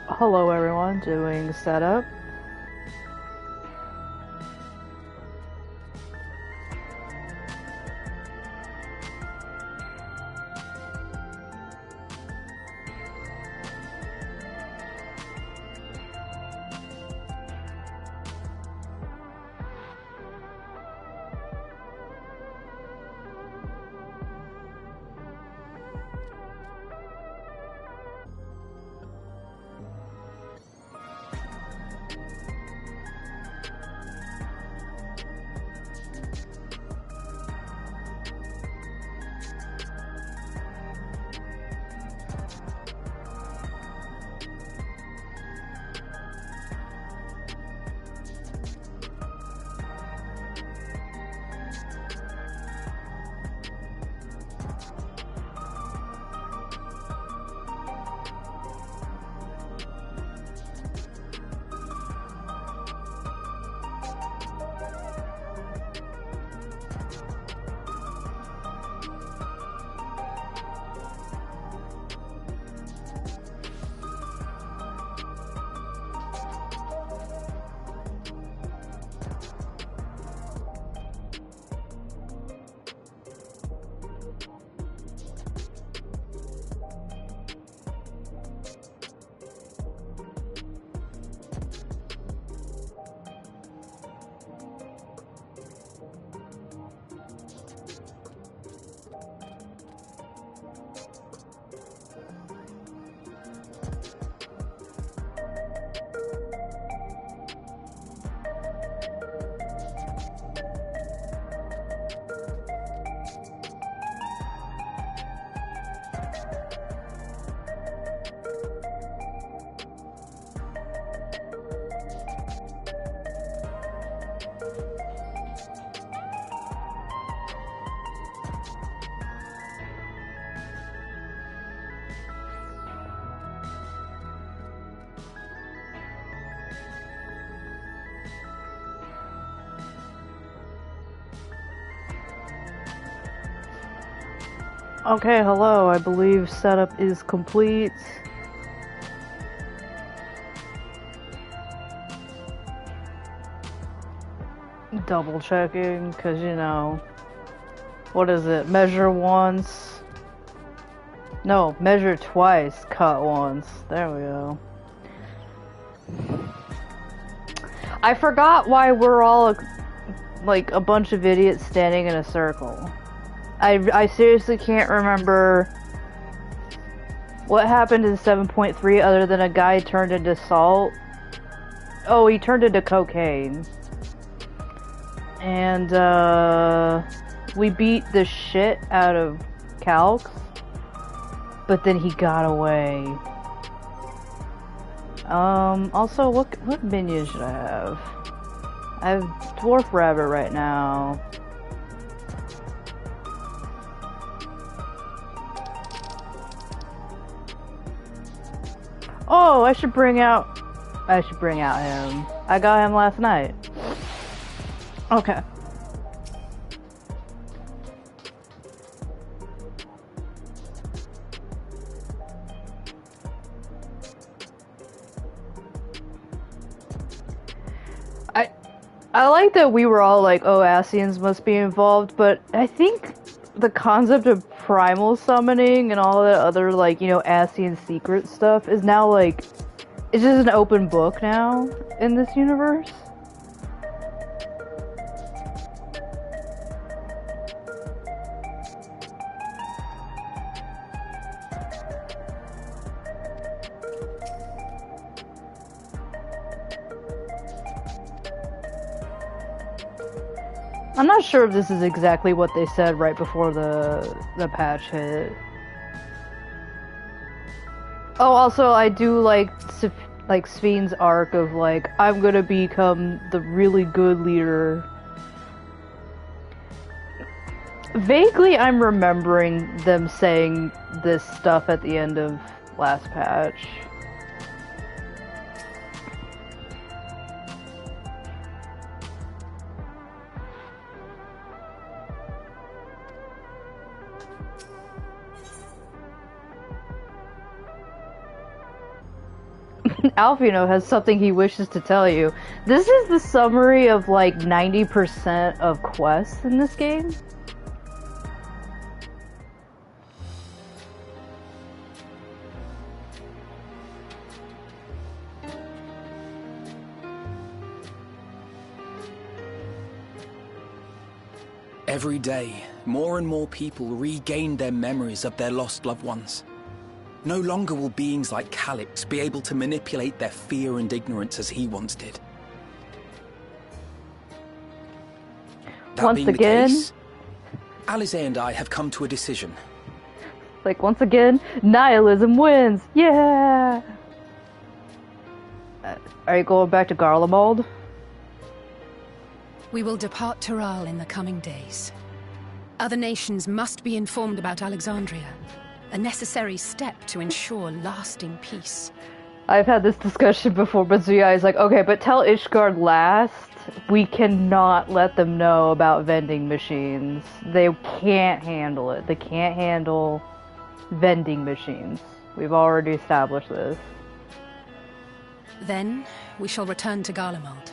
Hello everyone, doing setup. Okay, hello, I believe setup is complete. Double checking, cause you know, what is it, measure once? No, measure twice, cut once. There we go. I forgot why we're all like a bunch of idiots standing in a circle. I seriously can't remember what happened in 7.3 other than a guy turned into salt. Oh, he turned into cocaine. And, we beat the shit out of Calx, but then he got away. Also, what minion should I have? I have Dwarf Rabbit right now. Oh, I should bring out him. I got him last night. Okay. I like that we were all like, oh, Asians must be involved, but I think the concept of primal summoning and all that other, like, you know, Asian secret stuff is now, like, it's just an open book now in this universe. I'm not sure if this is exactly what they said right before the patch hit. Oh, also, I do like Sven's arc of like, I'm gonna become the really good leader. Vaguely, I'm remembering them saying this stuff at the end of last patch. Alfino has something he wishes to tell you. This is the summary of like 90% of quests in this game. Every day, more and more people regain their memories of their lost loved ones. No longer will beings like Calix be able to manipulate their fear and ignorance as he once did. That Once being again, the case, Alize and I have come to a decision. like once again, nihilism wins. Yeah. Are you going back to Garlemald? We will depart Taral in the coming days. Other nations must be informed about Alexandria, a necessary step to ensure lasting peace. I've had this discussion before, but Zuyaya is like, okay, but tell Ishgard last, we cannot let them know about vending machines. They can't handle it. They can't handle vending machines. We've already established this. Then, we shall return to Garlemald.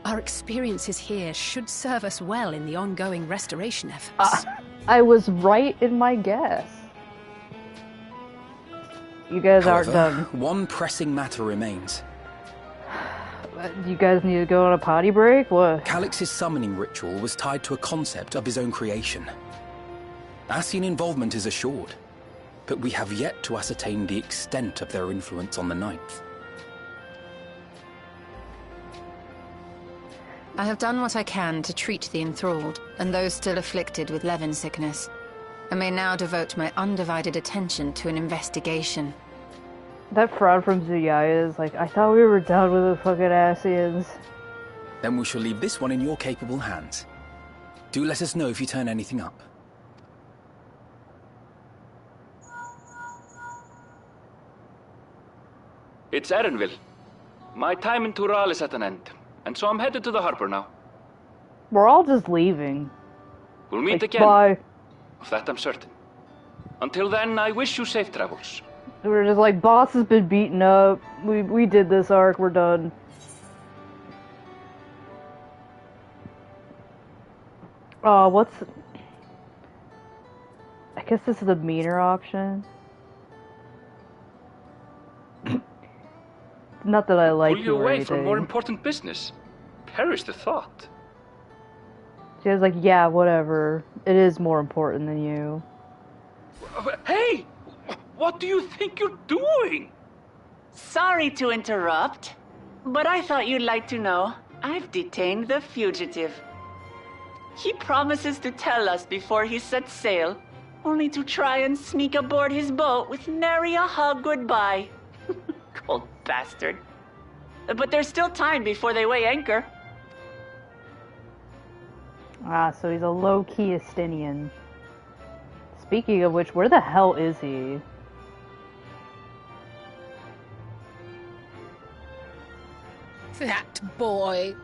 Our experiences here should serve us well in the ongoing restoration efforts. I was right in my guess. You guys aren't done. One pressing matter remains. You guys need to go on a potty break? What? Calix's summoning ritual was tied to a concept of his own creation. Ascian involvement is assured, but we have yet to ascertain the extent of their influence on the Ninth. I have done what I can to treat the enthralled, and those still afflicted with Levin sickness. I may now devote my undivided attention to an investigation. That fraud from Zuyaya is like, I thought we were done with the fucking Ascians. Then we shall leave this one in your capable hands. Do let us know if you turn anything up. It's Erenville. My time in Tural is at an end, and so I'm headed to the harbor now. We're all just leaving. We'll meet Like, again. bye. Of that I'm certain. Until then, I wish you safe travels. We're just like, boss has been beaten up. We did this arc, we're done. Oh, what's... I guess this is the meaner option. Not that I like Pull you or away from more anything. important business. Perish the thought. She was like, yeah, whatever. It is more important than you. Hey! What do you think you're doing? Sorry to interrupt, but I thought you'd like to know. I've detained the fugitive. He promises to tell us before he sets sail, only to try and sneak aboard his boat with nary a hug goodbye. Cold bastard. But there's still time before they weigh anchor. Ah, so he's a low-key Estinian. Speaking of which, where the hell is he? That boy!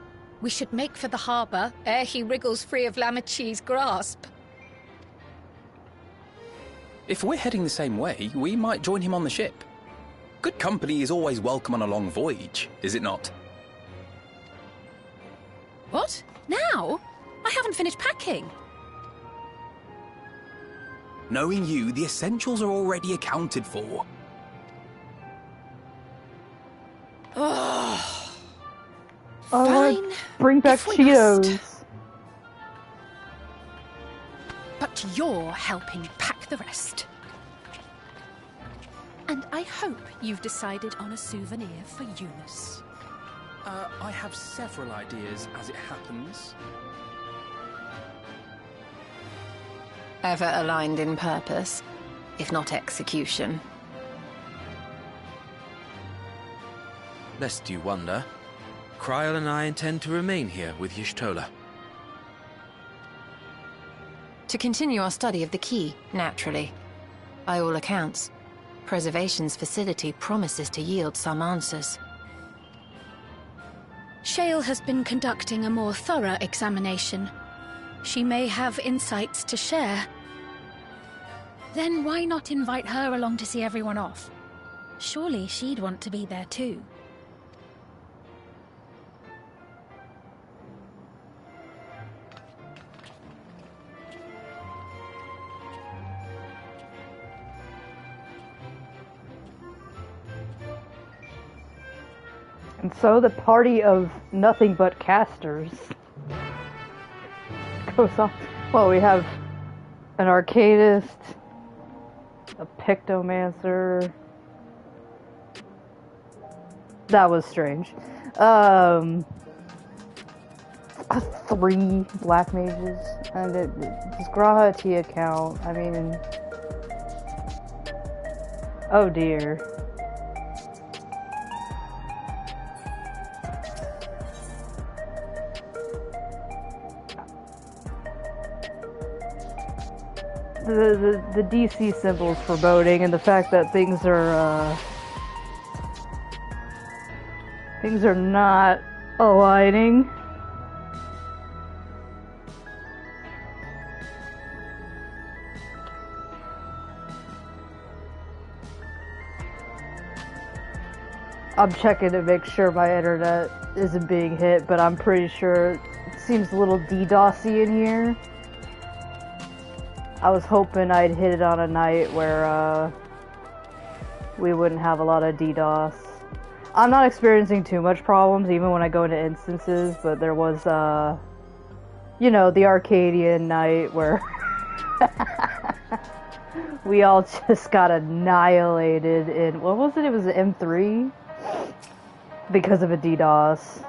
We should make for the harbour ere he wriggles free of Lamachi's grasp. If we're heading the same way, we might join him on the ship. Good company is always welcome on a long voyage, is it not? What? Now? I haven't finished packing. Knowing you, the essentials are already accounted for. Oh. Fine. Bring back Cheetos. But you're helping pack the rest. And I hope you've decided on a souvenir for Eunice. I have several ideas as it happens. Ever aligned in purpose, if not execution. Lest you wonder, Kryl and I intend to remain here with Y'shtola. To continue our study of the key, naturally. By all accounts, Preservation's facility promises to yield some answers. Shale has been conducting a more thorough examination. She may have insights to share. Then why not invite her along to see everyone off? Surely she'd want to be there too. And so the party of nothing but casters goes on. Well, we have an arcadist, a pictomancer. That was strange. 3 black mages, and does Graha Tia count? I mean, oh dear. The DC symbol's foreboding, and the fact that things are not aligning. I'm checking to make sure my internet isn't being hit, but I'm pretty sure it seems a little DDoSy in here. I was hoping I'd hit it on a night where we wouldn't have a lot of DDoS. I'm not experiencing too much problems even when I go into instances, but there was, you know, the Arcadian night where we all just got annihilated in, what was it? It was M3? Because of a DDoS.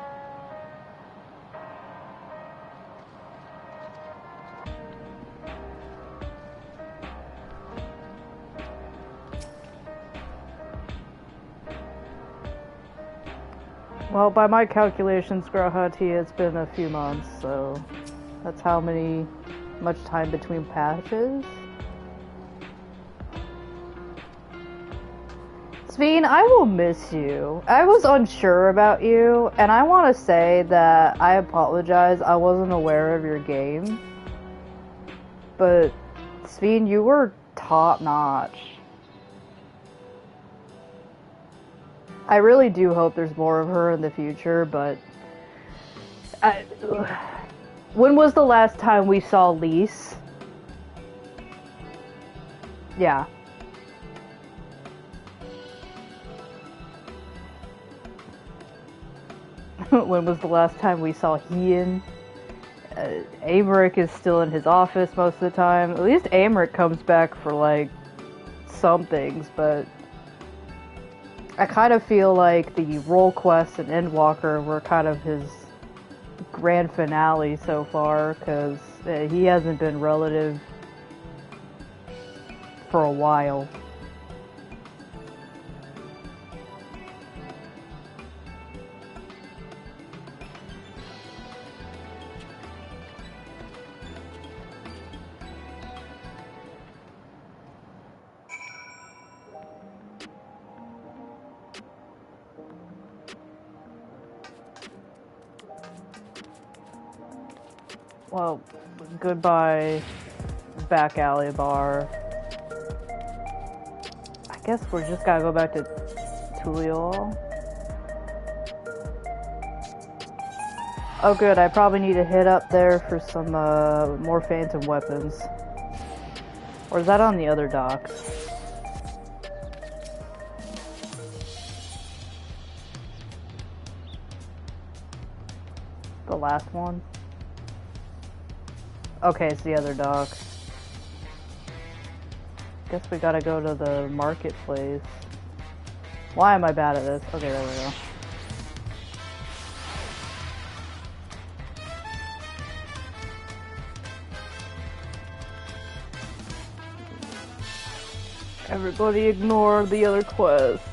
Well, by my calculations, Grahati, it's been a few months, so that's how much time between patches. Sveen, I will miss you. I was unsure about you, and I want to say that I apologize. I wasn't aware of your game. But, Sveen, you were top-notch. I really do hope there's more of her in the future, but... when was the last time we saw Lise? Yeah. When was the last time we saw Ian? Amric is still in his office most of the time. At least Amric comes back for, like, some things, but... I kind of feel like the role quest and Endwalker were kind of his grand finale so far, because he hasn't been relative for a while. Well, goodbye, back alley bar. I guess we're just gotta go back to Tuliol. Oh good, I probably need to hit up there for some more phantom weapons. Or is that on the other docks? The last one? Okay, it's the other dock. Guess we gotta go to the marketplace. Why am I bad at this? Okay, there we go. Everybody ignore the other quests.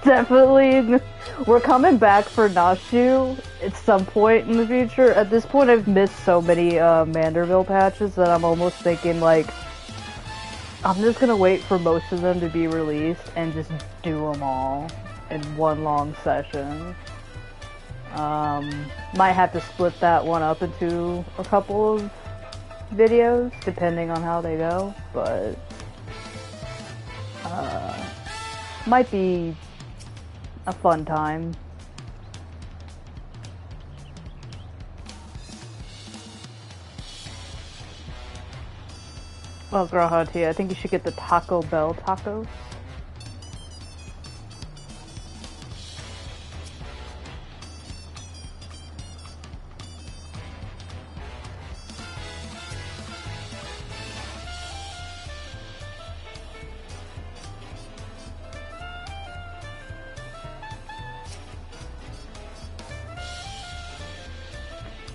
Definitely we're coming back for Nashu at some point in the future. At this point, I've missed so many Manderville patches that I'm almost thinking, like, I'm just gonna wait for most of them to be released and just do them all in one long session. Might have to split that one up into a couple of videos, depending on how they go, but might be a fun time. Well, Grahati, I think you should get the Taco Bell tacos.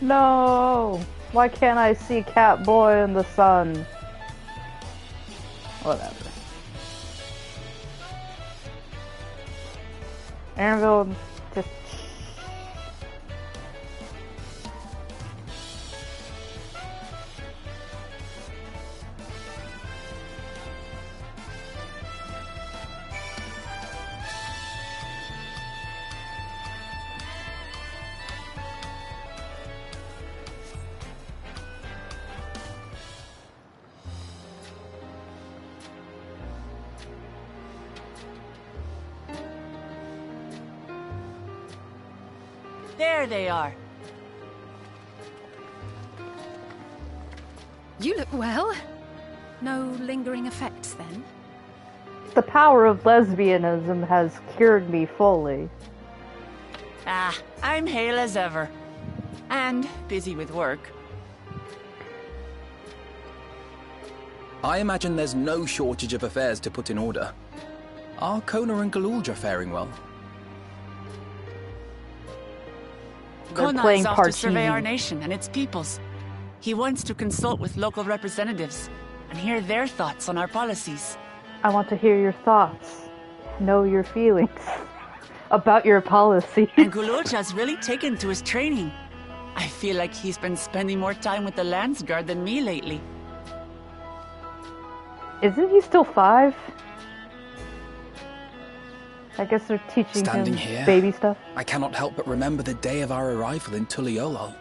No! Why can't I see Catboy in the sun? Whatever. Anvil, just... There they are. You look well. No lingering effects, then? The power of lesbianism has cured me fully. Ah, I'm hale as ever. And busy with work. I imagine there's no shortage of affairs to put in order. Are Kona and Galulja faring well? Kona playing is off to survey Partini. our nation and its peoples. He wants to consult with local representatives and hear their thoughts on our policies. I want to hear your thoughts. Know your feelings. About your policy. And Galulja's really taken to his training. I feel like he's been spending more time with the Landsguard than me lately. Isn't he still 5? I guess they're teaching Standing him here, baby stuff. I cannot help but remember the day of our arrival in Tuliolol.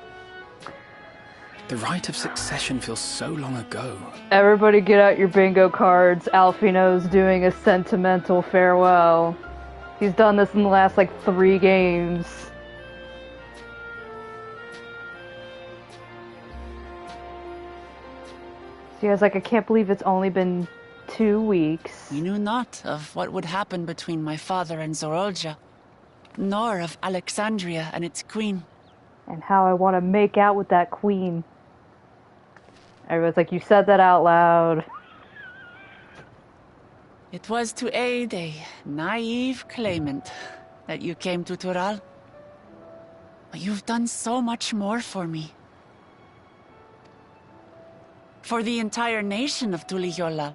The rite of succession feels so long ago. Everybody get out your bingo cards. Alfino's doing a sentimental farewell. He's done this in the last, 3 games. So I can't believe it's only been 2 weeks. We knew not of what would happen between my father and Zorolja, nor of Alexandria and its queen. And how I want to make out with that queen. Everyone's like, you said that out loud. It was to aid a naive claimant that you came to Tural. But you've done so much more for me. For the entire nation of Tuliyola.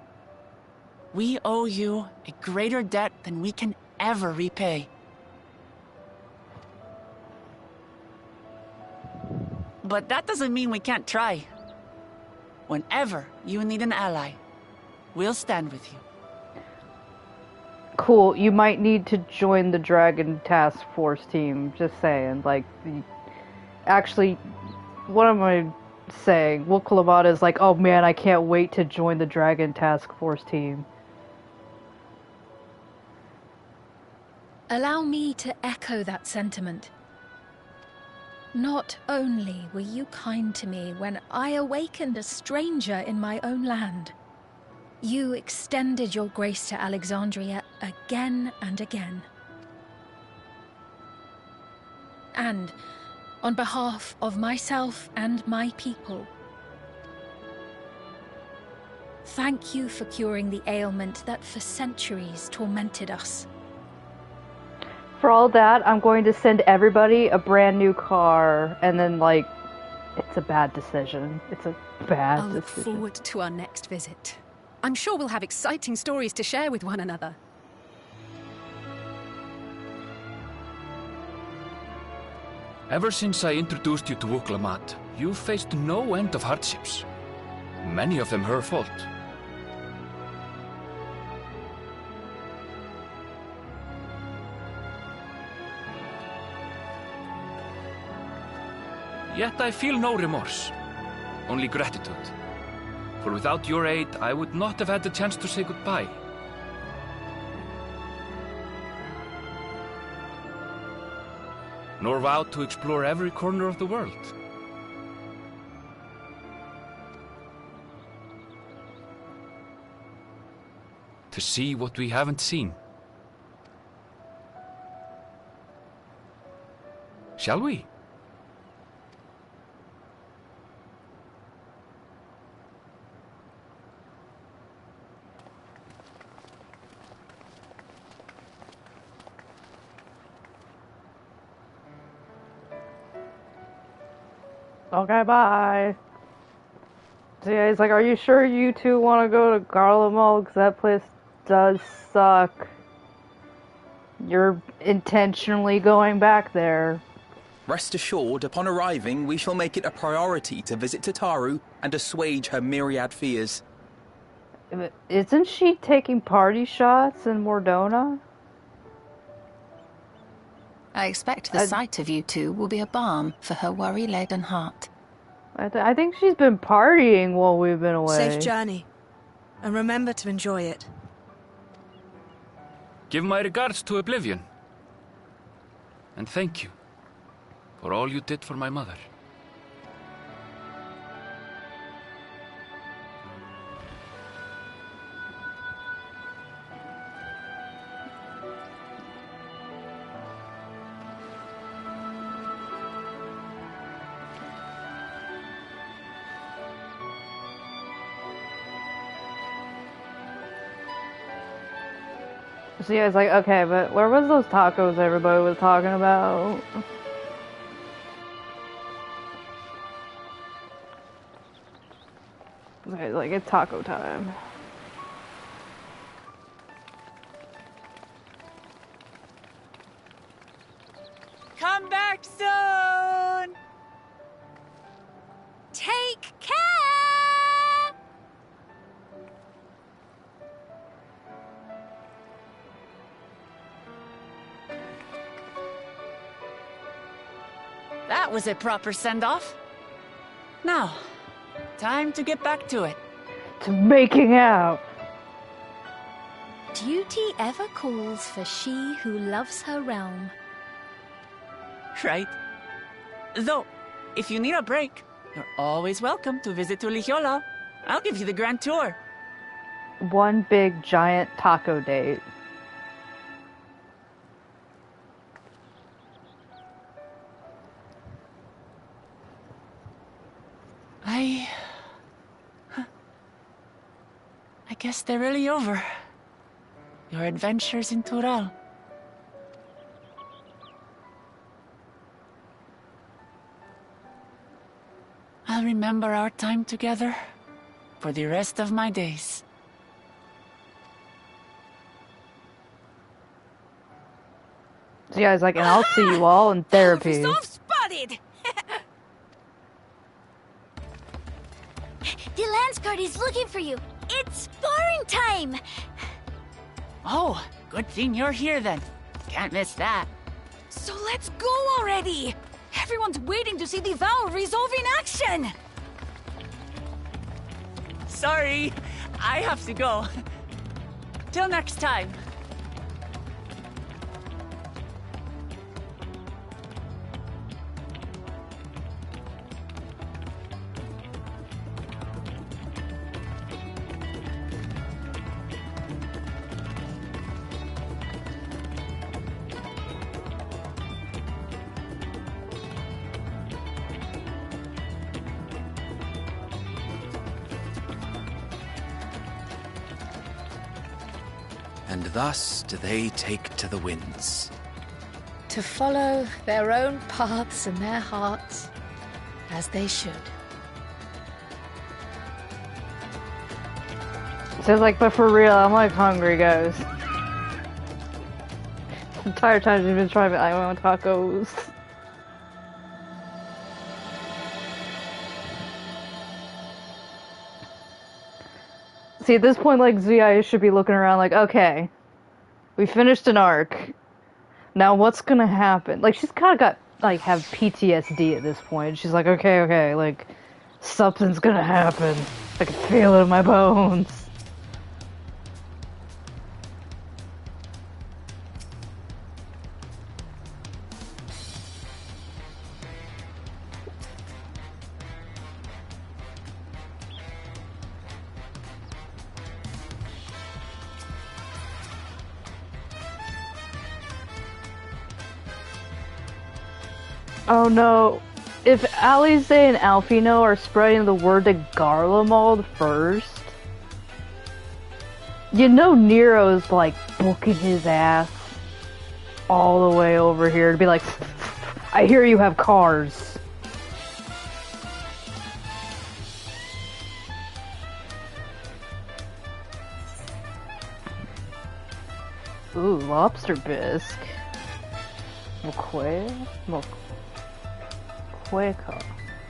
We owe you a greater debt than we can ever repay. But that doesn't mean we can't try. Whenever you need an ally, we'll stand with you. Cool, you might need to join the Dragon Task Force team, just saying. Actually, what am I saying? Wukalamata is like, oh man, I can't wait to join the Dragon Task Force team. Allow me to echo that sentiment. Not only were you kind to me when I awakened a stranger in my own land, you extended your grace to Alexandria again and again. And, on behalf of myself and my people, thank you for curing the ailment that for centuries tormented us. For all that, I'm going to send everybody a brand new car, and then, it's a bad decision. It's a bad I'll look decision. forward to our next visit. I'm sure we'll have exciting stories to share with one another. Ever since I introduced you to Wuklamat, you've faced no end of hardships. Many of them her fault. Yet I feel no remorse, only gratitude. For without your aid, I would not have had the chance to say goodbye. Nor vowed to explore every corner of the world. To see what we haven't seen. Shall we? Okay, bye. So yeah, he's like, are you sure you two want to go to Garlemald? Because that place does suck. You're intentionally going back there. Rest assured, upon arriving, we shall make it a priority to visit Tataru and assuage her myriad fears. Isn't she taking party shots in Mordona? I expect the sight of you two will be a balm for her worry-laden heart. I think she's been partying while we've been away. Safe journey. And remember to enjoy it. Give my regards to Oblivion. And thank you for all you did for my mother. So yeah, it's like, okay, but where was those tacos everybody was talking about? Okay, like, it's taco time. Come back soon! Take care! That was a proper send-off. Now, time to get back to it. To making out! Duty ever calls for she who loves her realm. Right. Though, if you need a break, you're always welcome to visit Tuligiola. I'll give you the grand tour. One big giant taco date. I guess they're really over. Your adventures in Tural. I'll remember our time together for the rest of my days. So yeah, it's like, and I'll see you all in therapy. Spotted! The Landsguard is looking for you. It's sparring time! Oh, good thing you're here then. Can't miss that. So let's go already! Everyone's waiting to see the Vow resolve in action! Sorry, I have to go. Till next time. And thus do they take to the winds. To follow their own paths and their hearts, as they should. So it's like, but for real, I'm like hungry, guys. The entire time she's been trying to, I want tacos. See, at this point, like, Zuyaya should be looking around like, okay, we finished an arc. Now what's gonna happen? Like, she's kind of got, like, have PTSD at this point. She's like, okay, like, something's gonna happen. I can feel it in my bones. Oh no, if Alize and Alfino are spreading the word to Garlemald first, you know Nero's like booking his ass all the way over here to be like, I hear you have cars. Ooh, lobster bisque. Moqueca?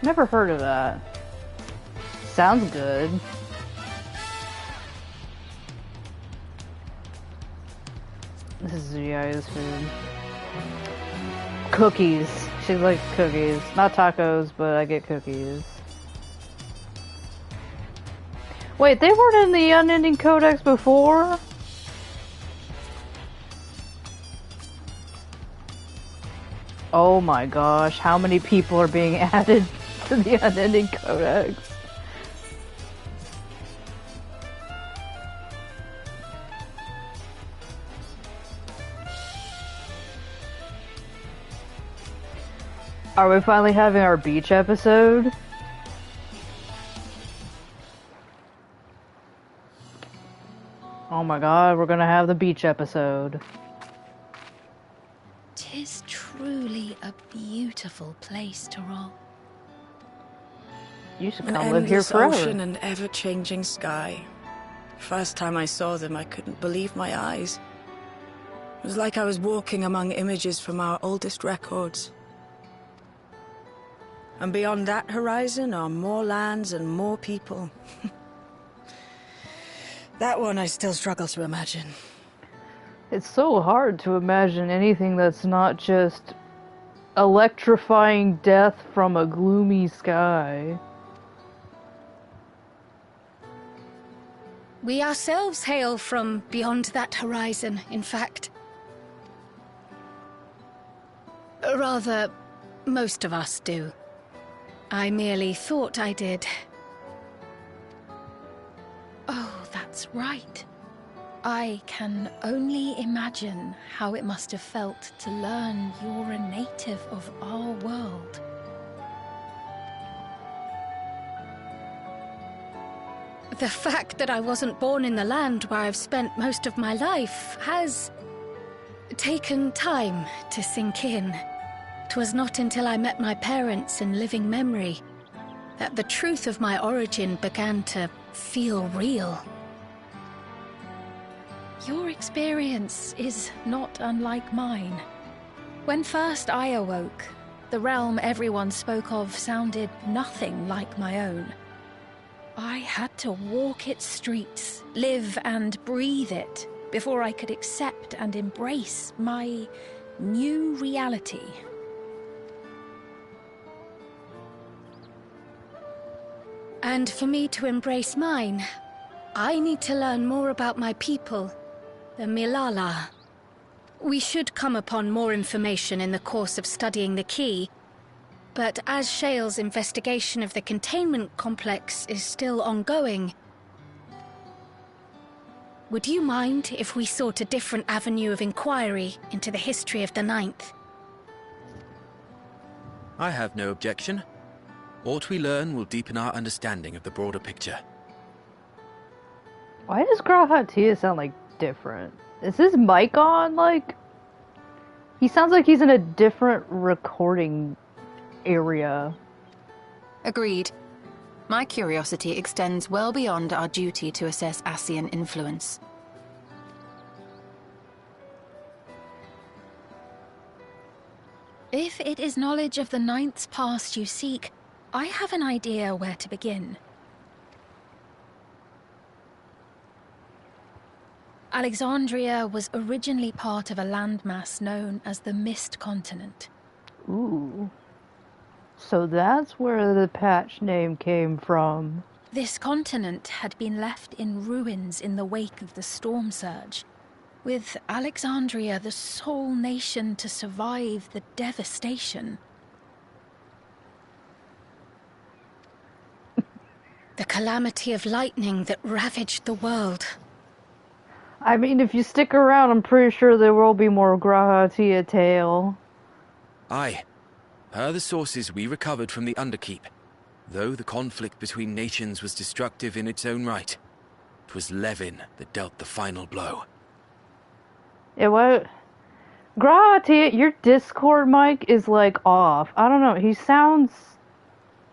Never heard of that. Sounds good. This is Zuyaya's food. Cookies. She likes cookies. Not tacos, but I get cookies. Wait, they weren't in the Unending Codex before? Oh my gosh, how many people are being added to the Unending Codex? Are we finally having our beach episode? Oh my god, we're gonna have the beach episode. 'Tis truly a beautiful place to roll. You should An come live here endless forever. ocean and ever-changing sky. First time I saw them, I couldn't believe my eyes. It was like I was walking among images from our oldest records. And beyond that horizon are more lands and more people. That one I still struggle to imagine. It's so hard to imagine anything that's not just electrifying death from a gloomy sky. We ourselves hail from beyond that horizon, in fact. Rather, most of us do. I merely thought I did. Oh, that's right. I can only imagine how it must have felt to learn you're a native of our world. The fact that I wasn't born in the land where I've spent most of my life has taken time to sink in. 'Twas not until I met my parents in living memory that the truth of my origin began to feel real. Your experience is not unlike mine. When first I awoke, the realm everyone spoke of sounded nothing like my own. I had to walk its streets, live and breathe it, before I could accept and embrace my new reality. And for me to embrace mine, I need to learn more about my people, the Milala. We should come upon more information in the course of studying the key, but as Shale's investigation of the containment complex is still ongoing, would you mind if we sought a different avenue of inquiry into the history of the Ninth? I have no objection. What we learn will deepen our understanding of the broader picture. Why does Grahatia sound like different? Is his mic on? Like, he sounds like he's in a different recording area. Agreed. My curiosity extends well beyond our duty to assess Ascian influence. If it is knowledge of the Ninth's past you seek, I have an idea where to begin. Alexandria was originally part of a landmass known as the Mist Continent. Ooh. So that's where the patch name came from. This continent had been left in ruins in the wake of the storm surge, with Alexandria the sole nation to survive the devastation. The calamity of lightning that ravaged the world. I mean, if you stick around, I'm pretty sure there will be more Grahatia tale. Aye. Per the sources we recovered from the Underkeep, though the conflict between nations was destructive in its own right, 'twas Levin that dealt the final blow. Yeah, what? Grahatia, your Discord mic is like off. I don't know, he sounds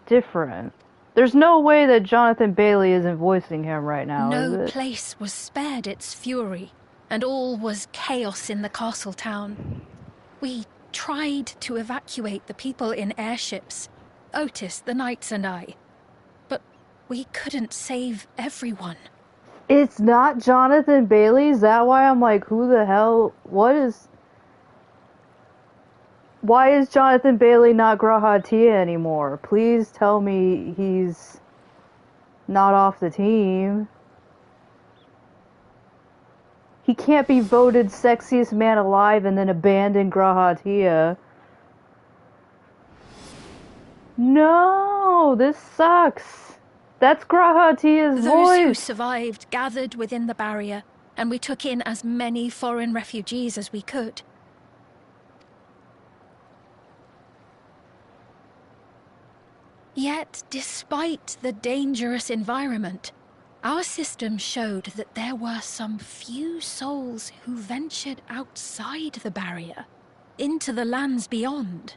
different. There's no way that Jonathan Bailey isn't voicing him right now, is No it? place was spared its fury. and all was chaos in the castle town. We tried to evacuate the people in airships, Otis, the knights, and I. But we couldn't save everyone. It's not Jonathan Bailey? Is that why I'm like, who the hell? Why is Jonathan Bailey not Grahatia anymore? Please tell me he's not off the team. He can't be voted sexiest man alive and then abandon Grahatia. No, this sucks. That's Grahatia's Those who voice. survived gathered within the barrier, and we took in as many foreign refugees as we could. Yet, despite the dangerous environment, our system showed that there were some few souls who ventured outside the barrier, into the lands beyond.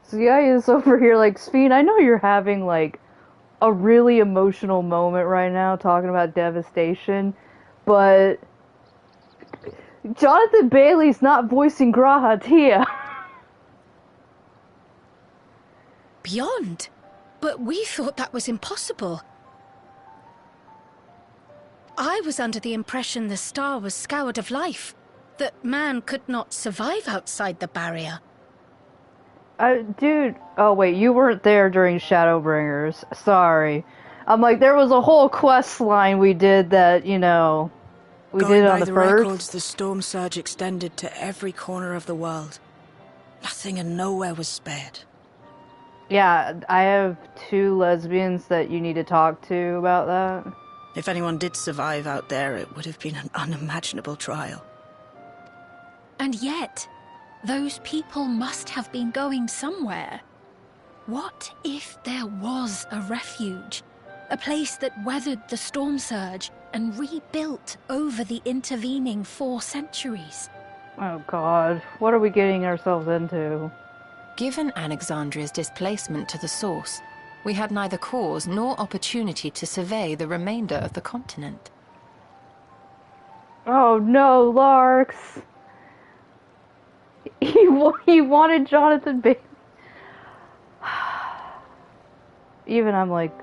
Zuyaya is over here like, Sphene, I know you're having like a really emotional moment right now talking about devastation, but Jonathan Bailey's not voicing Grahatia. Beyond? But we thought that was impossible. I was under the impression the star was scoured of life, that man could not survive outside the barrier. Dude, oh wait, you weren't there during Shadowbringers. Sorry. I'm like, there was a whole quest line we did that, you know, we did on the first. Records, the storm surge extended to every corner of the world. Nothing and nowhere was spared. Yeah, I have 2 lesbians that you need to talk to about that. If anyone did survive out there, it would have been an unimaginable trial. And yet, those people must have been going somewhere. What if there was a refuge? A place that weathered the storm surge and rebuilt over the intervening 4 centuries? Oh god, what are we getting ourselves into? Given Alexandria's displacement to the source, we had neither cause nor opportunity to survey the remainder of the continent. Oh no, Larks! He wanted Jonathan Bailey. Even I'm like...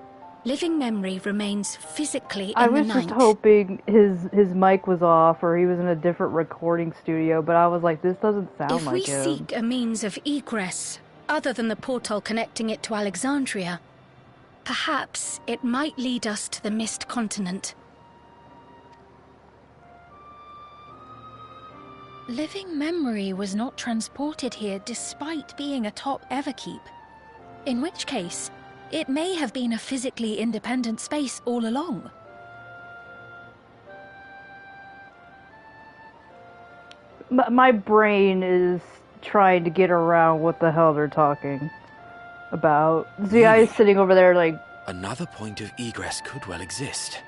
Living memory remains physically I in the was night. just hoping his mic was off or he was in a different recording studio, but I was like, this doesn't sound If we like him. seek a means of egress, other than the portal connecting it to Alexandria, perhaps it might lead us to the Mist Continent. Living memory was not transported here despite being atop Everkeep. In which case, it may have been a physically independent space all along. My brain is trying to get around what the hell they're talking about. Zuyaya is sitting over there like... Another point of egress could well exist.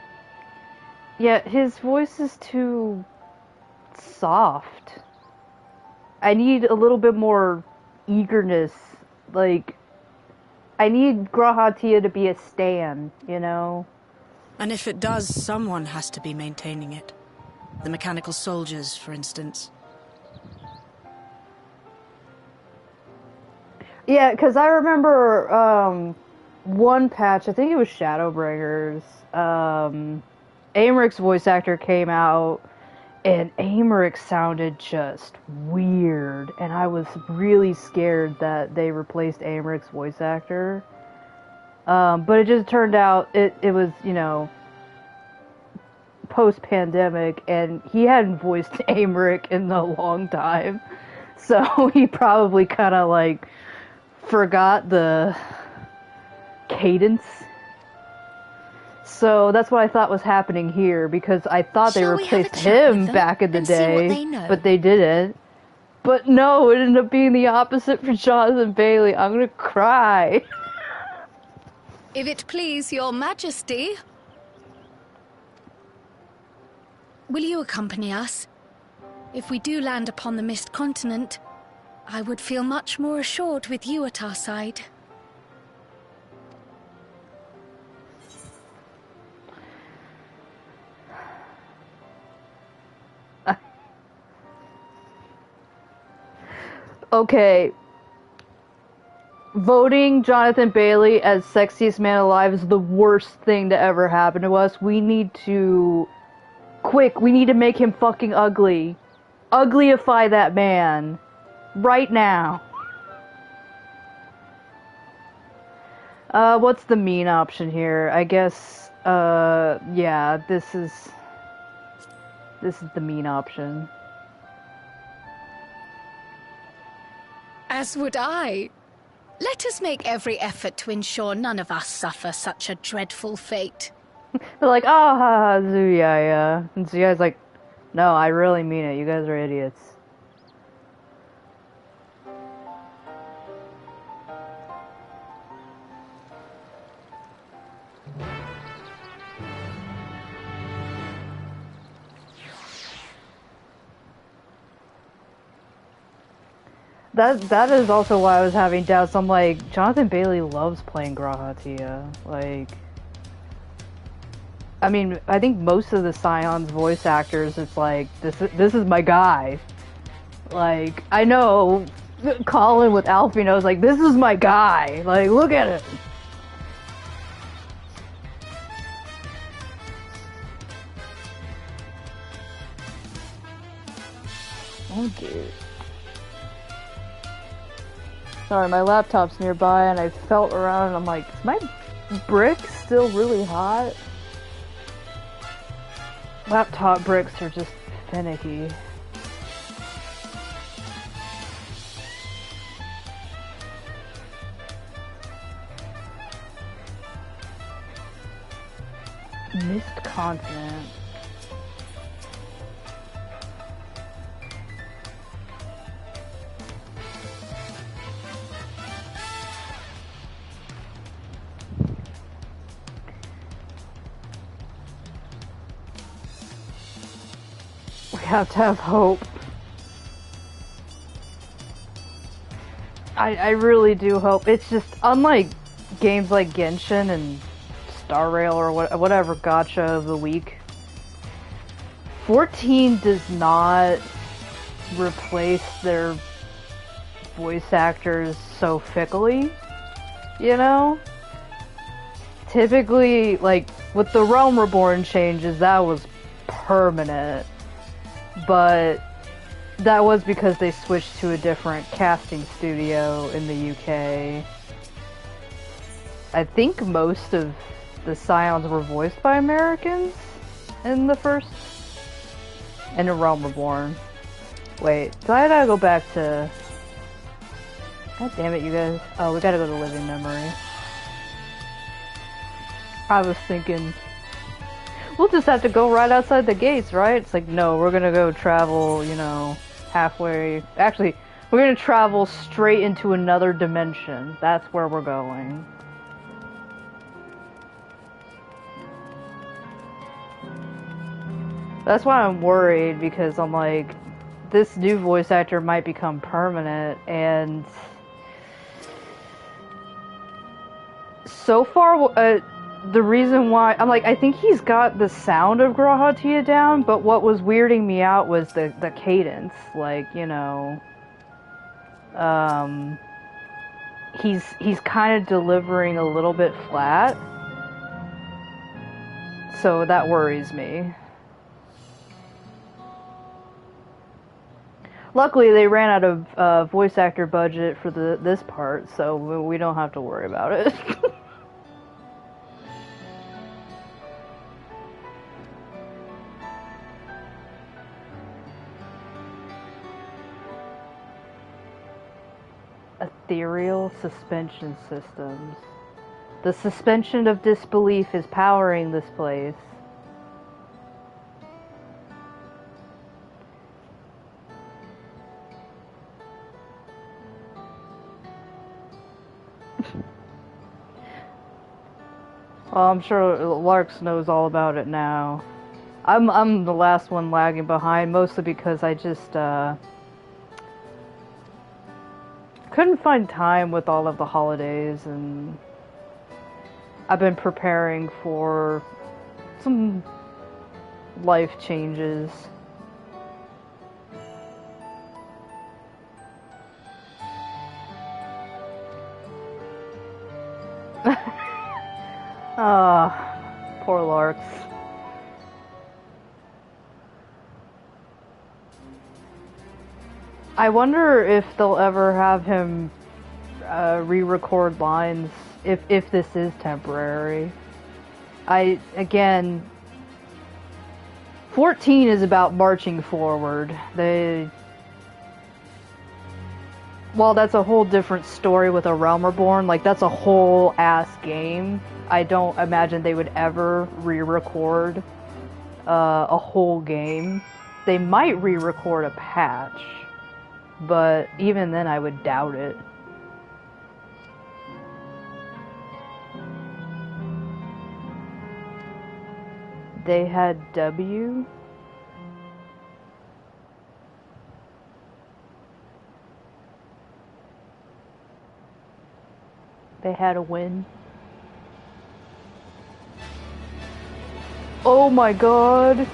Yeah, his voice is too... soft. I need a little bit more eagerness. Like, I need Grahatia to be a stan, you know? And if it does, someone has to be maintaining it. The mechanical soldiers, for instance. Yeah, because I remember one patch, I think it was Shadowbringers, Amaric's voice actor came out, and Amaric sounded just weird, and I was really scared that they replaced Amaric's voice actor. But it just turned out it was, you know, post-pandemic, and he hadn't voiced Amaric in a long time, so he probably kind of, like, forgot the cadence. So that's what I thought was happening here, because I thought they replaced him back in the day, but they didn't. But no, it ended up being the opposite for Jonathan Bailey. I'm gonna cry. If it please your majesty, will you accompany us? If we do land upon the Mist Continent, I would feel much more assured with you at our side. Okay. Voting Jonathan Bailey as sexiest man alive is the worst thing to ever happen to us. We need to... Quick, we need to make him fucking ugly. Uglyify that man. Right now. What's the mean option here? I guess, yeah, this is the mean option. As would I. Let us make every effort to ensure none of us suffer such a dreadful fate. They're like, ah, ha, ha, Zuyaya. And Zuyaya's like, no, I really mean it. You guys are idiots. That is also why I was having doubts. I'm like, Jonathan Bailey loves playing Grahatia. Like, I mean, I think most of the Scion's voice actors, it's like, this is my guy. Like, I know Colin with Alfie knows, like, this is my guy. Like, look at it. Oh, dude. Sorry, my laptop's nearby and I felt around and I'm like, is my brick still really hot? Laptop bricks are just finicky. Missed continent. We have to have hope. I really do hope. It's just, unlike games like Genshin and Star Rail or whatever gacha of the week, 14 does not replace their voice actors so fickly, you know? Typically, like, with the Realm Reborn changes, that was permanent. But that was because they switched to a different casting studio in the UK. I think most of the Scions were voiced by Americans in the first... in A Realm Reborn. Wait, so I gotta go back to... God damn it, you guys. Oh, we gotta go to Living Memory. I was thinking... we'll just have to go right outside the gates, right? It's like, no, we're gonna go travel, you know, halfway... Actually, we're gonna travel straight into another dimension. That's where we're going. That's why I'm worried, because I'm like, this new voice actor might become permanent, and... so far, the reason why... I'm like, I think he's got the sound of Grahatia down, but what was weirding me out was the cadence. Like, you know... he's kind of delivering a little bit flat. So that worries me. Luckily, they ran out of voice actor budget for this part, so we don't have to worry about it. Ethereal suspension systems. The suspension of disbelief is powering this place. Well, I'm sure Larks knows all about it now. I'm the last one lagging behind, mostly because I just couldn't find time with all of the holidays, and I've been preparing for some life changes. Poor Larks. I wonder if they'll ever have him re-record lines if this is temporary. Again, 14 is about marching forward. While that's a whole different story with A Realm Reborn, like that's a whole ass game. I don't imagine they would ever re-record a whole game. They might re-record a patch, but even then I would doubt it. They had W. They had a win. Oh my god!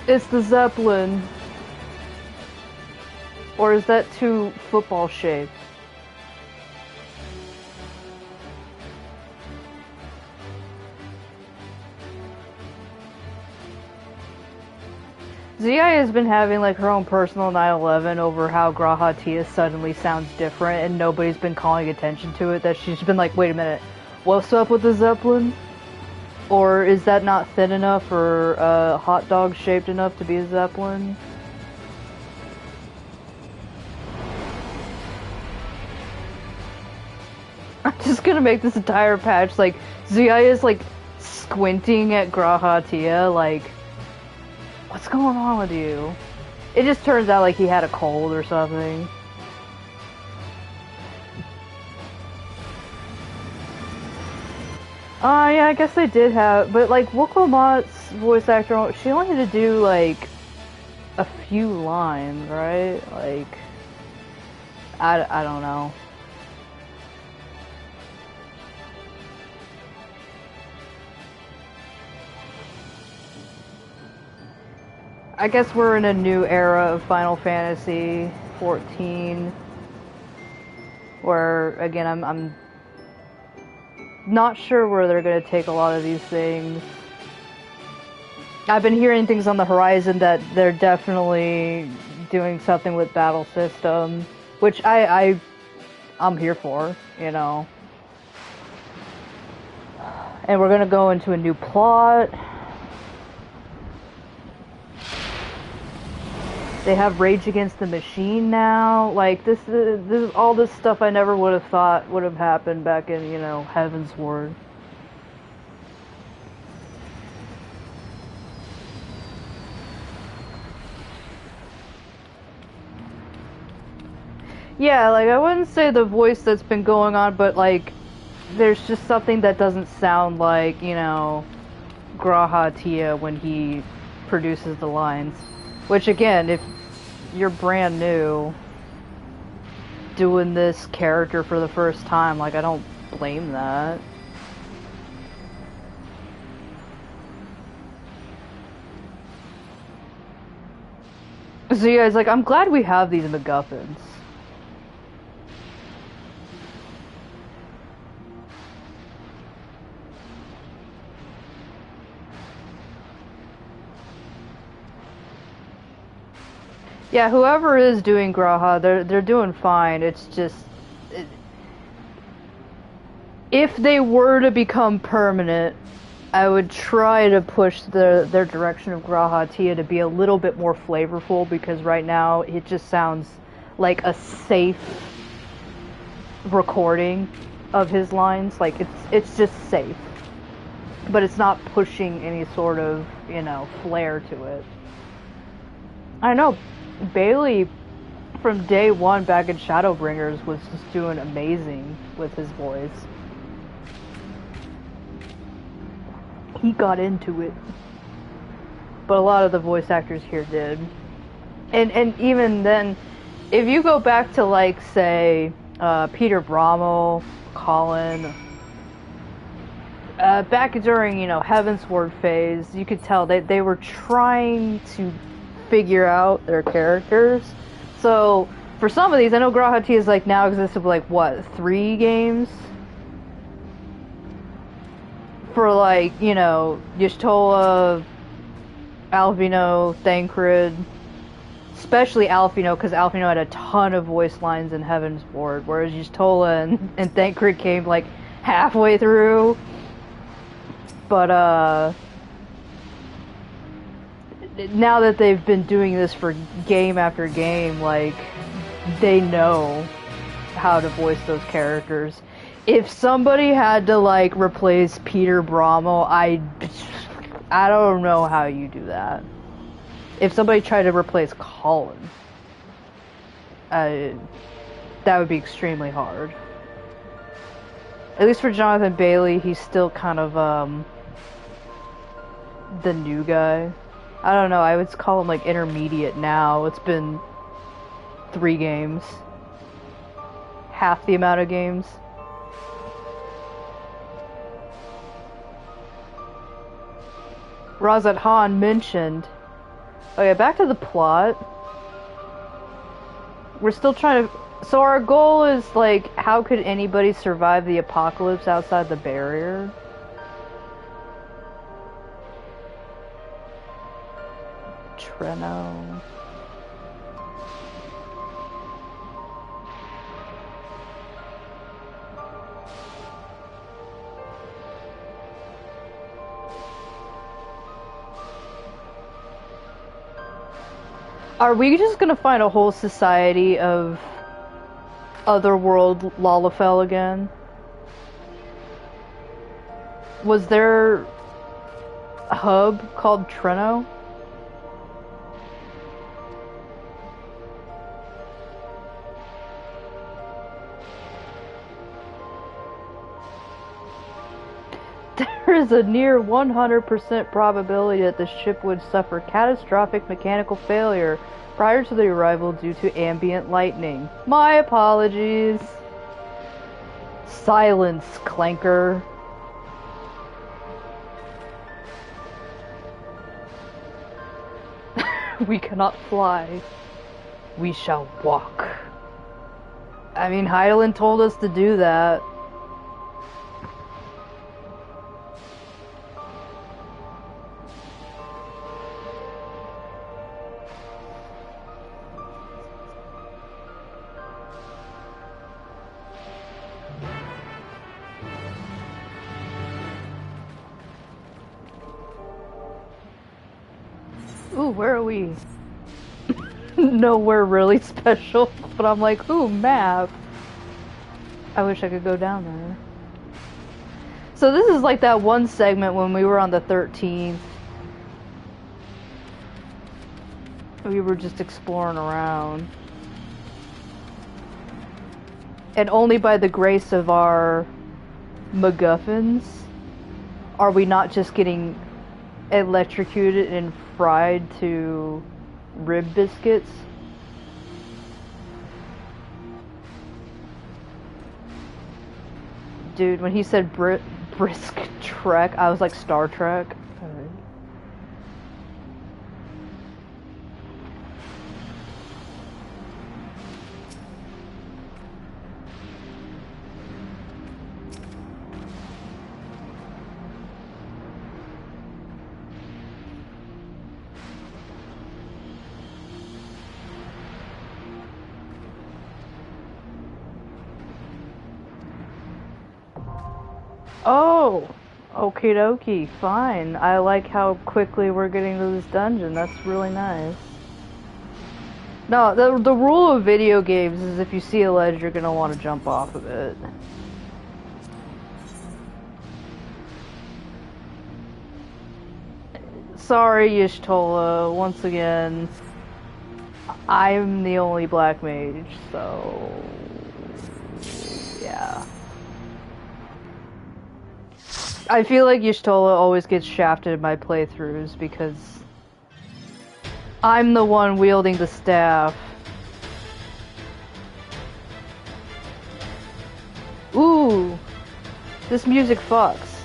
It's the Zeppelin. Or is that too football shaped? Zuyaya has been having like her own personal 9/11 over how Grahatia suddenly sounds different and nobody's been calling attention to it, that she's been like, wait a minute, what's up with the Zeppelin? Or is that not thin enough or hot dog shaped enough to be a Zeppelin? I'm just gonna make this entire patch like Zuyaya's like squinting at Grahatia like, what's going on with you? It just turns out like he had a cold or something. Yeah, I guess they did have, but like Woklamat's voice actor, she only had to do like a few lines, right? Like, I don't know. I guess we're in a new era of Final Fantasy XIV, where again I'm not sure where they're gonna take a lot of these things. I've been hearing things on the horizon that they're definitely doing something with battle system, which I'm here for, you know. And we're gonna go into a new plot. They have Rage Against the Machine now. Like, this is all this stuff I never would have thought would have happened back in, you know, Heaven's Ward. Yeah, like, I wouldn't say the voice that's been going on, but, like, there's just something that doesn't sound like, you know, Grahatia when he produces the lines. Which, again, if you're brand new doing this character for the first time, like, I don't blame that. So you guys, like, I'm glad we have these MacGuffins. Yeah, whoever is doing Graha, they're doing fine. It's just if they were to become permanent, I would try to push their direction of Grahatia to be a little bit more flavorful, because right now it just sounds like a safe recording of his lines. Like it's just safe, but it's not pushing any sort of, you know, flair to it. I don't know. Bailey, from day one back in Shadowbringers, was just doing amazing with his voice. He got into it. But a lot of the voice actors here did. And even then, if you go back to, like, say, Peter Bramo, Colin, back during, you know, Heavensward phase, you could tell they were trying to figure out their characters. So for some of these, I know Grahati is like now exists of like what, 3 games? For like, you know, Y'shtola, Alphino, Thancred, especially Alphino, because Alphino had a ton of voice lines in Heaven's Board, whereas Y'shtola and Thancred came like halfway through. But now that they've been doing this for game after game, like, they know how to voice those characters. If somebody had to like replace Peter Bromell, I don't know how you do that. If somebody tried to replace Colin, that would be extremely hard. At least for Jonathan Bailey, he's still kind of the new guy. I don't know, I would call him like intermediate now. It's been 3 games. Half the amount of games. Razat Han mentioned... Okay, back to the plot. We're still trying to... So our goal is, like, how could anybody survive the apocalypse outside the barrier? Treno... Are we just gonna find a whole society of Otherworld Lalafell again? Was there a hub called Treno? There is a near 100% probability that the ship would suffer catastrophic mechanical failure prior to the arrival due to ambient lightning. My apologies. Silence, Clanker. We cannot fly. We shall walk. I mean, Hydaelyn told us to do that. Ooh, where are we? Nowhere really special, but I'm like, ooh, map. I wish I could go down there. So this is like that one segment when we were on the 13th. We were just exploring around. And only by the grace of our MacGuffins are we not just getting electrocuted and fried to rib biscuits. Dude, when he said brisk trek, I was like Star Trek. Oh, okie dokie, fine. I like how quickly we're getting to this dungeon. That's really nice. No, the rule of video games is if you see a ledge, you're gonna want to jump off of it. Sorry, Y'shtola, once again, I'm the only black mage, so... yeah. I feel like Y'shtola always gets shafted in my playthroughs because I'm the one wielding the staff. Ooh, this music fucks.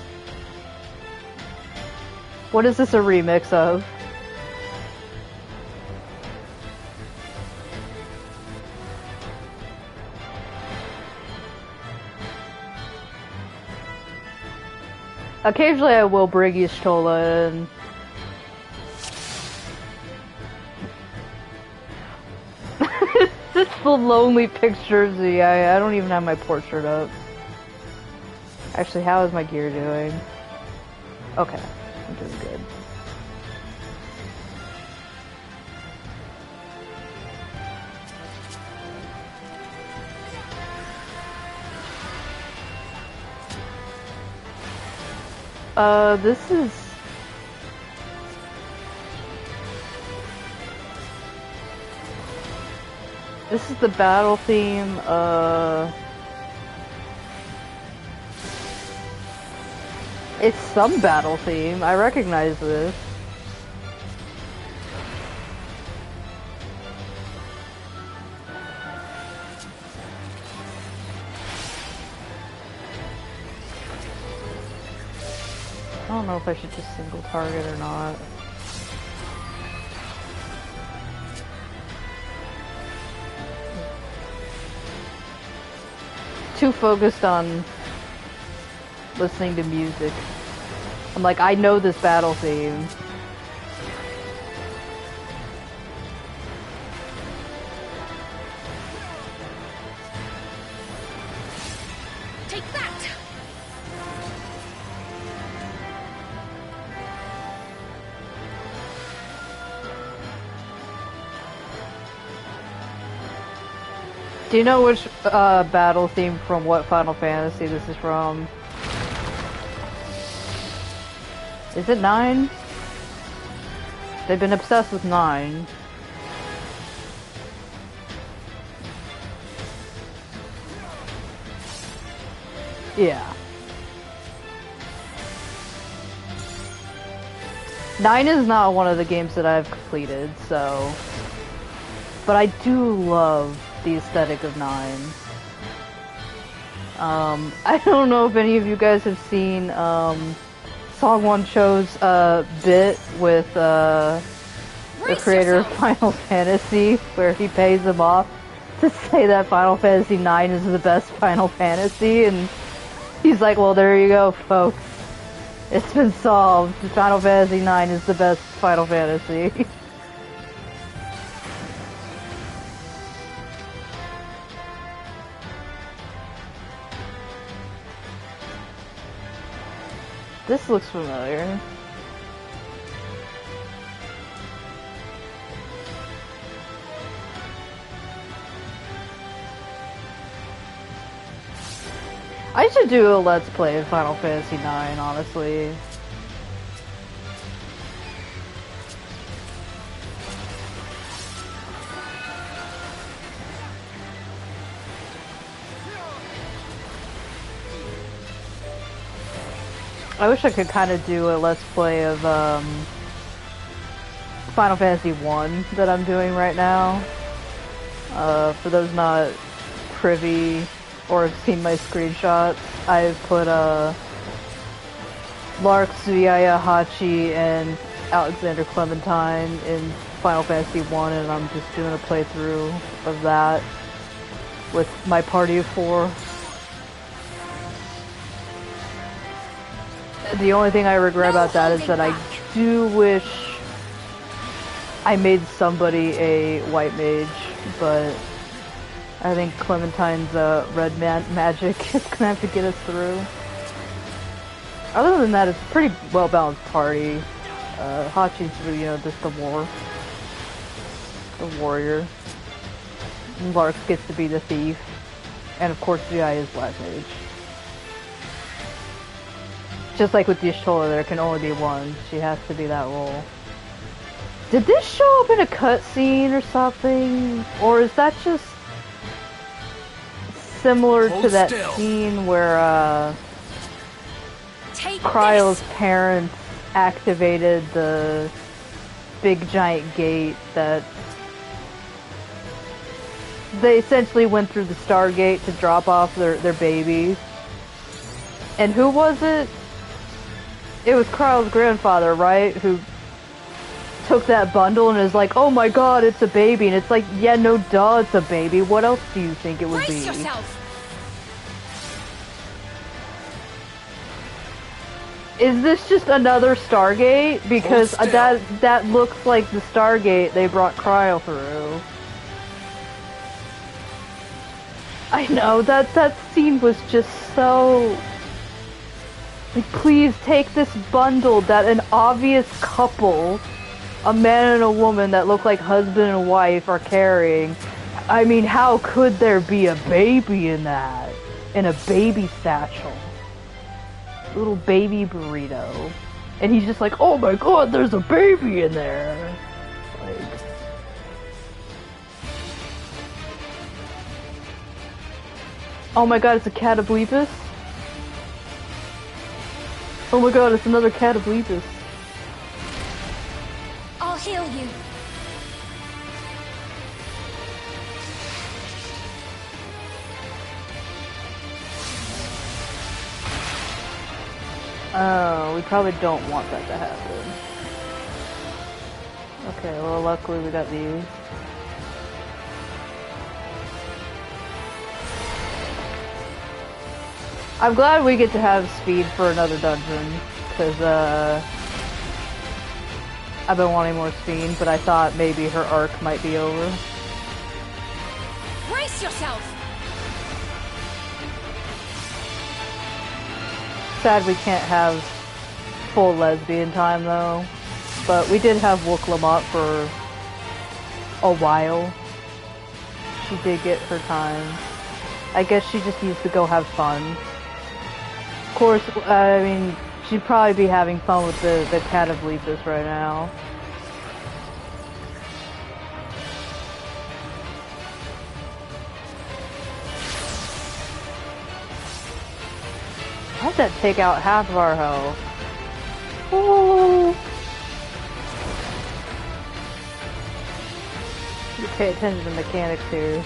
What is this a remix of? Occasionally I will bring Y'shtola in. This is the lonely picture of Zuyaya. I don't even have my portrait up. Actually, how is my gear doing? Okay, I'm doing good. This is... This is the battle theme, It's some battle theme, I recognize this. I don't know if I should just single target or not. Too focused on listening to music. I'm like, I know this battle theme. Take that! Do you know which battle theme from what Final Fantasy this is from? Is it 9? They've been obsessed with 9. Yeah. 9 is not one of the games that I've completed, so... But I do love the aesthetic of 9. I don't know if any of you guys have seen, Song One Cho's, bit with, the creator of Final Fantasy, where he pays him off to say that Final Fantasy IX is the best Final Fantasy, and he's like, well, there you go, folks. It's been solved. Final Fantasy IX is the best Final Fantasy. This looks familiar. I should do a Let's Play of Final Fantasy IX, honestly. I wish I could kind of do a Let's Play of Final Fantasy I that I'm doing right now. For those not privy or have seen my screenshots, I've put Lark, Zuyaya, Hachi, and Alexander Clementine in Final Fantasy I, and I'm just doing a playthrough of that with my party of 4. The only thing I regret about that is that I do wish I made somebody a white mage, but I think Clementine's red magic is gonna have to get us through. Other than that, it's a pretty well balanced party. Hachi's, you know, just the warrior. And Lark gets to be the thief, and of course, Zuyaya is black mage. Just like with Y'shtola, there can only be one. She has to be that role. Did this show up in a cutscene or something? Or is that just similar to that scene where Cryo's parents activated the big giant gate that they essentially went through the Stargate to drop off their babies? And who was it? It was Cryo's grandfather, right? Who took that bundle and is like, oh my god, it's a baby. And it's like, yeah, no duh, it's a baby. What else do you think it would be? Yourself. Is this just another Stargate? Because that looks like the Stargate they brought Cryo through. I know, that scene was just so... Like, please take this bundle that an obvious couple, a man and a woman that look like husband and wife, are carrying. I mean, how could there be a baby in that? In a baby satchel. A little baby burrito. And he's just like, oh my god, there's a baby in there! Like... Oh my god, it's a Catoblepus? Oh my god, it's another Catoblepus. I'll heal you. Oh, we probably don't want that to happen. Okay, well luckily we got these. I'm glad we get to have speed for another dungeon, because, I've been wanting more speed, but I thought maybe her arc might be over. Brace yourself! Sad we can't have full lesbian time, though. But we did have Wooklamot for a while. She did get her time. I guess she just needs to go have fun. Of course, I mean, she'd probably be having fun with the Catoblepus right now. How'd that take out half of our health? Oh! You pay attention to the mechanics here.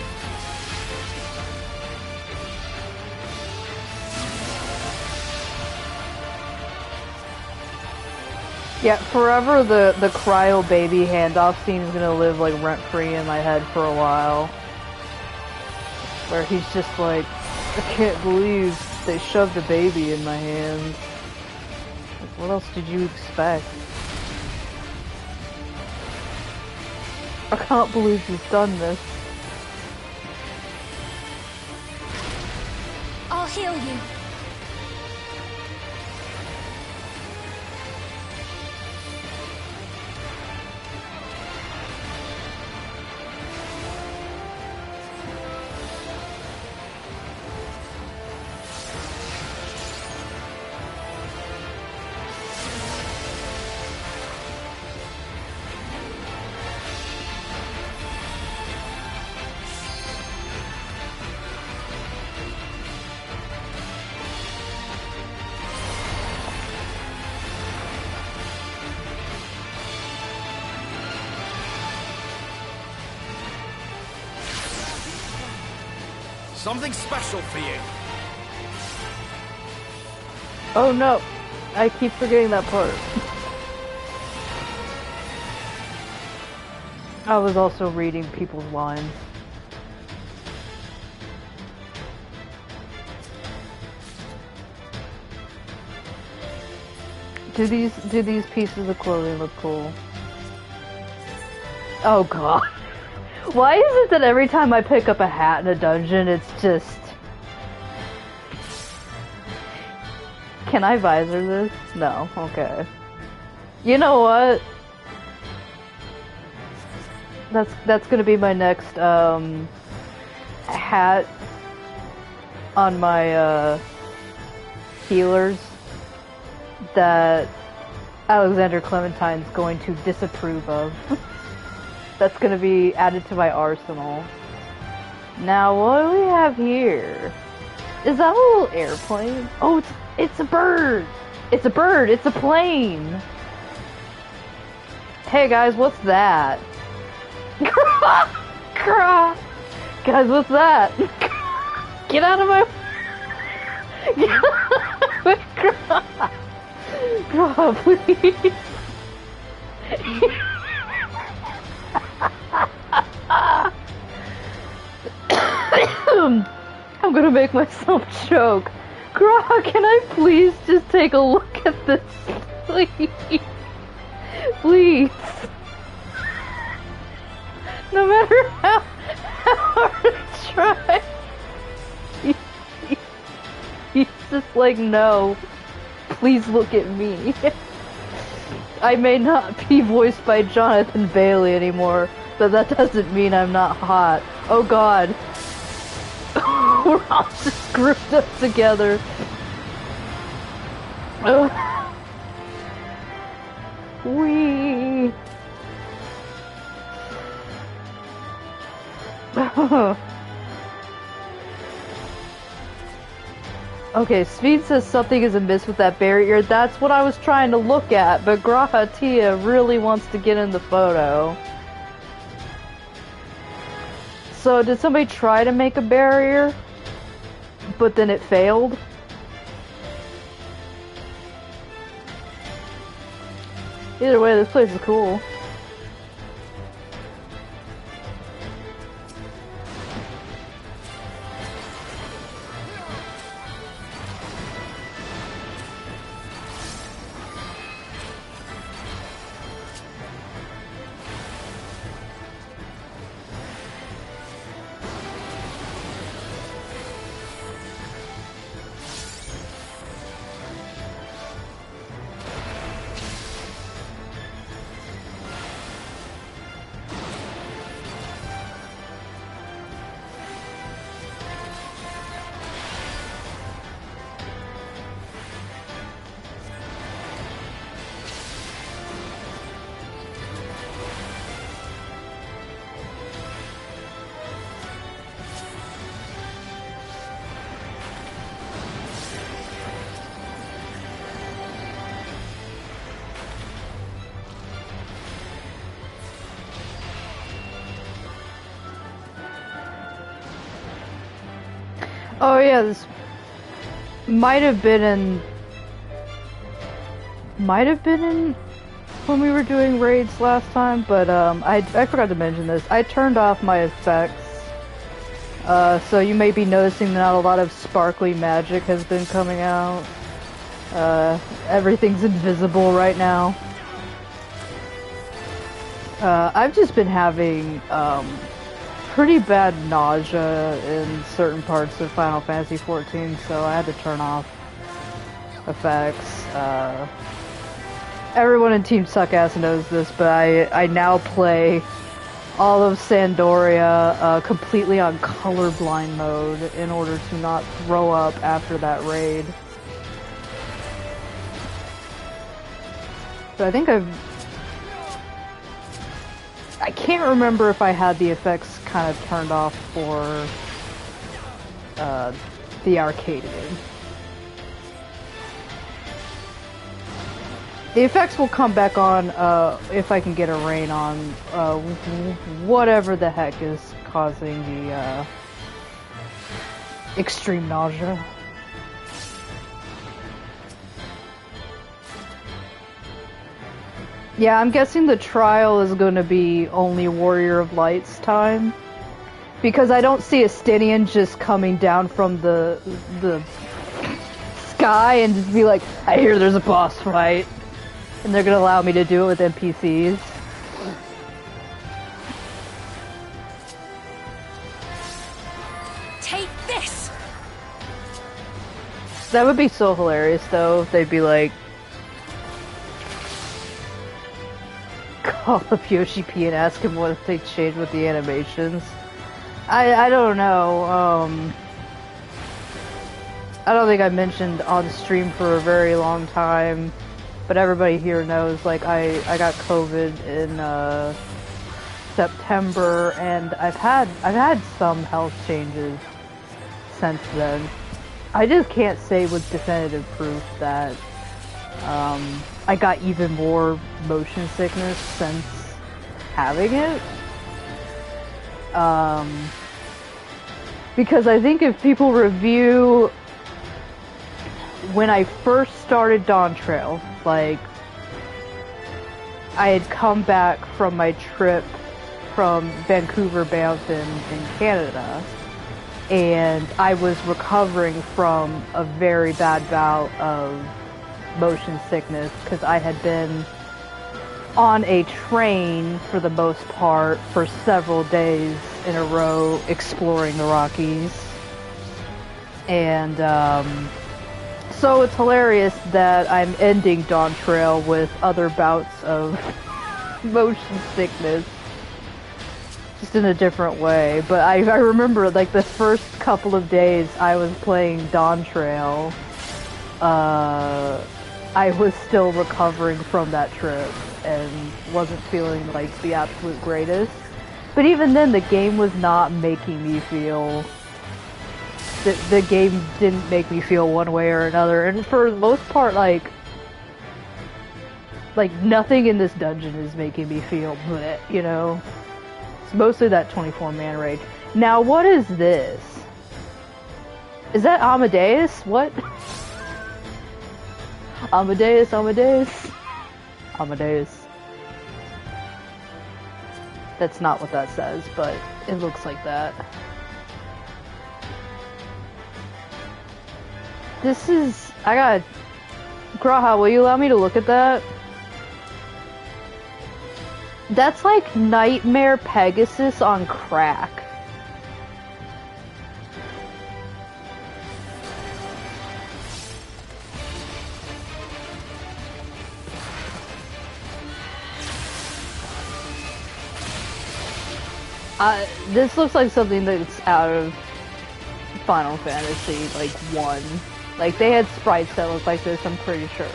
Yeah, forever the cryo baby handoff scene is gonna live like rent-free in my head for a while. Where he's just like, I can't believe they shoved a baby in my hands. Like, what else did you expect? I can't believe he's done this. I'll heal you. Something special for you. Oh no, I keep forgetting that part. I was also reading people's lines. Do these pieces of clothing look cool? Oh god. Why is it that every time I pick up a hat in a dungeon, it's just... Can I visor this? No. Okay. You know what? That's gonna be my next, hat on my, healers that Alexander Clementine's going to disapprove of. That's gonna be added to my arsenal. Now, what do we have here? Is that a little airplane? Oh, it's a bird! It's a bird! It's a plane! Hey guys, what's that? Guys, what's that? Get out of my... Get out of my... Grah, please! I'm gonna make myself choke. Grah, can I please just take a look Look at this, please. Please. No matter how hard I try, he's just like, no. Please look at me. I may not be voiced by Jonathan Bailey anymore, but that doesn't mean I'm not hot. Oh god. We're all just grouped up together. Wee. Okay, Speed says something is amiss with that barrier. That's what I was trying to look at, but Graha Tia really wants to get in the photo. So, did somebody try to make a barrier, but then it failed? Either way, this place is cool. Oh yeah, this might have been in when we were doing raids last time, but I forgot to mention this. I turned off my effects, so you may be noticing that not a lot of sparkly magic has been coming out. Everything's invisible right now. I've just been having pretty bad nausea in certain parts of Final Fantasy XIV, so I had to turn off effects. Everyone in Team Suckass knows this, but I now play all of Sandoria completely on colorblind mode in order to not throw up after that raid. So I think I can't remember if I had the effects kind of turned off for the Arcadian. The effects will come back on if I can get a rain on whatever the heck is causing the extreme nausea. Yeah, I'm guessing the trial is going to be only Warrior of Light's time. Because I don't see Estinian just coming down from the sky and just be like, I hear there's a boss fight. And they're going to allow me to do it with NPCs. Take this! That would be so hilarious though, if they'd be like, call up Yoshi P and ask him what if they changed with the animations. I don't know, I don't think I mentioned on stream for a very long time, but everybody here knows, like, I got COVID in September, and I've had some health changes since then. I just can't say with definitive proof that I got even more motion sickness since having it. Because I think if people review when I first started Dawntrail, like, I had come back from my trip from Vancouver, Banff in Canada, and I was recovering from a very bad bout of motion sickness because I had been on a train for the most part for several days in a row exploring the Rockies. And so it's hilarious that I'm ending Dawntrail with other bouts of motion sickness, just in a different way. But I remember, like, the first couple of days I was playing Dawntrail, I was still recovering from that trip and wasn't feeling like the absolute greatest. But even then, the game was not making me feel... The game didn't make me feel one way or another, and for the most part, like nothing in this dungeon is making me feel bleh, you know? It's mostly that 24-man rage. Now, what is this? Is that Amadeus? What? Amadeus. That's not what that says, but it looks like that. This is... Graha, will you allow me to look at that? That's like Nightmare Pegasus on crack. This looks like something that's out of Final Fantasy, like, 1. Like, they had sprites that look like this, I'm pretty sure.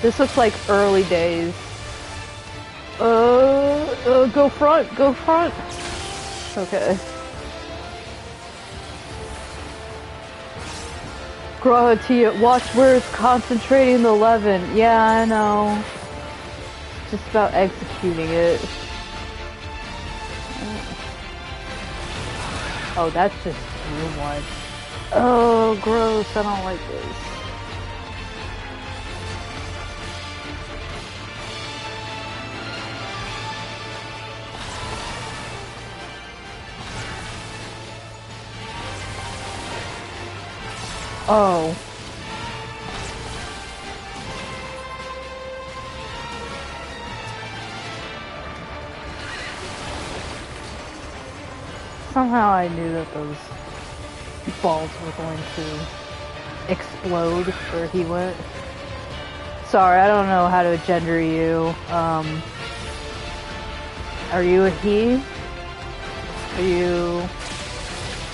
This looks like early days. Go front! Okay. Grahatia, watch where it's concentrating the Levin. Yeah, I know. It's just about executing it. Oh, that's just too much. Oh, gross, I don't like this. Oh. Somehow I knew that those balls were going to explode where he went. Sorry, I don't know how to gender you. Are you a he? Are you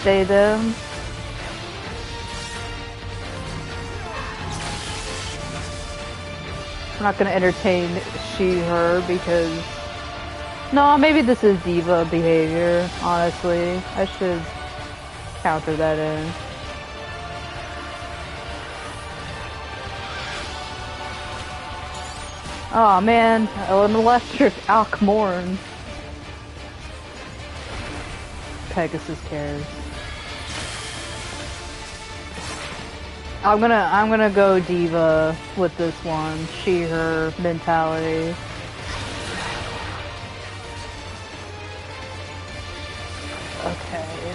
they, them? I'm not gonna entertain she, her, because... No, maybe this is diva behavior, honestly. I should counter that in. Aw, man. An electric Alkmorn. Pegasus cares. I'm gonna go diva with this one. She, her mentality. Okay.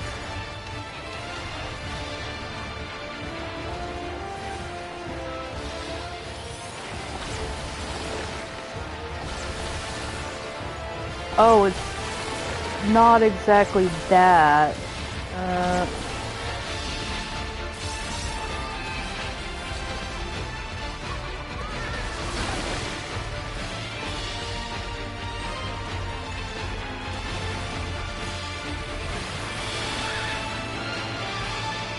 Oh, it's not exactly that.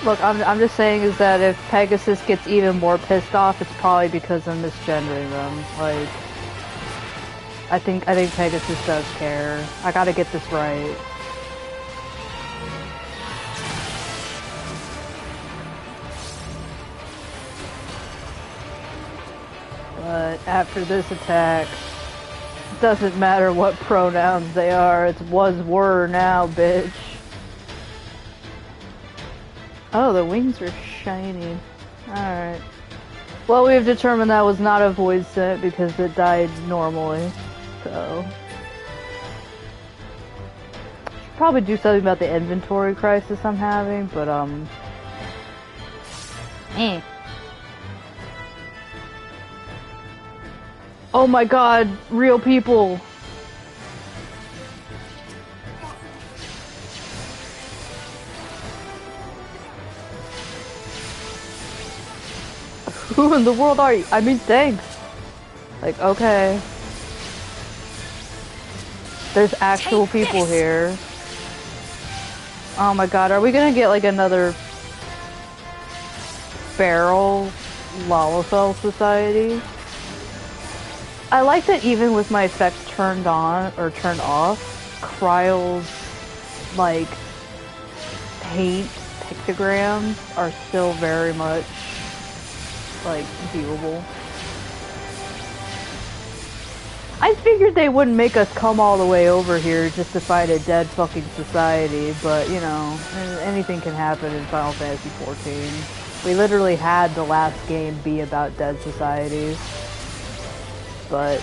Look, I'm just saying is that if Pegasus gets even more pissed off, it's probably because I'm misgendering them. Like, I think Pegasus does care. I gotta get this right. But after this attack, it doesn't matter what pronouns they are. It's was, were, now, bitch. Oh, the wings are shiny. Alright. Well, we've determined that was not a void set because it died normally. So... should probably do something about the inventory crisis I'm having, but, Oh my god, real people. Who in the world are you? I mean, thanks. Like, okay. There's actual people here. Oh my god, are we gonna get like another Feral Lalafell Society? I like that even with my effects turned on or turned off, Kryle's like paint pictograms are still very much like viewable. I figured they wouldn't make us come all the way over here just to fight a dead fucking society, but you know, anything can happen in Final Fantasy XIV. We literally had the last game be about dead societies. But,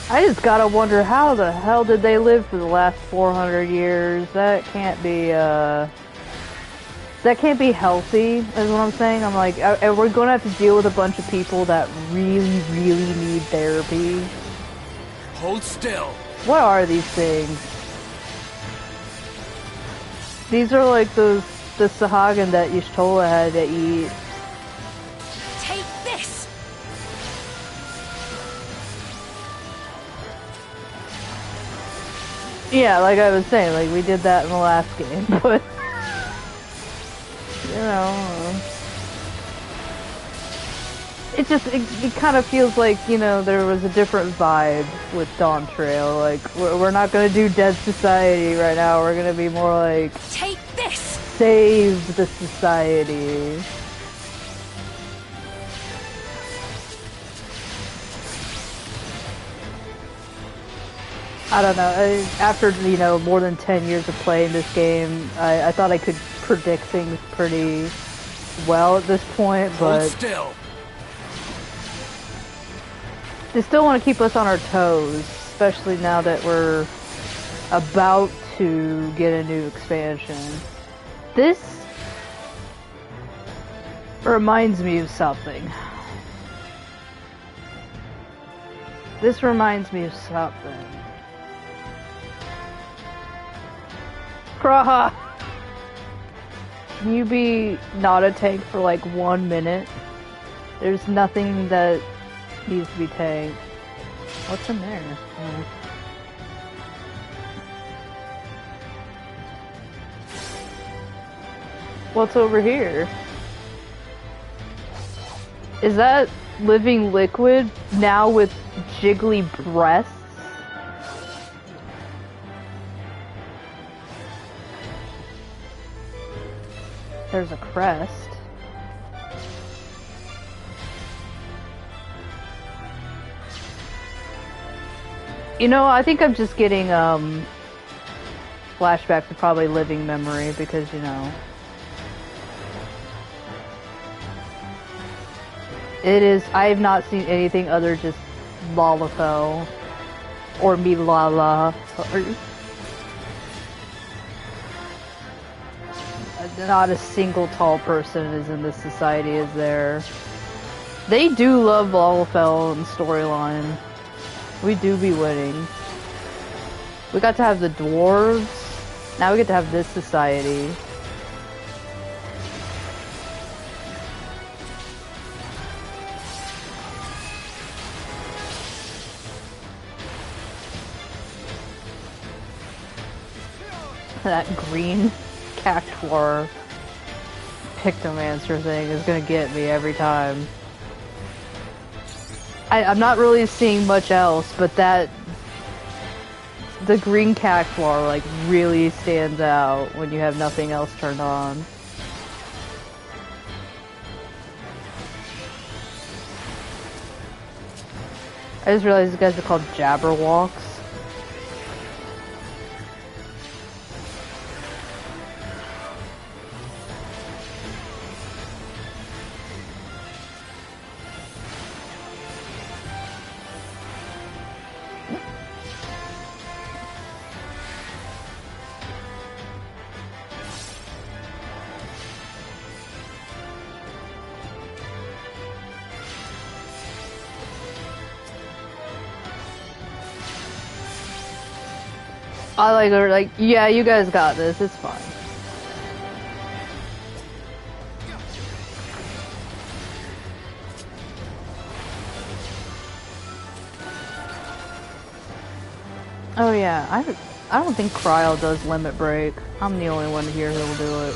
I just gotta wonder how the hell did they live for the last 400 years? That can't be, that can't be healthy, is what I'm saying. I'm like, we're gonna have to deal with a bunch of people that really, really need therapy. Hold still. What are these things? These are like the Sahagin that Y'shtola had to eat. Take this! Yeah, like I was saying, like we did that in the last game, but you know, it just it kind of feels like, you know, there was a different vibe with Dawntrail. Like we're not gonna do Dead Society right now. We're gonna be more like take this. Save the society. I don't know, after, you know, more than 10 years of playing this game, I thought I could predict things pretty well at this point, but... Hold still. They still want to keep us on our toes, especially now that we're about to get a new expansion. This reminds me of something. This reminds me of something. Kraha! Can you be not a tank for like 1 minute? There's nothing that needs to be tanked. What's in there? Oh. What's over here? Is that living liquid now with jiggly breasts? There's a crest. You know, I think I'm just getting flashback to probably living memory because, you know, it is. I have not seen anything other just Lalafell or Milala. Not a single tall person is in this society, is there? They do love Lalafell and storyline. We do be winning. We got to have the dwarves. Now we get to have this society. That green Cactuar Pictomancer thing is gonna get me every time. I'm not really seeing much else, but the green Cactuar like really stands out when you have nothing else turned on. I just realized these guys are called Jabberwocks. I like her, like, yeah, you guys got this, it's fine. Oh yeah, I don't think Cryo does limit break. I'm the only one here who'll do it.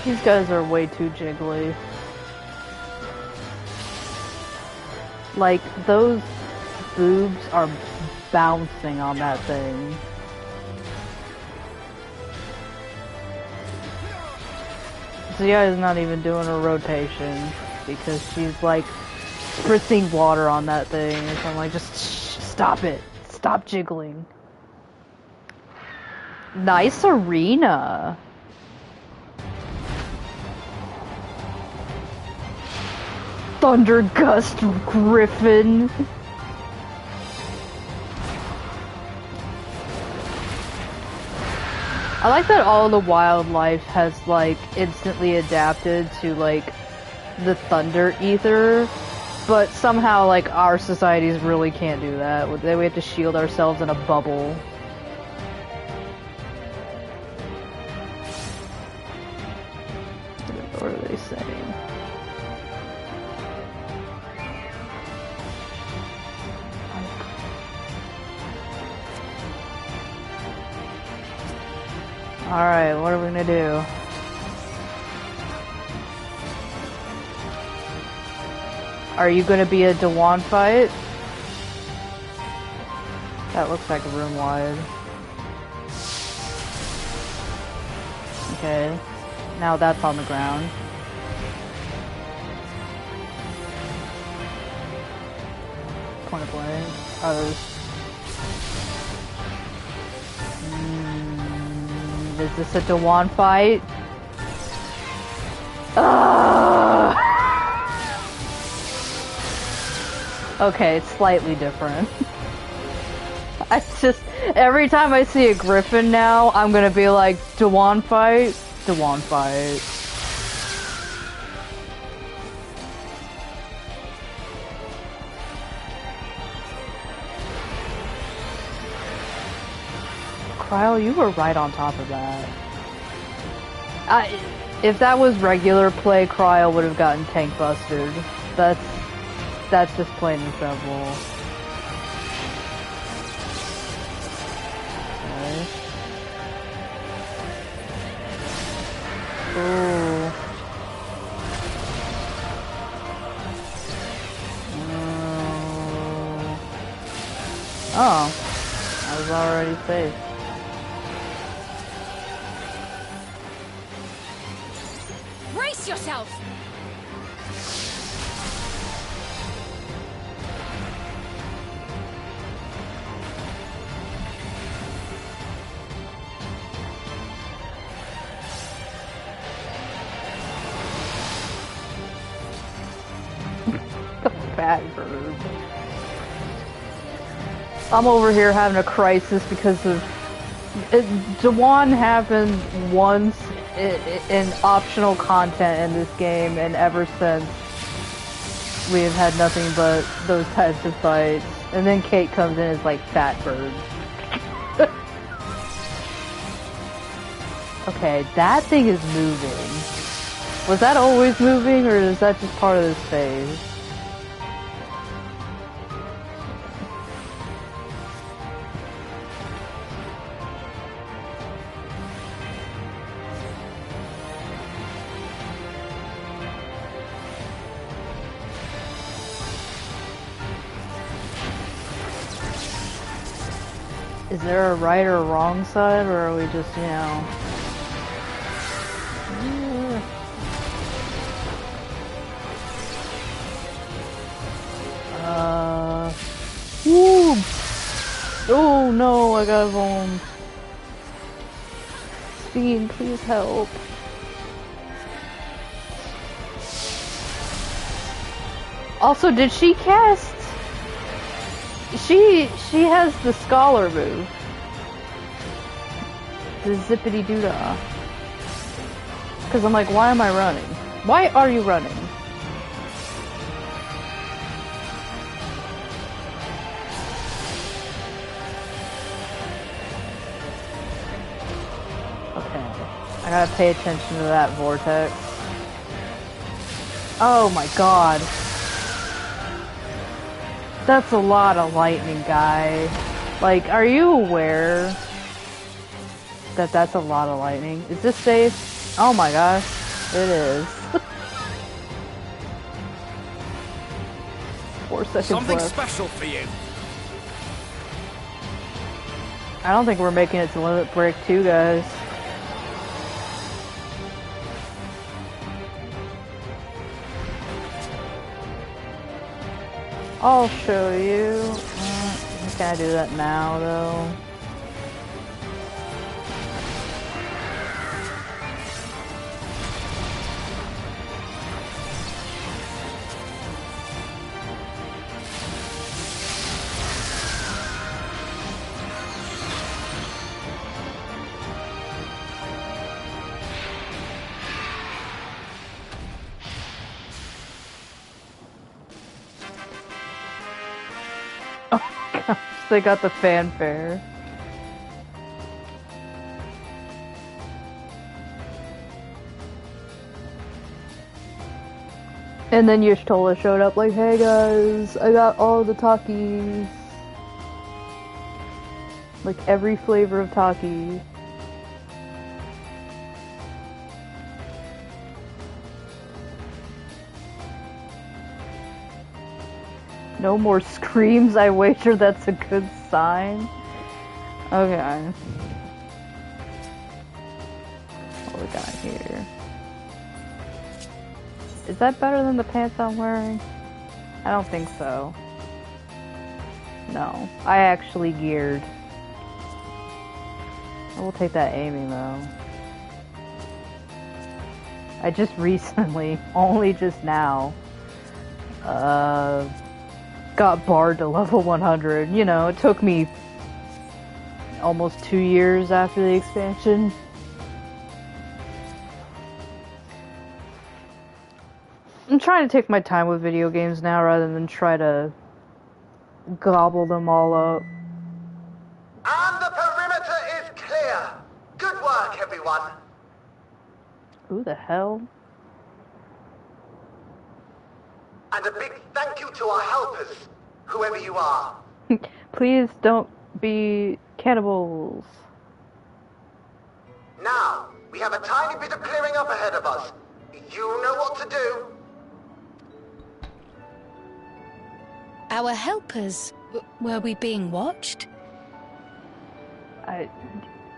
These guys are way too jiggly. Like, those boobs are bouncing on that thing. Zuyaya's not even doing a rotation because she's like spritzing water on that thing. And so I'm like, just stop it. Stop jiggling. Nice arena. Thunder Gust Griffin. I like that all the wildlife has like instantly adapted to like the thunder ether, but somehow like our societies really can't do that. We have to shield ourselves in a bubble. What are they saying? Alright, what are we gonna do? Are you gonna be a Dawn fight? That looks like a room wide. Okay, now that's on the ground. Point of blank. Others. Is this a Dawn fight? Okay, it's slightly different. I just, every time I see a griffin now, I'm gonna be like, Dawn fight? Dawn fight. Cryo, you were right on top of that. If that was regular play, Cryo would have gotten tank busted. That's just plain and simple. Okay. Ooh. Oh. I was already safe. Brace yourself! Fat bird. I'm over here having a crisis because of Dawn happened once in optional content in this game, and ever since we have had nothing but those types of fights. And then Kate comes in as like Fat Bird. Okay, that thing is moving. Was that always moving, or is that just part of this phase? Is there a right or wrong side, or are we just, you know... Woo! Oh no, I got home. Fiend, please help. Also, did she cast... She has the scholar move. The zippity doodah. Because I'm like, why am I running? Why are you running? Okay. I gotta pay attention to that vortex. Oh my god. That's a lot of lightning, guy. Like, are you aware that that's a lot of lightning? Is this safe? Oh my gosh, it is. 4 seconds Something left. special for you. I don't think we're making it to Limit Break 2, guys. I'll show you. Can I do that now, though? They got the fanfare. And then Y'shtola showed up like, hey guys, I got all the Takis. Like every flavor of Taki. No more screams, I wager that's a good sign. Okay. What we got here? Is that better than the pants I'm wearing? I don't think so. No. I actually geared. I will take that aiming though. I just recently, only just now, got barred to level 100. You know, it took me almost 2 years after the expansion. I'm trying to take my time with video games now rather than try to gobble them all up. And the perimeter is clear. Good work, everyone. Who the hell? And a big thank you to our helpers, whoever you are. Please don't be cannibals. Now, we have a tiny bit of clearing up ahead of us. You know what to do. Our helpers? Were we being watched?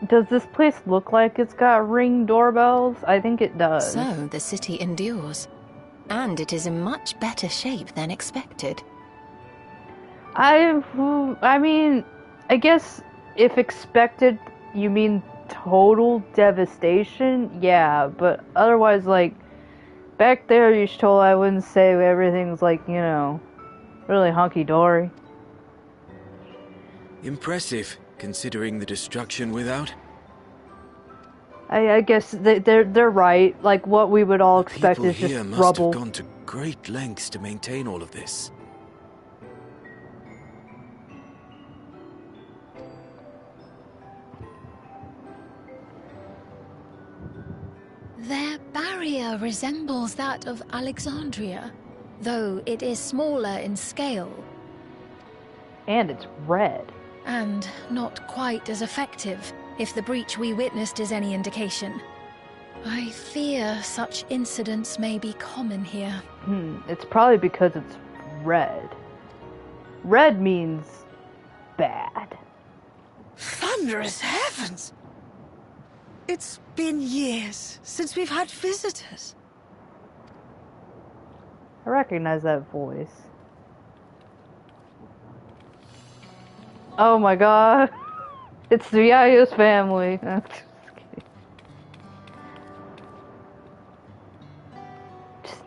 Does this place look like it's got ring doorbells? I think it does. So, the city endures. And it is in much better shape than expected. I mean, I guess if expected, you mean total devastation? Yeah, but otherwise, like, back there, Y'shtola, I wouldn't say everything's like, you know, really hunky-dory. Impressive, considering the destruction without. I guess they're right. Like, what we would all expect is just People here must rubble. have gone to great lengths to maintain all of this. Their barrier resembles that of Alexandria, though it is smaller in scale. And it's red. And not quite as effective, if the breach we witnessed is any indication. I fear such incidents may be common here. It's probably because it's red. Red means bad. Thunderous heavens! It's been years since we've had visitors. I recognize that voice. Oh my god. It's Zuyaya's family.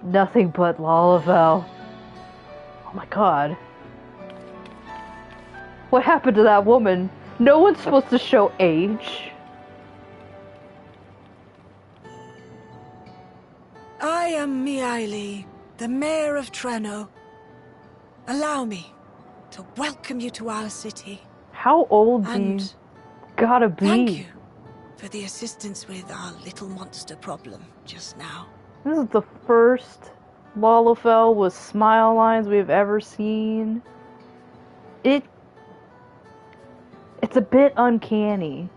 nothing but Lalafell. Oh my god. What happened to that woman? No one's supposed to show age. I am Miaili, the mayor of Treno. Allow me to welcome you to our city. How old do you gotta be? Thank you for the assistance with our little monster problem just now. This is the first Lalafell with smile lines we've ever seen. It's a bit uncanny.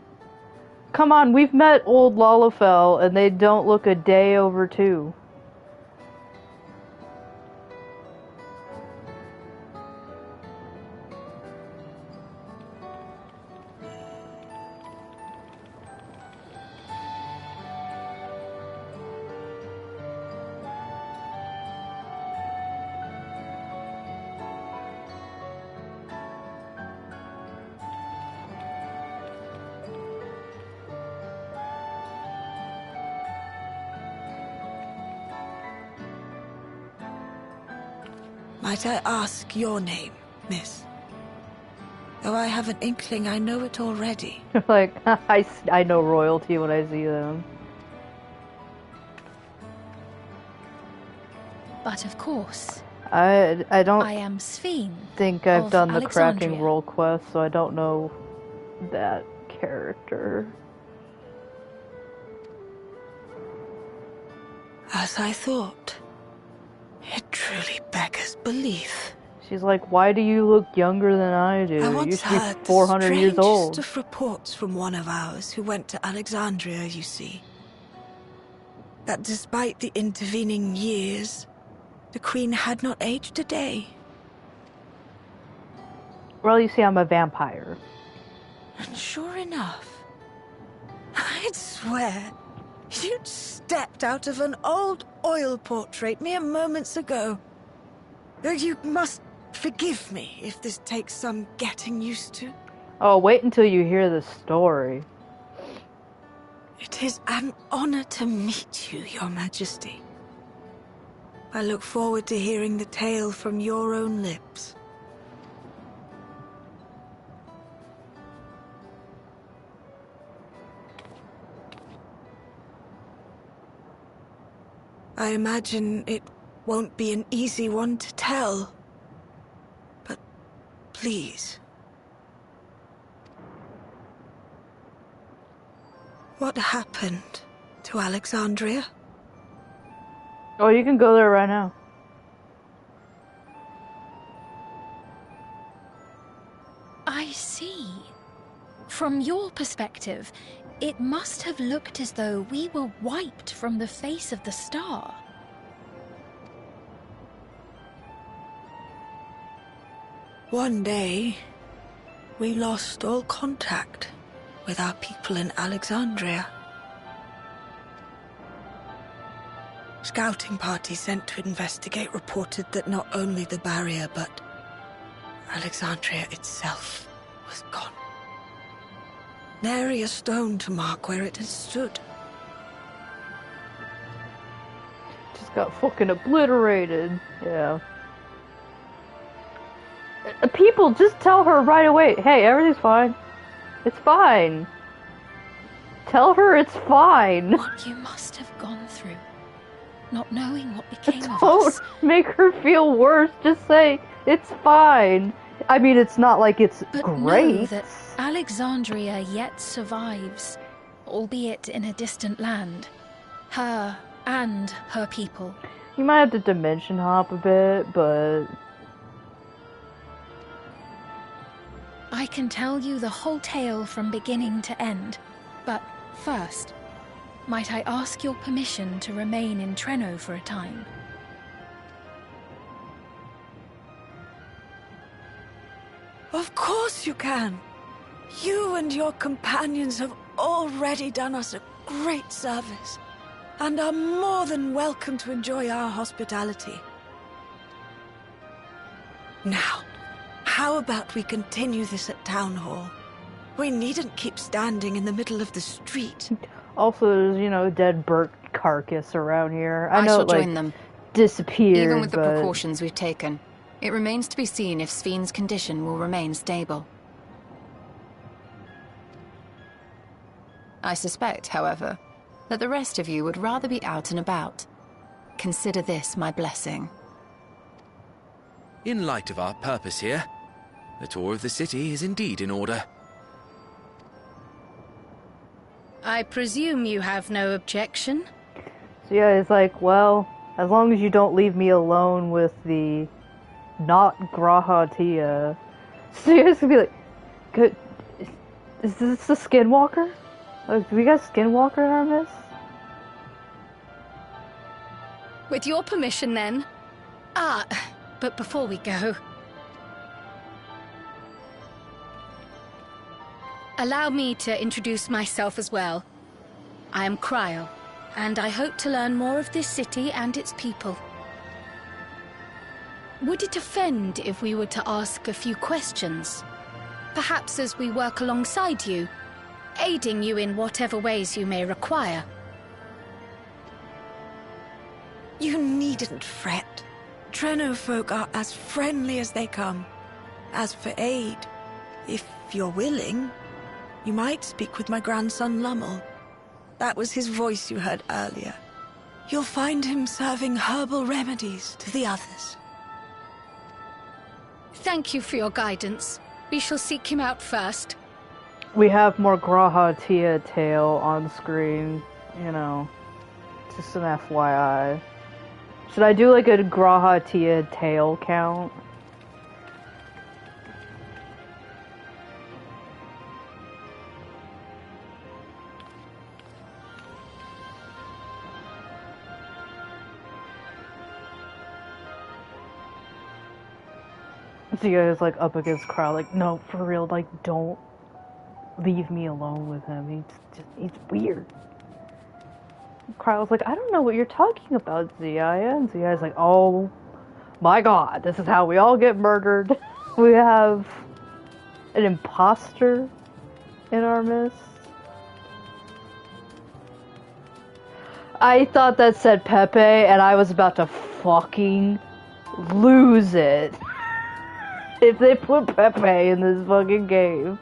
Come on, we've met old Lalafell and they don't look a day over 2. Might I ask your name, miss? Though I have an inkling I know it already. Like, I know royalty when I see them. But of course, I don't I am Sphene think I've of done the Alexandria. crafting role quest, so I don't know that character. As I thought. It truly beggars belief. She's like, why do you look younger than I do? I You once should be heard 400 years the old. strangest of reports from one of ours who went to Alexandria, you see. That despite the intervening years, the Queen had not aged a day. Well, you see, I'm a vampire. And sure enough, I'd swear you'd stepped out of an old oil portrait mere moments ago. Though you must forgive me if this takes some getting used to. Oh, wait until you hear the story. It is an honor to meet you, Your Majesty. I look forward to hearing the tale from your own lips. I imagine it won't be an easy one to tell. But please. What happened to Alexandria? Oh, you can go there right now. I see. From your perspective, it must have looked as though we were wiped from the face of the star. One day, we lost all contact with our people in Alexandria. Scouting parties sent to investigate reported that not only the barrier, but Alexandria itself was gone. Nary a stone to mark where it had stood. Just got fucking obliterated. Yeah. People, just tell her right away, hey, everything's fine. It's fine. Tell her it's fine. What you must have gone through, not knowing what became of Don't us. make her feel worse. Just say, it's fine. I mean, it's not like it's But great. know that Alexandria yet survives, albeit in a distant land. Her and her people. You might have to dimension hop a bit, but... I can tell you the whole tale from beginning to end, but first, might I ask your permission to remain in Treno for a time? Of course you can. You and your companions have already done us a great service, and are more than welcome to enjoy our hospitality. Now, how about we continue this at Town Hall? We needn't keep standing in the middle of the street. Also, there's, you know, a dead bird carcass around here. I know shall it, like, join them. disappeared. Even with the but... precautions we've taken, it remains to be seen if Sven's condition will remain stable. I suspect, however, that the rest of you would rather be out and about. Consider this my blessing. In light of our purpose here, the tour of the city is indeed in order. I presume you have no objection? So yeah, it's like, well, as long as you don't leave me alone with the not Grahatia. So you're just gonna be like, good, is this the Skinwalker? Like, do we got Skinwalker in our midst? With your permission, then. But before we go, allow me to introduce myself as well. I am Cryo, and I hope to learn more of this city and its people. Would it offend if we were to ask a few questions? Perhaps as we work alongside you, aiding you in whatever ways you may require. You needn't fret. Treno folk are as friendly as they come. As for aid, if you're willing, you might speak with my grandson Lummel. That was his voice you heard earlier. You'll find him serving herbal remedies to the others. Thank you for your guidance. We shall seek him out first. We have more Grahatia tail on screen, you know, just an FYI. Should I do like a Grahatia tail count? So you guys like up against crowd, like, no, for real, like, don't leave me alone with him. He's weird. Crowd's like, I don't know what you're talking about, Zuyaya. And Zuyaya's like, oh my god, this is how we all get murdered. We have an imposter in our midst. I thought that said Pepe, and I was about to fucking lose it. If they put Pepe in this fucking game.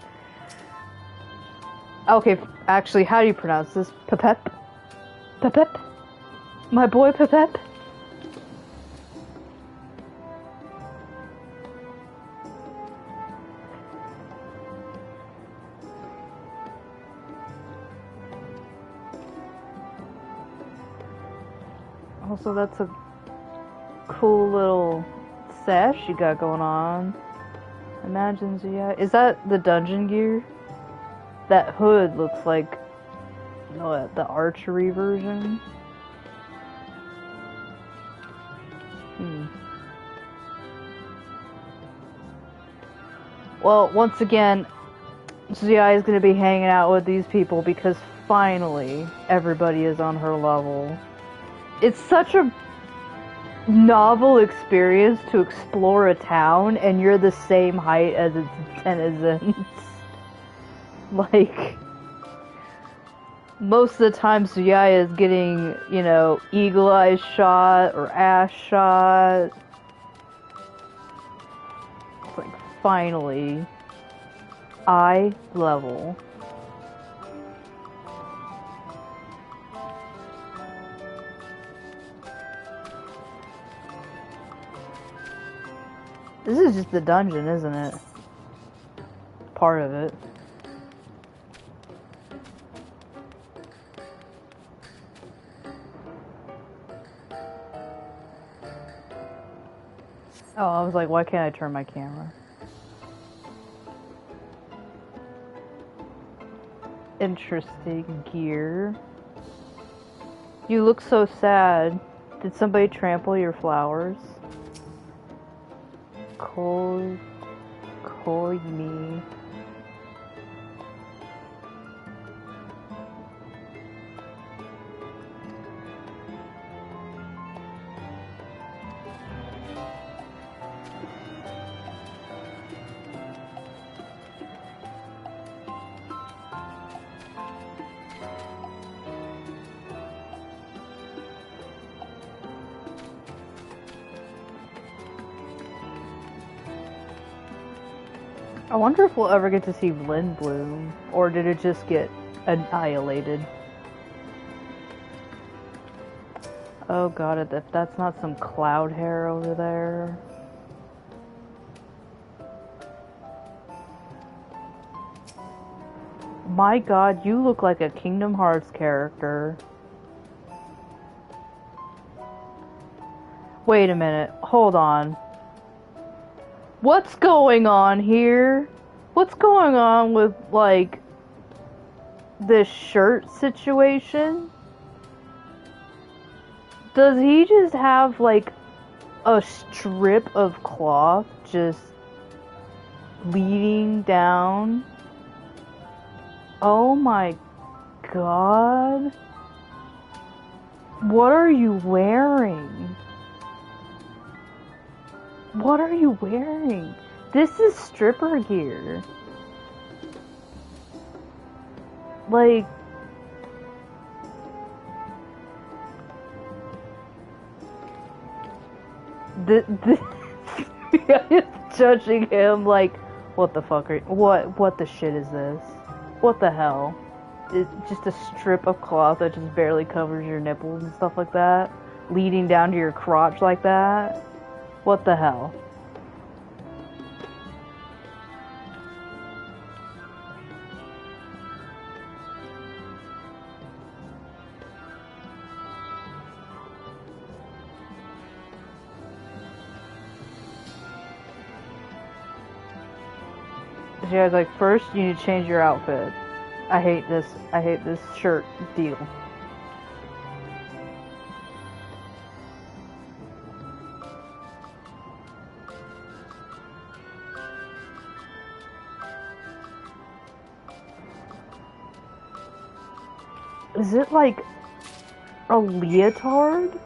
Okay, actually, how do you pronounce this? Pepep? Pepep? My boy Pepep? Also, that's a cool little sash you got going on. Imagine Zuyaya. Is that the dungeon gear? That hood looks like the archery version. Well, once again, Zuyaya is going to be hanging out with these people because finally everybody is on her level. It's such a novel experience to explore a town and you're the same height as its denizens. Like, most of the time Zuyaya is getting, you know, eagle eye shot or ass shot. It's like, finally, eye level. This is just the dungeon, isn't it? Part of it. Oh, I was like, why can't I turn my camera? Interesting gear. You look so sad. Did somebody trample your flowers? Koi me. I wonder if we'll ever get to see Lindblom, or did it just get annihilated? Oh god, if that's not some cloud hair over there. My god, you look like a Kingdom Hearts character. Wait a minute, hold on. What's going on here? What's going on with, like, this shirt situation? Does he just have, like, a strip of cloth just leading down? Oh my god. What are you wearing? What are you wearing? This is stripper gear. Like... judging him like, what the fuck are you, what the shit is this? What the hell? It's just a strip of cloth that just barely covers your nipples and stuff like that, leading down to your crotch like that. What the hell? Yeah, I was like, first you need to change your outfit. I hate this shirt deal. Is it like a leotard?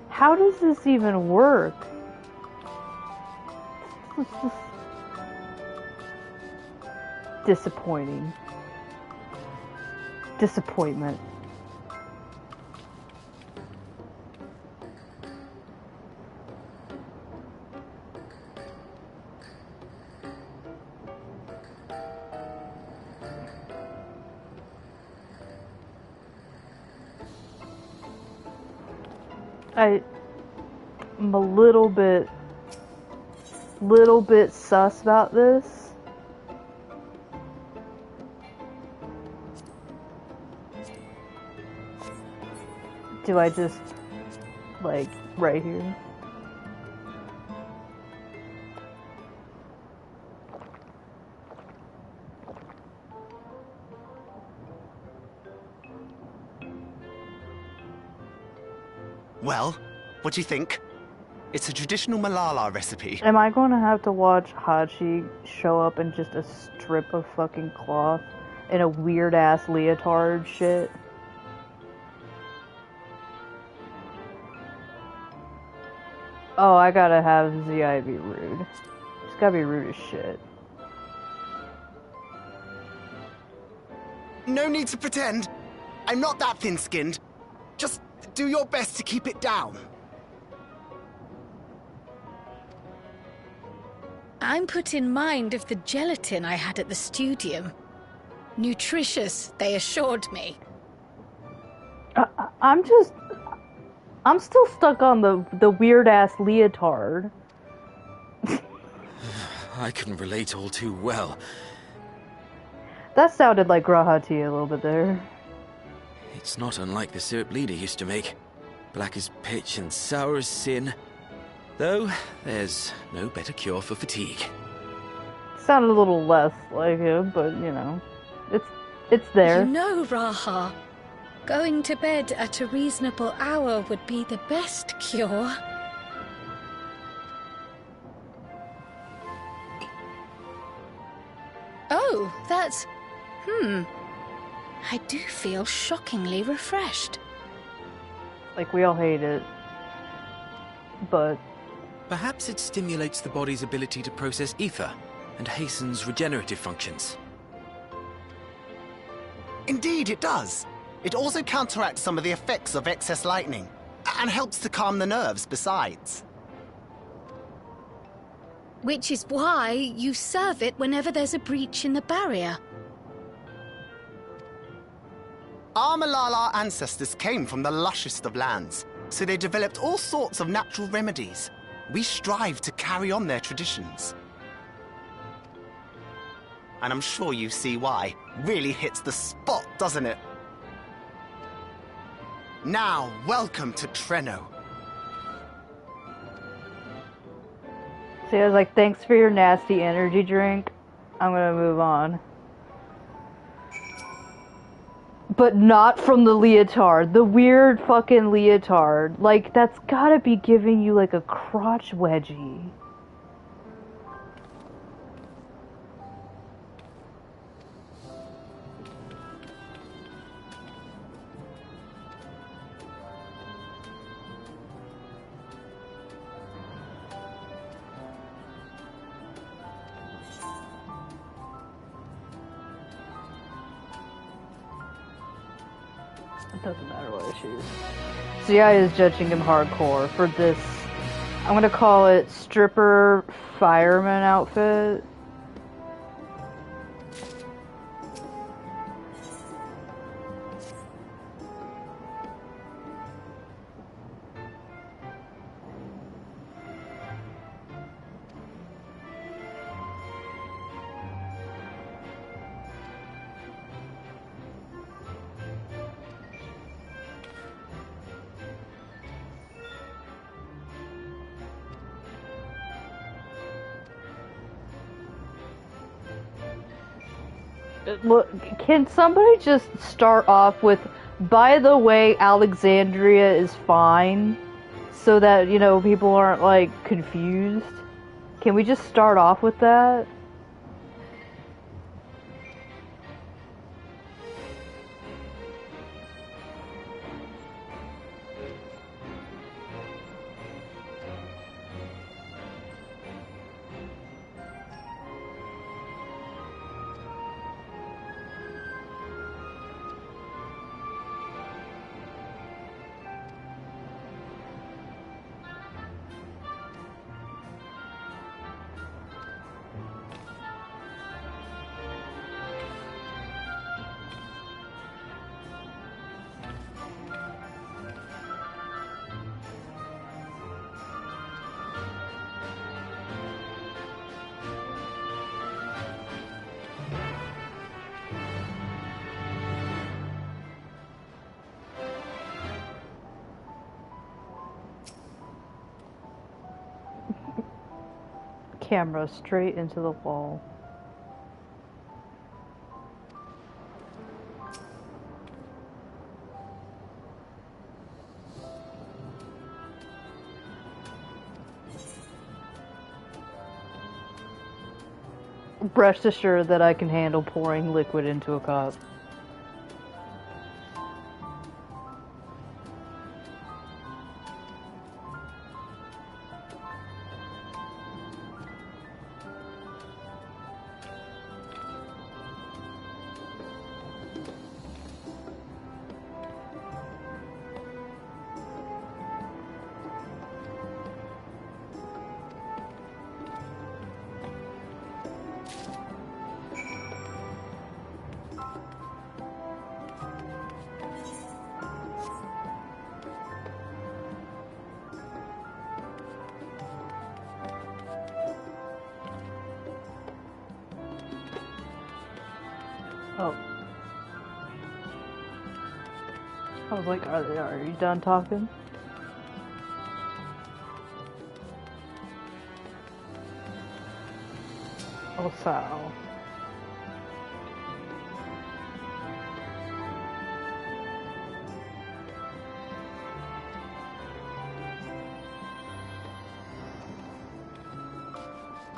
How does this even work? This is disappointing. Disappointment. I'm a little bit sus about this. Do I just, like, right here? Well, what do you think? It's a traditional Malala recipe. Am I going to have to watch Hachi show up in just a strip of fucking cloth in a weird-ass leotard shit? Oh, I gotta have Zuyaya be rude. She's gotta be rude as shit. No need to pretend. I'm not that thin-skinned. Just do your best to keep it down. I'm put in mind of the gelatin I had at the studium. Nutritious, they assured me. I'm still stuck on the weird-ass leotard. I can relate all too well. That sounded like Grahati a little bit there. It's not unlike the syrup leader used to make. Black as pitch and sour as sin. Though, there's no better cure for fatigue. Sounded a little less like him, but, you know, it's there. You know, Raha, going to bed at a reasonable hour would be the best cure. Oh, that's... I do feel shockingly refreshed. Like, we all hate it. But... Perhaps it stimulates the body's ability to process ether and hastens regenerative functions. Indeed, it does. It also counteracts some of the effects of excess lightning, and helps to calm the nerves besides. Which is why you serve it whenever there's a breach in the barrier. Our Malala ancestors came from the lushest of lands, so they developed all sorts of natural remedies. We strive to carry on their traditions. And I'm sure you see why. Really hits the spot, doesn't it? Now, welcome to Treno. See, I was like, thanks for your nasty energy drink. I'm gonna move on. But not from the leotard. The weird fucking leotard. Like, that's gotta be giving you, like, a crotch wedgie. It doesn't matter what I choose. Zuyaya is judging him hardcore for this, I'm gonna call it stripper fireman outfit. Look, can somebody just start off with, by the way, Alexandria is fine, so that, you know, people aren't, like, confused? Can we just start off with that? Camera straight into the wall. Rest assured that I can handle pouring liquid into a cup. Oh. I was like, are you done talking? Oh, Sal.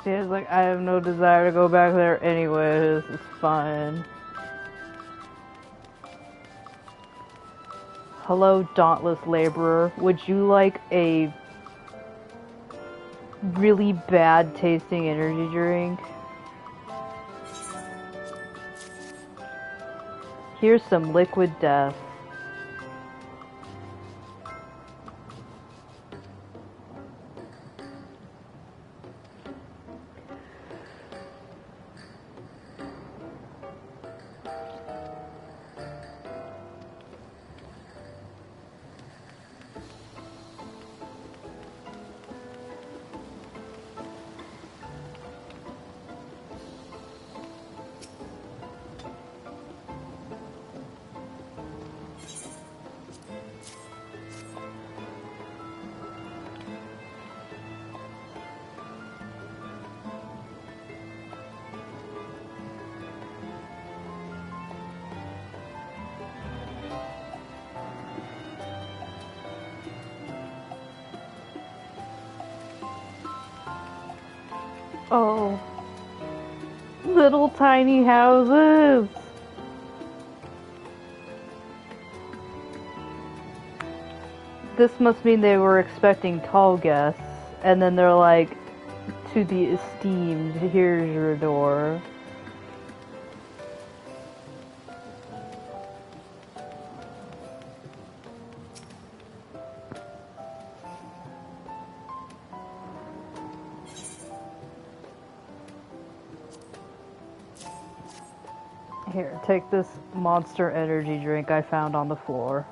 See, it's like, I have no desire to go back there anyways. It's fine. Hello, dauntless laborer. Would you like a really bad tasting energy drink? Here's some liquid death. Oh. Little tiny houses. This must mean they were expecting tall guests, and then they're like, to the esteemed, here's your door. Here, take this Monster energy drink I found on the floor.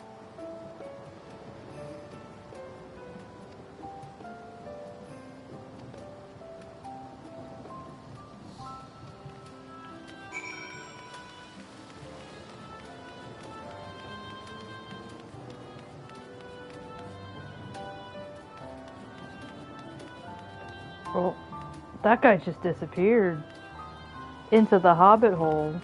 Well, that guy just disappeared into the hobbit hole.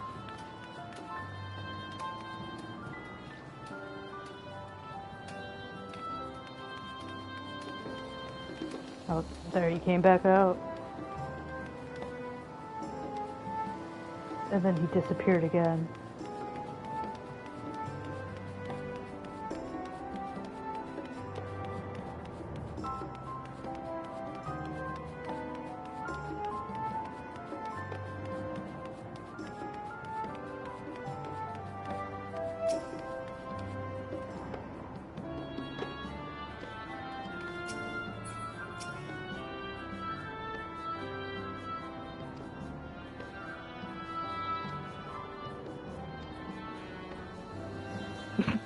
Oh, there he came back out. And then he disappeared again.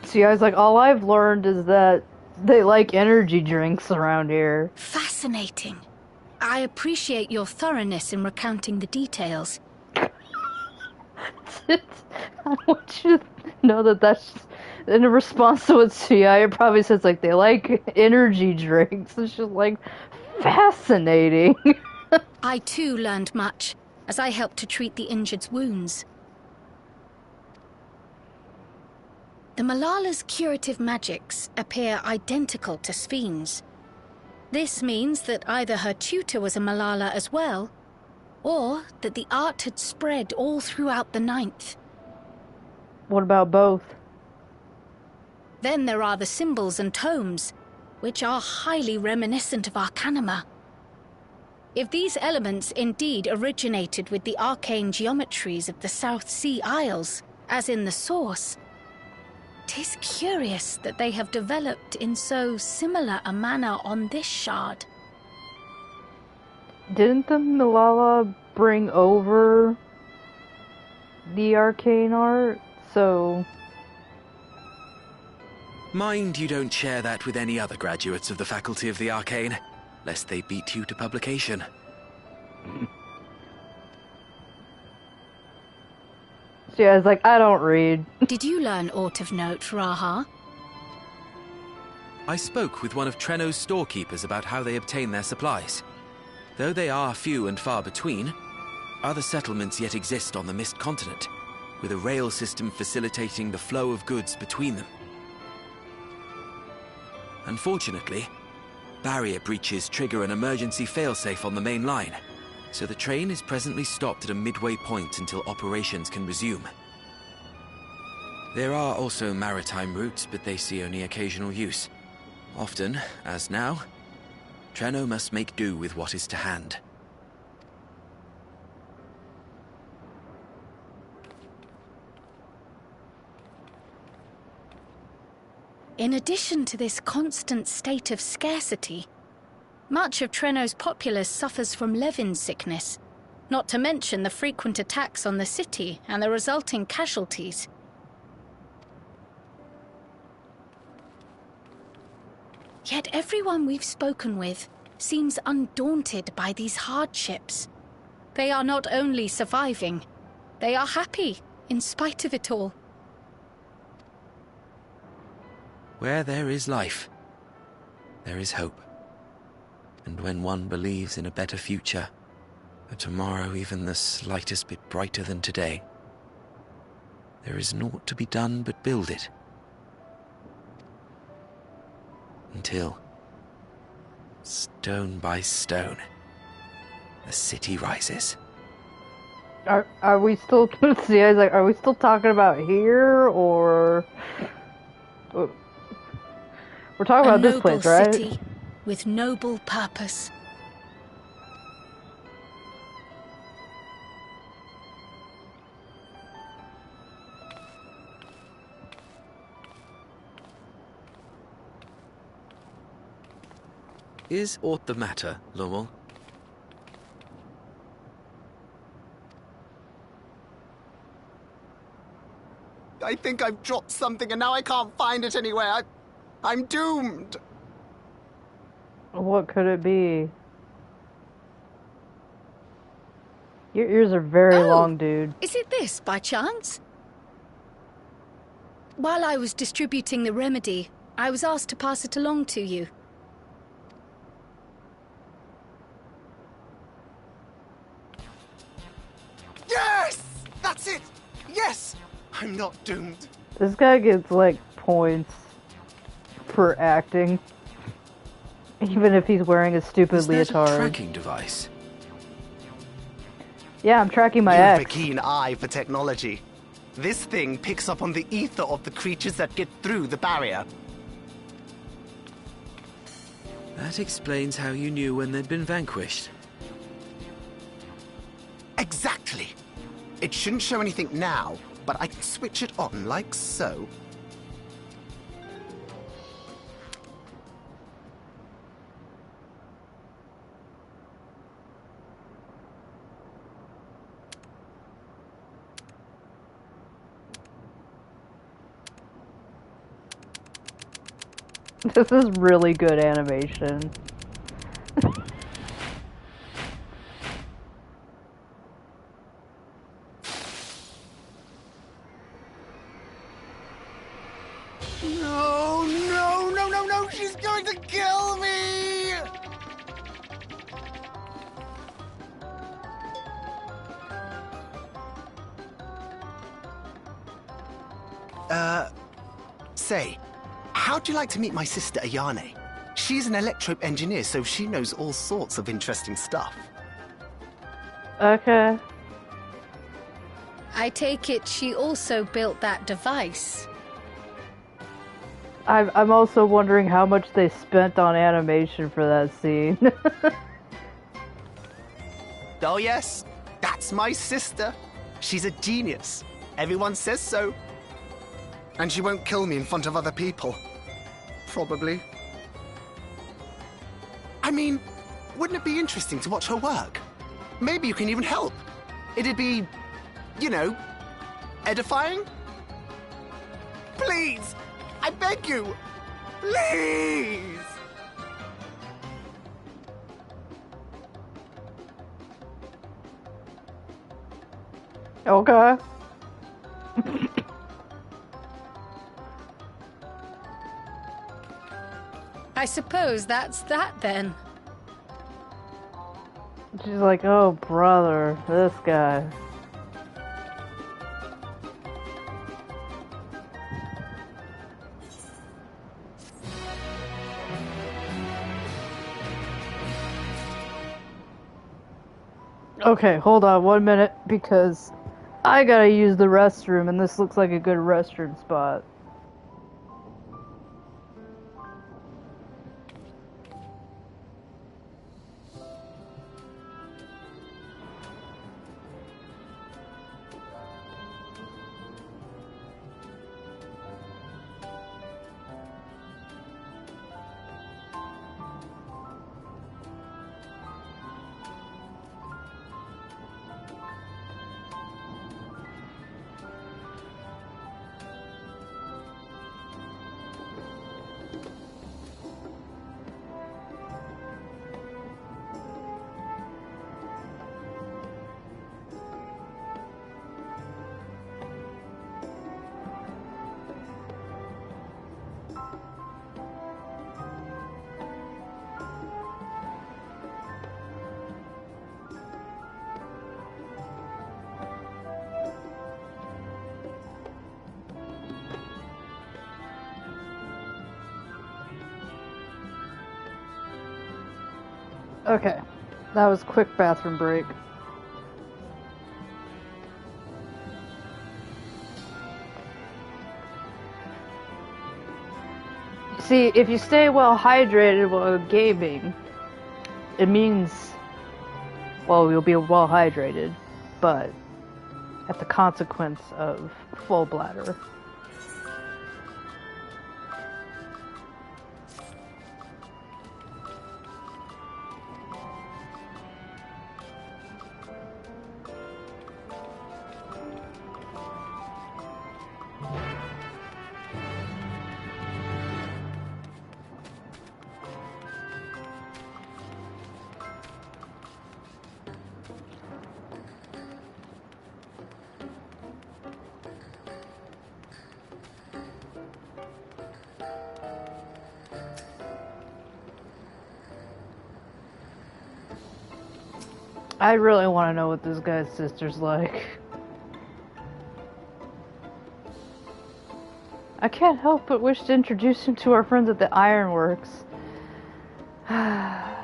See, I was like, all I've learned is that they like energy drinks around here. Fascinating. I appreciate your thoroughness in recounting the details. I want you to know that that's in response to what Zuyaya probably says, like, they like energy drinks. It's just, like, fascinating. I too learned much, as I helped to treat the injured's wounds. The Malala's curative magics appear identical to Sphne's. This means that either her tutor was a Malala as well, or that the art had spread all throughout the Ninth. What about both? Then there are the symbols and tomes, which are highly reminiscent of Arcanima. If these elements indeed originated with the arcane geometries of the South Sea Isles, as in the source, 'tis curious that they have developed in so similar a manner on this shard. Didn't the Malala bring over the arcane art? So... Mind you don't share that with any other graduates of the Faculty of the Arcane, lest they beat you to publication. So yeah, I was like, I don't read. Did you learn aught of note, Raha? I spoke with one of Treno's storekeepers about how they obtain their supplies. Though they are few and far between, other settlements yet exist on the Mist Continent, with a rail system facilitating the flow of goods between them. Unfortunately, barrier breaches trigger an emergency failsafe on the main line, so the train is presently stopped at a midway point until operations can resume. There are also maritime routes, but they see only occasional use. Often, as now, Treno must make do with what is to hand. In addition to this constant state of scarcity, much of Treno's populace suffers from Levin sickness, not to mention the frequent attacks on the city and the resulting casualties. Yet everyone we've spoken with seems undaunted by these hardships. They are not only surviving, they are happy in spite of it all. Where there is life, there is hope. And when one believes in a better future, a tomorrow even the slightest bit brighter than today, there is naught to be done but build it. Until, stone by stone, the city rises. Are we still? See, I was like, are we still talking about here, or we're talking about this place, right? A noble city with noble purpose. Is aught the matter, Lommel? I think I've dropped something and now I can't find it anywhere. I'm doomed. What could it be? Your ears are very long, dude. Is it this, by chance? While I was distributing the remedy, I was asked to pass it along to you. Yes! That's it! Yes! I'm not doomed. This guy gets, like, points for acting. Even if he's wearing a stupid leotard. Is that a tracking device? Yeah, I'm tracking my You have ex. a keen eye for technology. This thing picks up on the ether of the creatures that get through the barrier. That explains how you knew when they'd been vanquished. Exactly. It shouldn't show anything now, but I can switch it on like so. This is really good animation. No, no, no, no, no! She's going to kill me! Say, how'd you like to meet my sister Ayane? She's an electrope engineer, so she knows all sorts of interesting stuff. Okay. I take it she also built that device. I'm also wondering how much they spent on animation for that scene. Oh yes, that's my sister. She's a genius. Everyone says so. And she won't kill me in front of other people. Probably. I mean, wouldn't it be interesting to watch her work? Maybe you can even help. It'd be, you know, edifying? Please! I beg you! Please! Okay. I suppose that's that then. She's like, oh brother, this guy. Okay, hold on 1 minute, because I gotta use the restroom, and this looks like a good restroom spot. Okay. That was quick bathroom break. See, if you stay well hydrated while gaming, it means, well, you'll be well hydrated, but at the consequence of full bladder. I really want to know what this guy's sister's like. I can't help but wish to introduce him to our friends at the Ironworks. I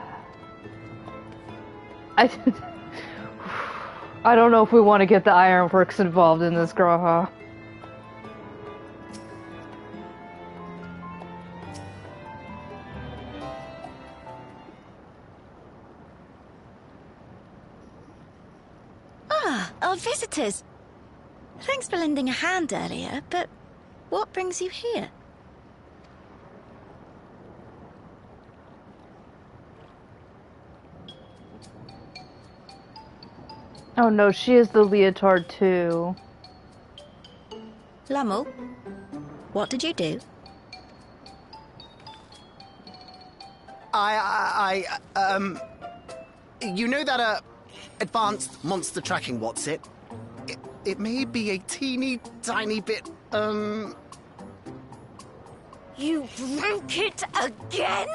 don't know if we want to get the Ironworks involved in this, Graha. Our visitors. Thanks for lending a hand earlier, but what brings you here? Oh no, she is the leotard too. Lummel, what did you do? You know that, advanced monster tracking, what's it? It may be a teeny tiny bit, You broke it again?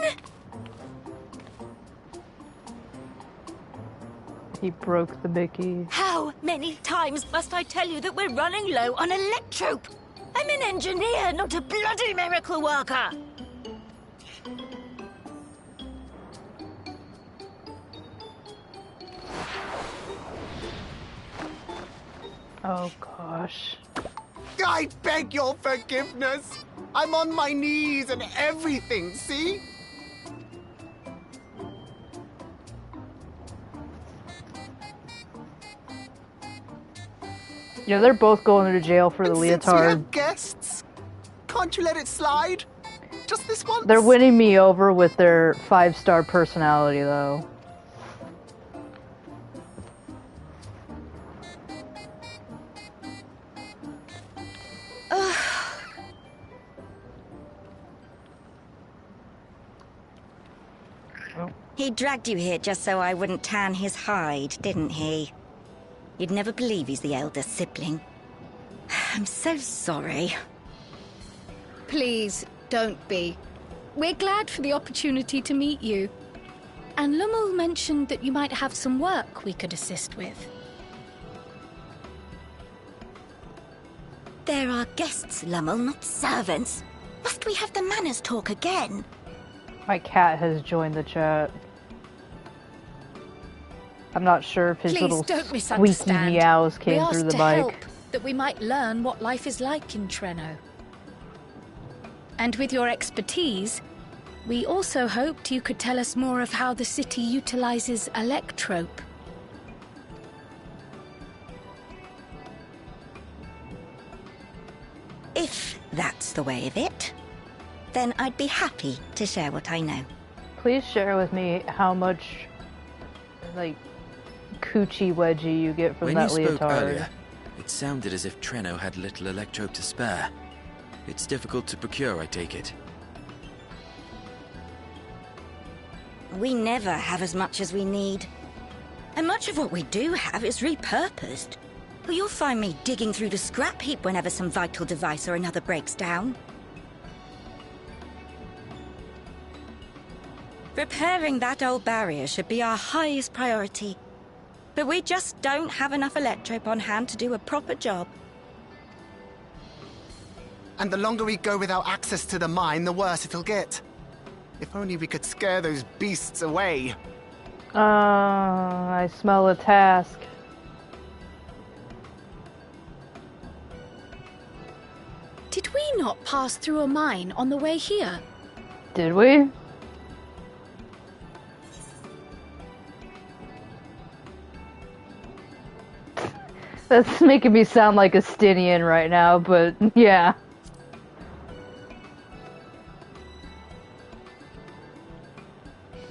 He broke the Mickey. How many times must I tell you that we're running low on electrope? I'm an engineer, not a bloody miracle worker! Oh gosh. I beg your forgiveness! I'm on my knees and everything, see? Yeah, they're both going to jail for the leotard. Since we have guests, can't you let it slide? Just this once? They're winning me over with their 5-star personality, though. He dragged you here just so I wouldn't tan his hide, didn't he? You'd never believe he's the elder sibling. I'm so sorry. Please, don't be. We're glad for the opportunity to meet you. And Lummel mentioned that you might have some work we could assist with. There are guests, Lummel, not servants. Must we have the manners talk again? My cat has joined the chat. I'm not sure if his Please little don't squeaky misunderstand. meows We came asked through the to mic. help, that we might learn what life is like in Treno. And with your expertise, we also hoped you could tell us more of how the city utilizes electrope. If that's the way of it, then I'd be happy to share what I know. Please share with me how much, like, coochie wedgie you get from When that you spoke leotard. earlier, it sounded as if Treno had little electrope to spare. It's difficult to procure, I take it. We never have as much as we need. And much of what we do have is repurposed. You'll find me digging through the scrap heap whenever some vital device or another breaks down. Repairing that old barrier should be our highest priority. But we just don't have enough electrope on hand to do a proper job. And the longer we go without access to the mine, the worse it'll get. If only we could scare those beasts away. I smell a task. Did we not pass through a mine on the way here? Did we? That's making me sound like a Stinian right now, but yeah.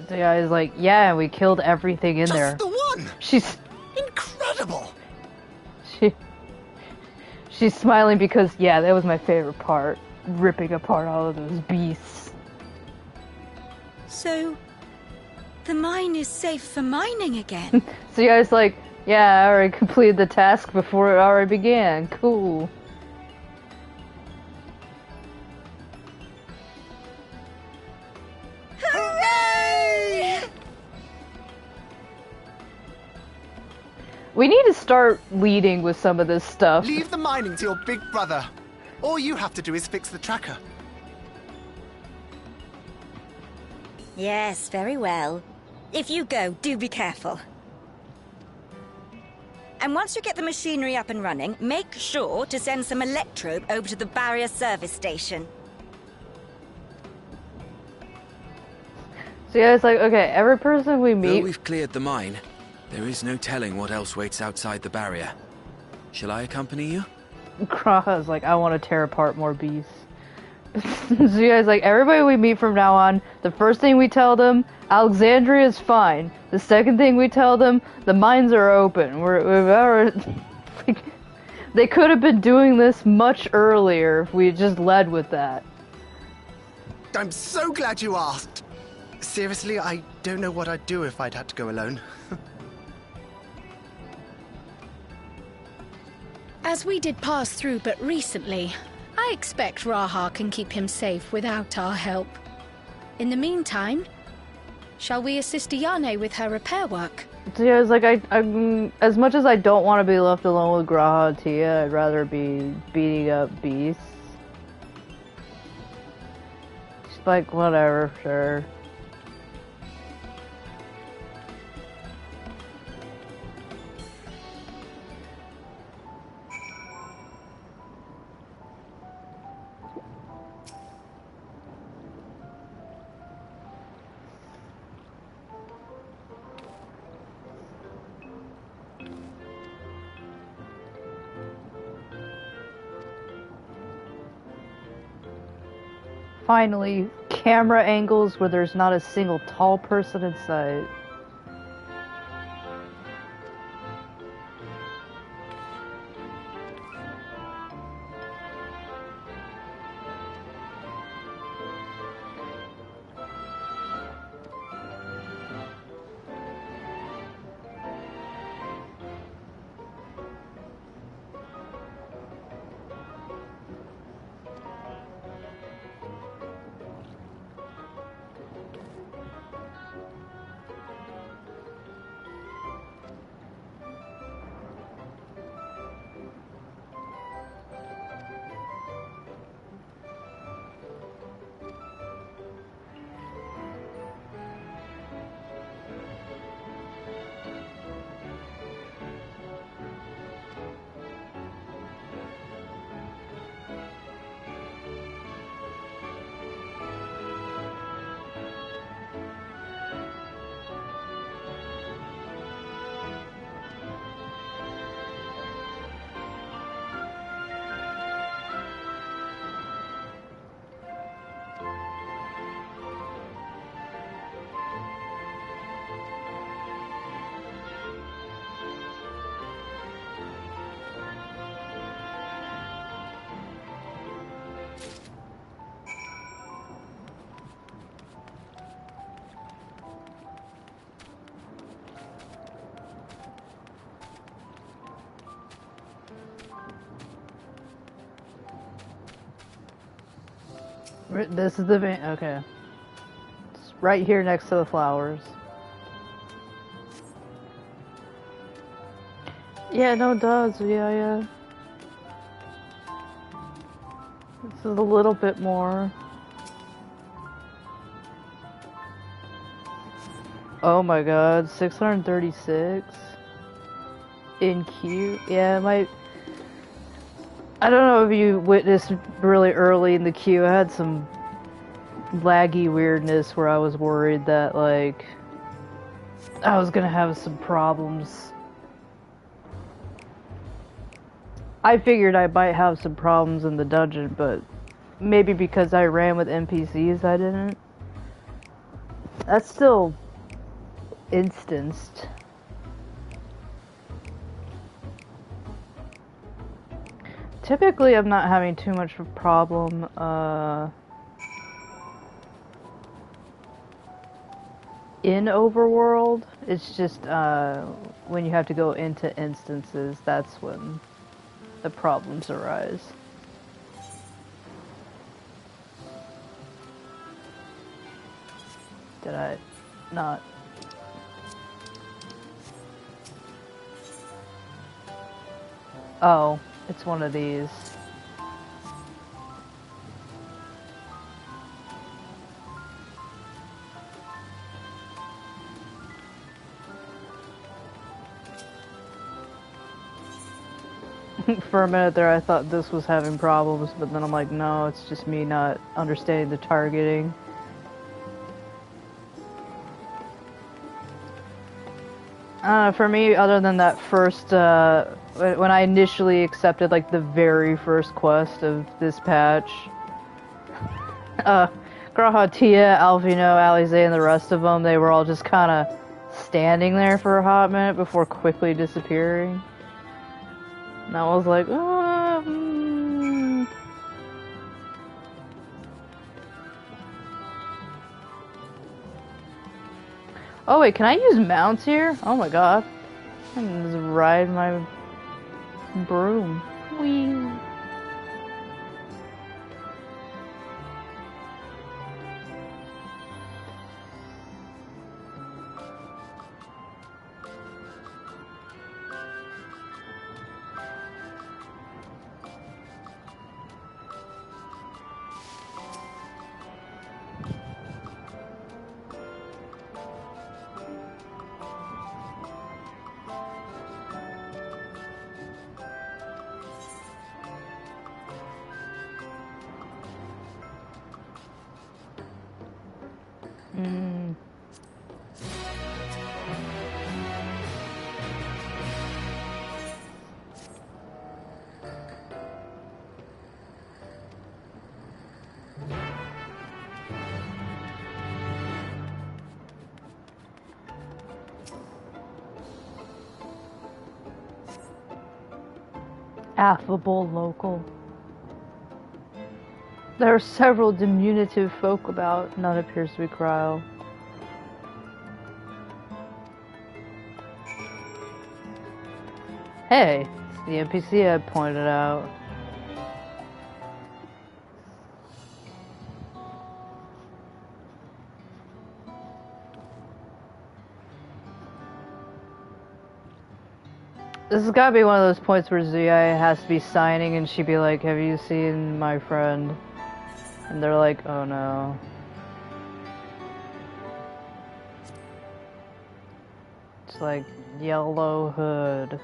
The guy's like, yeah, we killed everything in there. Just the one! She's incredible! She's smiling because, yeah, that was my favorite part. Ripping apart all of those beasts. So, the mine is safe for mining again? So you guys like, yeah, I already completed the task before it already began. Cool. Hooray! We need to start leading with some of this stuff. Leave the mining to your big brother. All you have to do is fix the tracker. Yes, very well. If you go, do be careful. And once you get the machinery up and running, make sure to send some electrobe over to the barrier service station. So yeah, it's like, okay, every person we meet... Though we've cleared the mine, there is no telling what else waits outside the barrier. Shall I accompany you? Graha's like, I want to tear apart more beasts. So yeah, it's like, everybody we meet from now on, the first thing we tell them, Alexandria is fine. The second thing we tell them, the mines are open. Like, they could have been doing this much earlier if we just led with that. I'm so glad you asked. Seriously, I don't know what I'd do if I'd had to go alone. As we did pass through but recently, I expect Raha can keep him safe without our help. In the meantime, shall we assist Ayane with her repair work? So yeah, it's like, I as much as I don't want to be left alone with Graha and Tia, I'd rather be beating up beasts. Just like, whatever, sure. Finally, camera angles where there's not a single tall person in sight. This is the van. Okay. It's right here next to the flowers. Yeah, no, it does. Yeah. This is a little bit more. Oh my god, 636 in queue. Yeah, I don't know if you witnessed really early in the queue. I had some laggy weirdness where I was worried that, like, I was gonna have some problems. I figured I might have some problems in the dungeon, but maybe because I ran with NPCs I didn't. That's still instanced. Typically I'm not having too much of a problem, in overworld. It's just, when you have to go into instances, that's when the problems arise. Did I not? Oh, it's one of these. For a minute there I thought this was having problems, but then I'm like, no, it's just me not understanding the targeting. For me, other than that first, when I initially accepted, like, the very first quest of this patch, Graha, Tia, Alvino, Alize, and the rest of them, they were all just kind of standing there for a hot minute before quickly disappearing. And I was like, Oh wait, can I use mounts here? Oh my god. I can just ride my broom. Whee! Affable local. There are several diminutive folk about, none appears to be Cryo. Hey, it's the NPC I pointed out. This has gotta be one of those points where Zuyaya has to be signing and she'd be like, have you seen my friend? And they're like, oh no. It's like, yellow hood.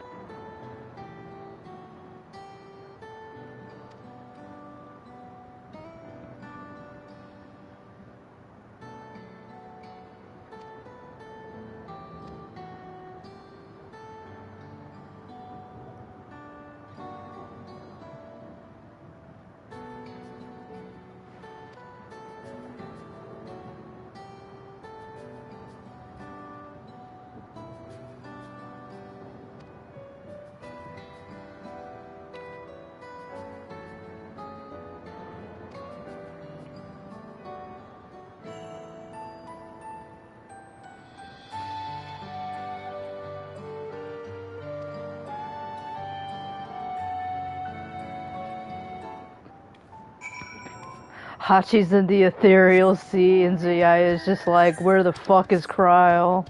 Hachi's in the ethereal sea and Zuyaya is just like, where the fuck is Cryo?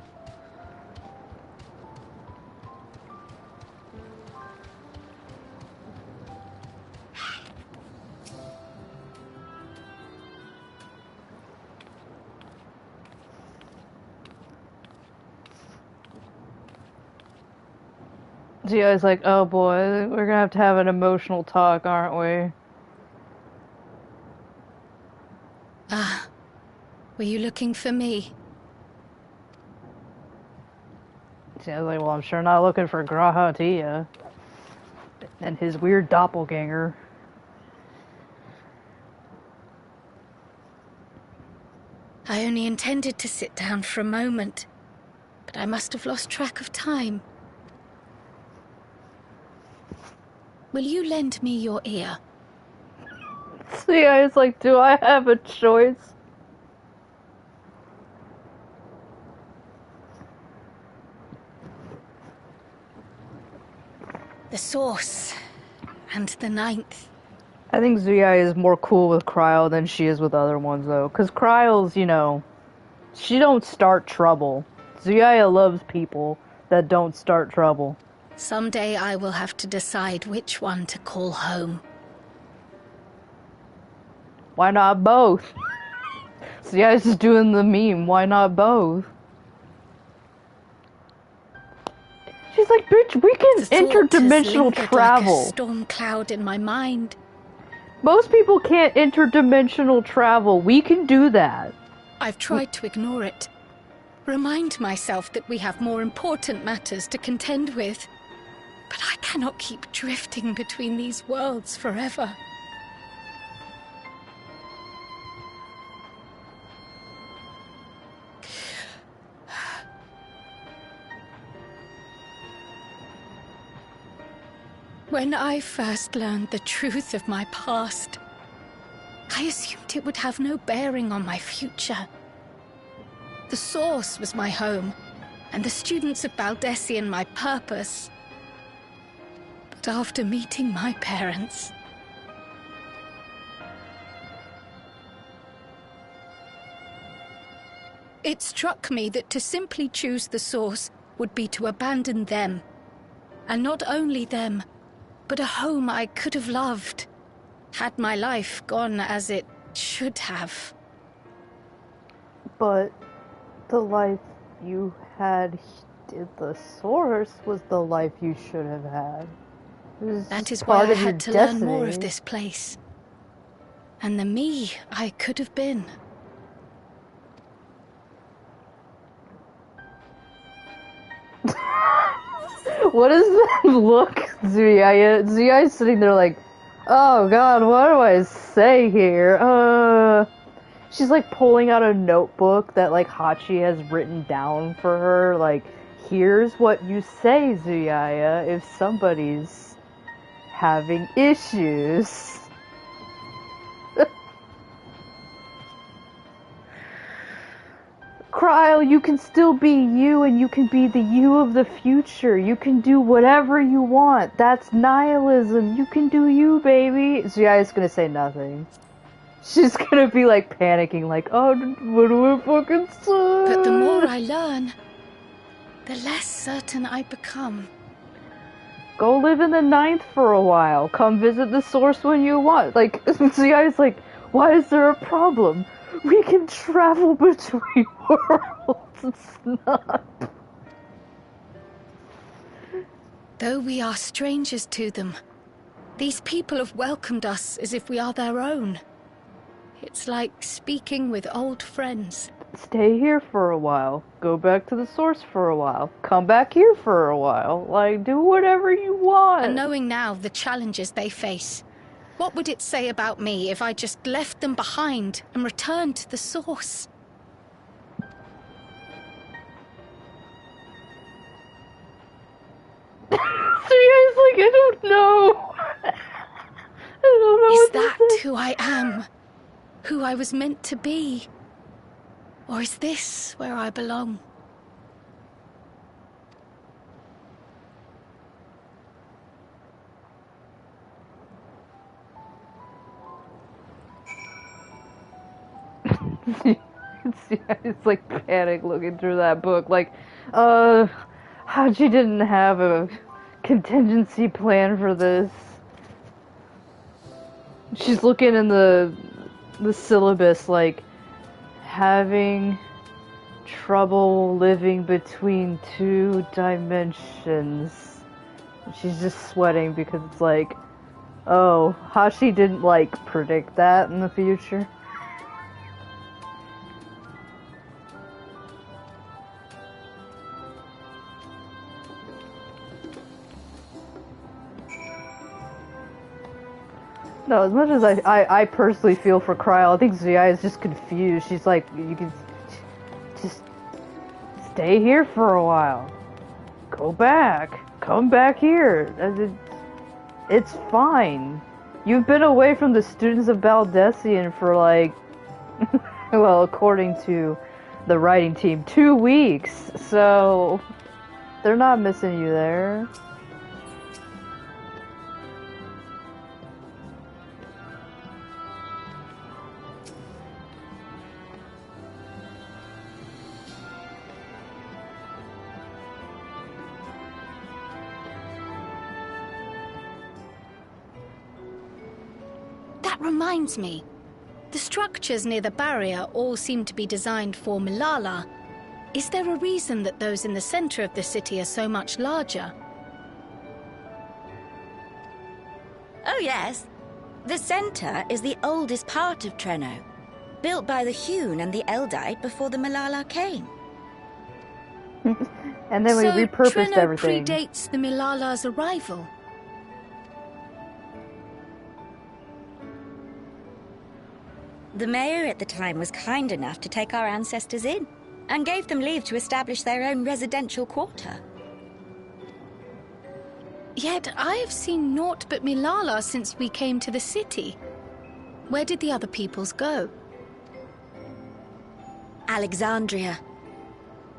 Zuyaya's like, oh boy, we're gonna have to have an emotional talk, aren't we? Ah, were you looking for me? Zuyaya's like, well, I'm sure not looking for Grahatia and his weird doppelganger. I only intended to sit down for a moment, but I must have lost track of time. Will you lend me your ear? Zuyaya's like, do I have a choice? The source, and the ninth. I think Zuyaya is more cool with Cryo than she is with other ones, though. Because Cryo's, you know, she don't start trouble. Zuyaya loves people that don't start trouble. Someday I will have to decide which one to call home. Why not both? Zuyaya's just doing the meme, why not both? She's like, bitch, we can interdimensional travel. Like a storm cloud in my mind. Most people can't interdimensional travel. We can do that. I've tried to ignore it. Remind myself that we have more important matters to contend with. But I cannot keep drifting between these worlds forever. When I first learned the truth of my past, I assumed it would have no bearing on my future. The Source was my home, and the students of Baldessian my purpose. But after meeting my parents, it struck me that to simply choose the Source would be to abandon them. And not only them, but a home I could have loved, had my life gone as it should have. But the life you had at the Source was the life you should have had. That is why I had to learn more of this place. And the me I could have been. What is that look, Zuyaya? Zuyaya's sitting there like, oh god, what do I say here? She's like pulling out a notebook that like Hachi has written down for her, like, here's what you say, Zuyaya, if somebody's having issues. Cryo, you can still be you, and you can be the you of the future. You can do whatever you want. That's nihilism. You can do you, baby. Zuyaya's gonna say nothing. She's gonna be like panicking, like, oh, what do I fucking say? But the more I learn, the less certain I become. Go live in the ninth for a while. Come visit the Source when you want. Like, Zuyaya's like, why is there a problem? We can travel between worlds. It's not. Though we are strangers to them, these people have welcomed us as if we are their own. It's like speaking with old friends. Stay here for a while. Go back to the Source for a while. Come back here for a while. Like, do whatever you want. And knowing now the challenges they face, what would it say about me if I just left them behind and returned to the Source? So you guys, like, I don't know. I don't know. Is that who I am? Who I was meant to be? Or is this where I belong? It's like panic looking through that book, like, Hachi didn't have a contingency plan for this. She's looking in the syllabus, like, having trouble living between two dimensions. She's just sweating because it's like, oh, Hashi didn't, like, predict that in the future. No, as much as I personally feel for Cryle, I think Zuyaya is just confused. She's like, you can just stay here for a while. Go back. Come back here. It's fine. You've been away from the students of Baldessian for like, well, according to the writing team, 2 weeks. So, they're not missing you there. That reminds me. The structures near the barrier all seem to be designed for Milala. Is there a reason that those in the center of the city are so much larger? Oh yes. The center is the oldest part of Treno, built by the Hewn and the Eldite before the Milala came. And then we repurposed Treno everything. predates the Milala's arrival. The mayor at the time was kind enough to take our ancestors in, and gave them leave to establish their own residential quarter. Yet I have seen naught but Milala since we came to the city. Where did the other peoples go? Alexandria.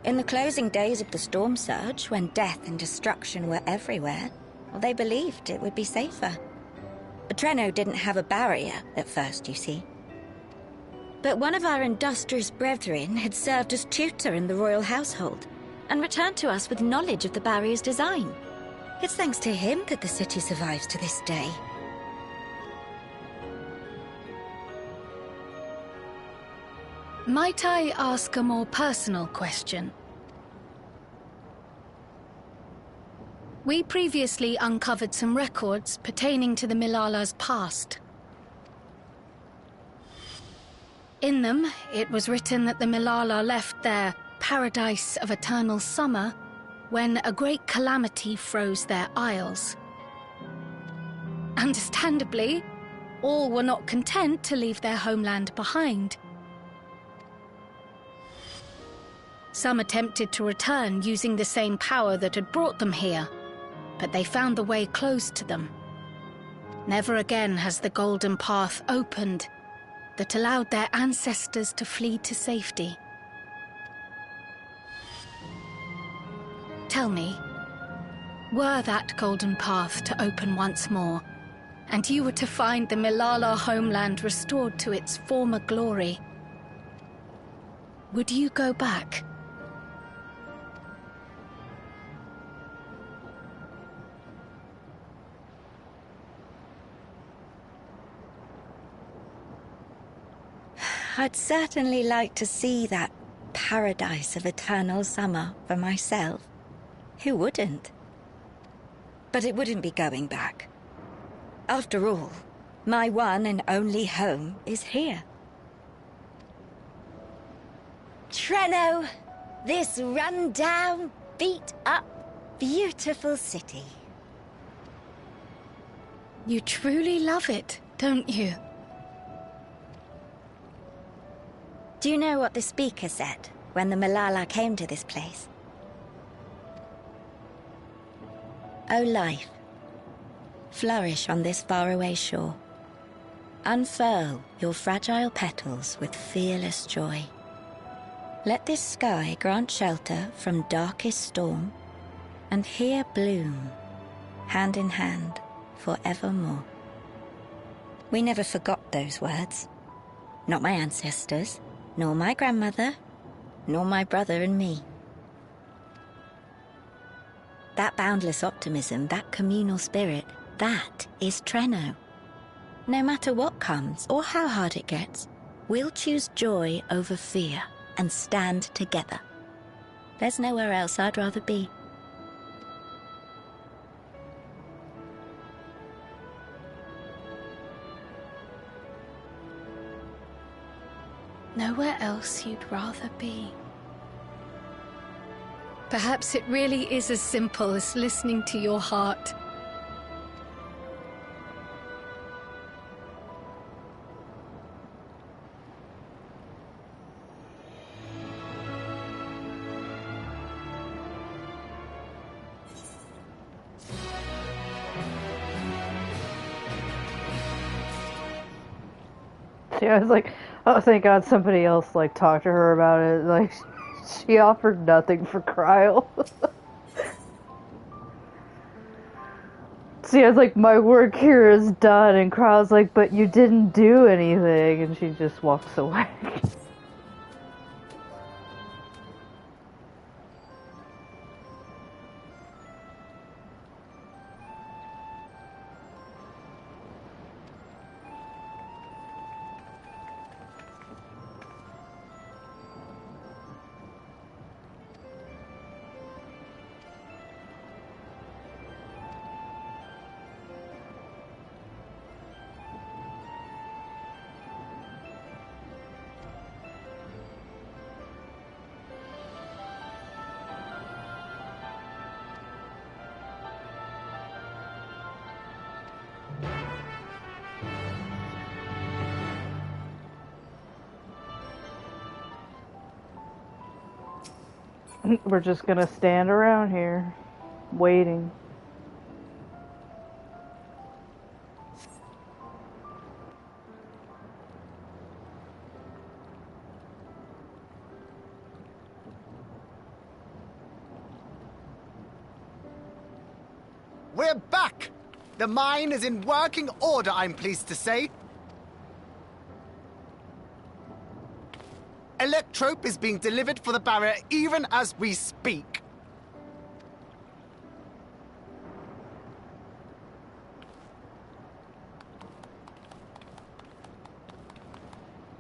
In the closing days of the storm surge, when death and destruction were everywhere, well, they believed it would be safer. Treno didn't have a barrier at first, you see. But one of our industrious brethren had served as tutor in the royal household, and returned to us with knowledge of the barrier's design. It's thanks to him that the city survives to this day. Might I ask a more personal question? We previously uncovered some records pertaining to the Milala's past. In them, it was written that the Milala left their paradise of eternal summer when a great calamity froze their isles. Understandably, all were not content to leave their homeland behind. Some attempted to return using the same power that had brought them here, but they found the way closed to them. Never again has the golden path opened that allowed their ancestors to flee to safety. Tell me, were that golden path to open once more, and you were to find the Milala homeland restored to its former glory, would you go back? I'd certainly like to see that paradise of eternal summer for myself. Who wouldn't? But it wouldn't be going back. After all, my one and only home is here. Treno, this run-down, beat-up, beautiful city. You truly love it, don't you? Do you know what the speaker said when the Milala came to this place? O life, flourish on this faraway shore. Unfurl your fragile petals with fearless joy. Let this sky grant shelter from darkest storm, and here bloom, hand in hand, forevermore. We never forgot those words. Not my ancestors, nor my grandmother, nor my brother and me. That boundless optimism, that communal spirit, that is Treno. No matter what comes or how hard it gets, we'll choose joy over fear and stand together. There's nowhere else I'd rather be. Nowhere else you'd rather be. Perhaps it really is as simple as listening to your heart. See, I was like, oh, thank God somebody else, like, talked to her about it. Like, she offered nothing for Cryo. See, I was like, my work here is done, and Cryo's like, but you didn't do anything, and she just walks away. We're just gonna stand around here, waiting. We're back! The mine is in working order, I'm pleased to say. Electrope is being delivered for the barrier even as we speak.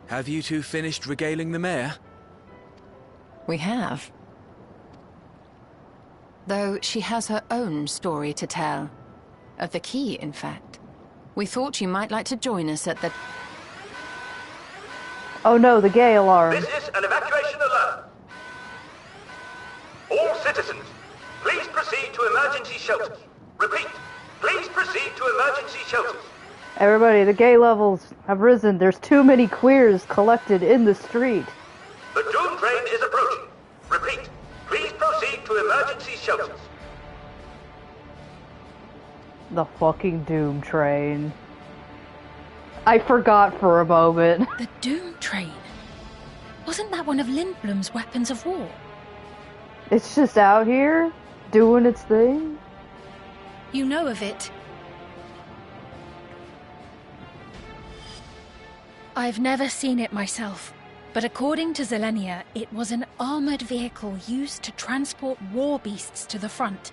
Have you two finished regaling the mayor? We have. Though she has her own story to tell. Of the key, in fact. We thought you might like to join us at the... Oh no, the gay alarm. This is an evacuation alert. All citizens, please proceed to emergency shelters. Repeat, please proceed to emergency shelters. Everybody, the gay levels have risen. There's too many queers collected in the street. The Doom train is approaching. Repeat, please proceed to emergency shelters. The fucking Doom train. I forgot for a moment. The Doom train? Wasn't that one of Lindblom's weapons of war? It's just out here, doing its thing. You know of it? I've never seen it myself, but according to Zelenia, it was an armored vehicle used to transport war beasts to the front.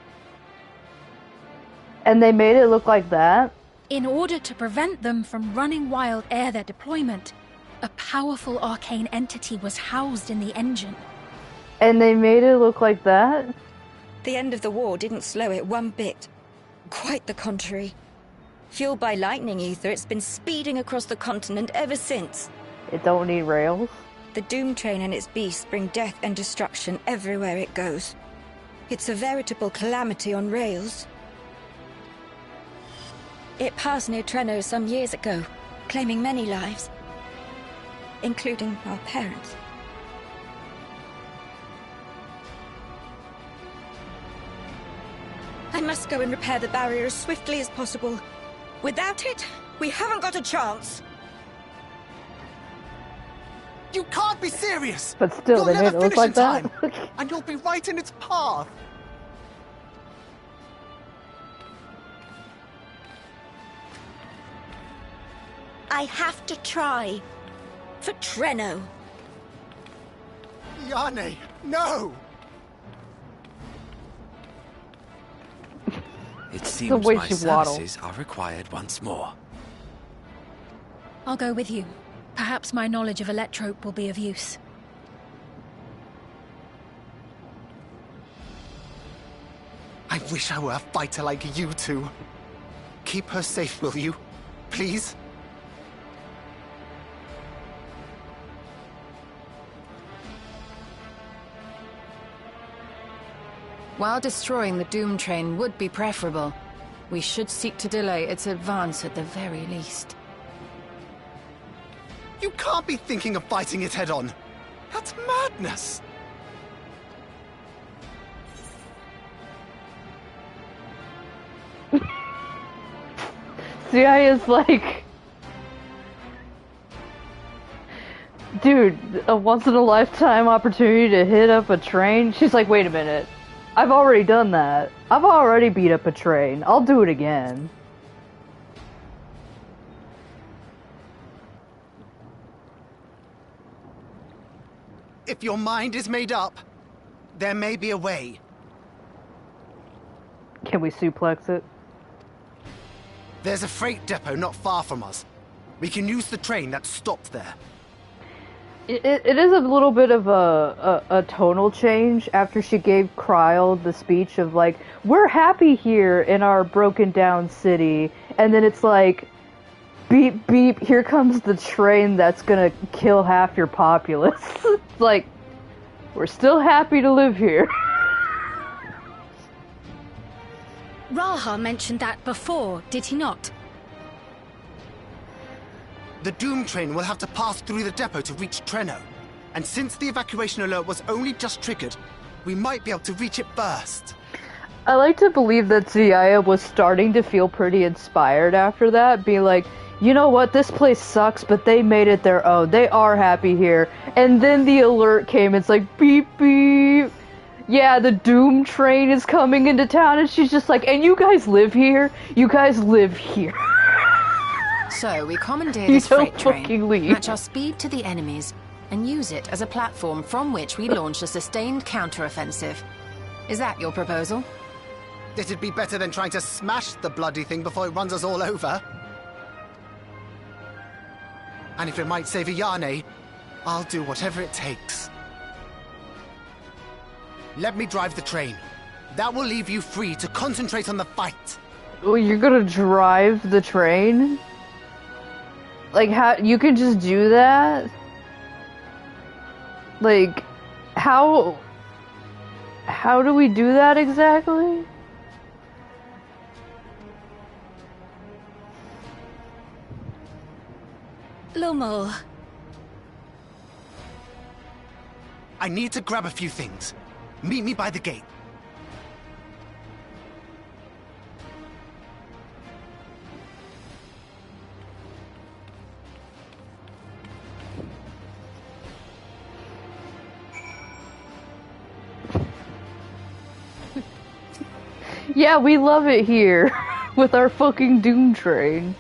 And they made it look like that? In order to prevent them from running wild ere their deployment, a powerful arcane entity was housed in the engine. And they made it look like that? The end of the war didn't slow it one bit. Quite the contrary. Fueled by lightning ether, it's been speeding across the continent ever since. It don't need rails? The Doom train and its beasts bring death and destruction everywhere it goes. It's a veritable calamity on rails. It passed near Treno some years ago, claiming many lives, including our parents. I must go and repair the barrier as swiftly as possible. Without it, we haven't got a chance. You can't be serious! But still, you'll they never made it look finish like in that? time, and you'll be right in its path. I have to try. For Treno. Yane, no! It seems my services are required once more. I'll go with you. Perhaps my knowledge of Electrope will be of use. I wish I were a fighter like you two. Keep her safe, will you? Please? While destroying the Doom Train would be preferable, we should seek to delay its advance at the very least. You can't be thinking of fighting it head-on. That's madness! Zuyaya's like... Dude, a once-in-a-lifetime opportunity to hit up a train? She's like, wait a minute. I've already done that. I've already beat up a train. I'll do it again. If your mind is made up, there may be a way. Can we suplex it? There's a freight depot not far from us. We can use the train that's stopped there. It is a little bit of a tonal change after she gave Kryle the speech of like, we're happy here in our broken down city, and then it's like, beep beep, here comes the train that's gonna kill half your populace. It's like, we're still happy to live here. Raha mentioned that before, did he not? The Doom Train will have to pass through the depot to reach Treno. And since the evacuation alert was only just triggered, we might be able to reach it first. I like to believe that Zuyaya was starting to feel pretty inspired after that, being like, you know what, this place sucks, but they made it their own. They are happy here. And then the alert came, it's like, beep beep. Yeah, the Doom Train is coming into town, and she's just like, and you guys live here? You guys live here. So we commandeer this freight train, match our speed to the enemy's, and use it as a platform from which we launch a sustained counteroffensive. Is that your proposal? It'd be better than trying to smash the bloody thing before it runs us all over. And if it might save Ayane, I'll do whatever it takes. Let me drive the train. That will leave you free to concentrate on the fight. Oh, you're gonna drive the train? Like, how, you could just do that? Like, how do we do that exactly? Lomo. I need to grab a few things. Meet me by the gate. Yeah, we love it here with our fucking Doom Train.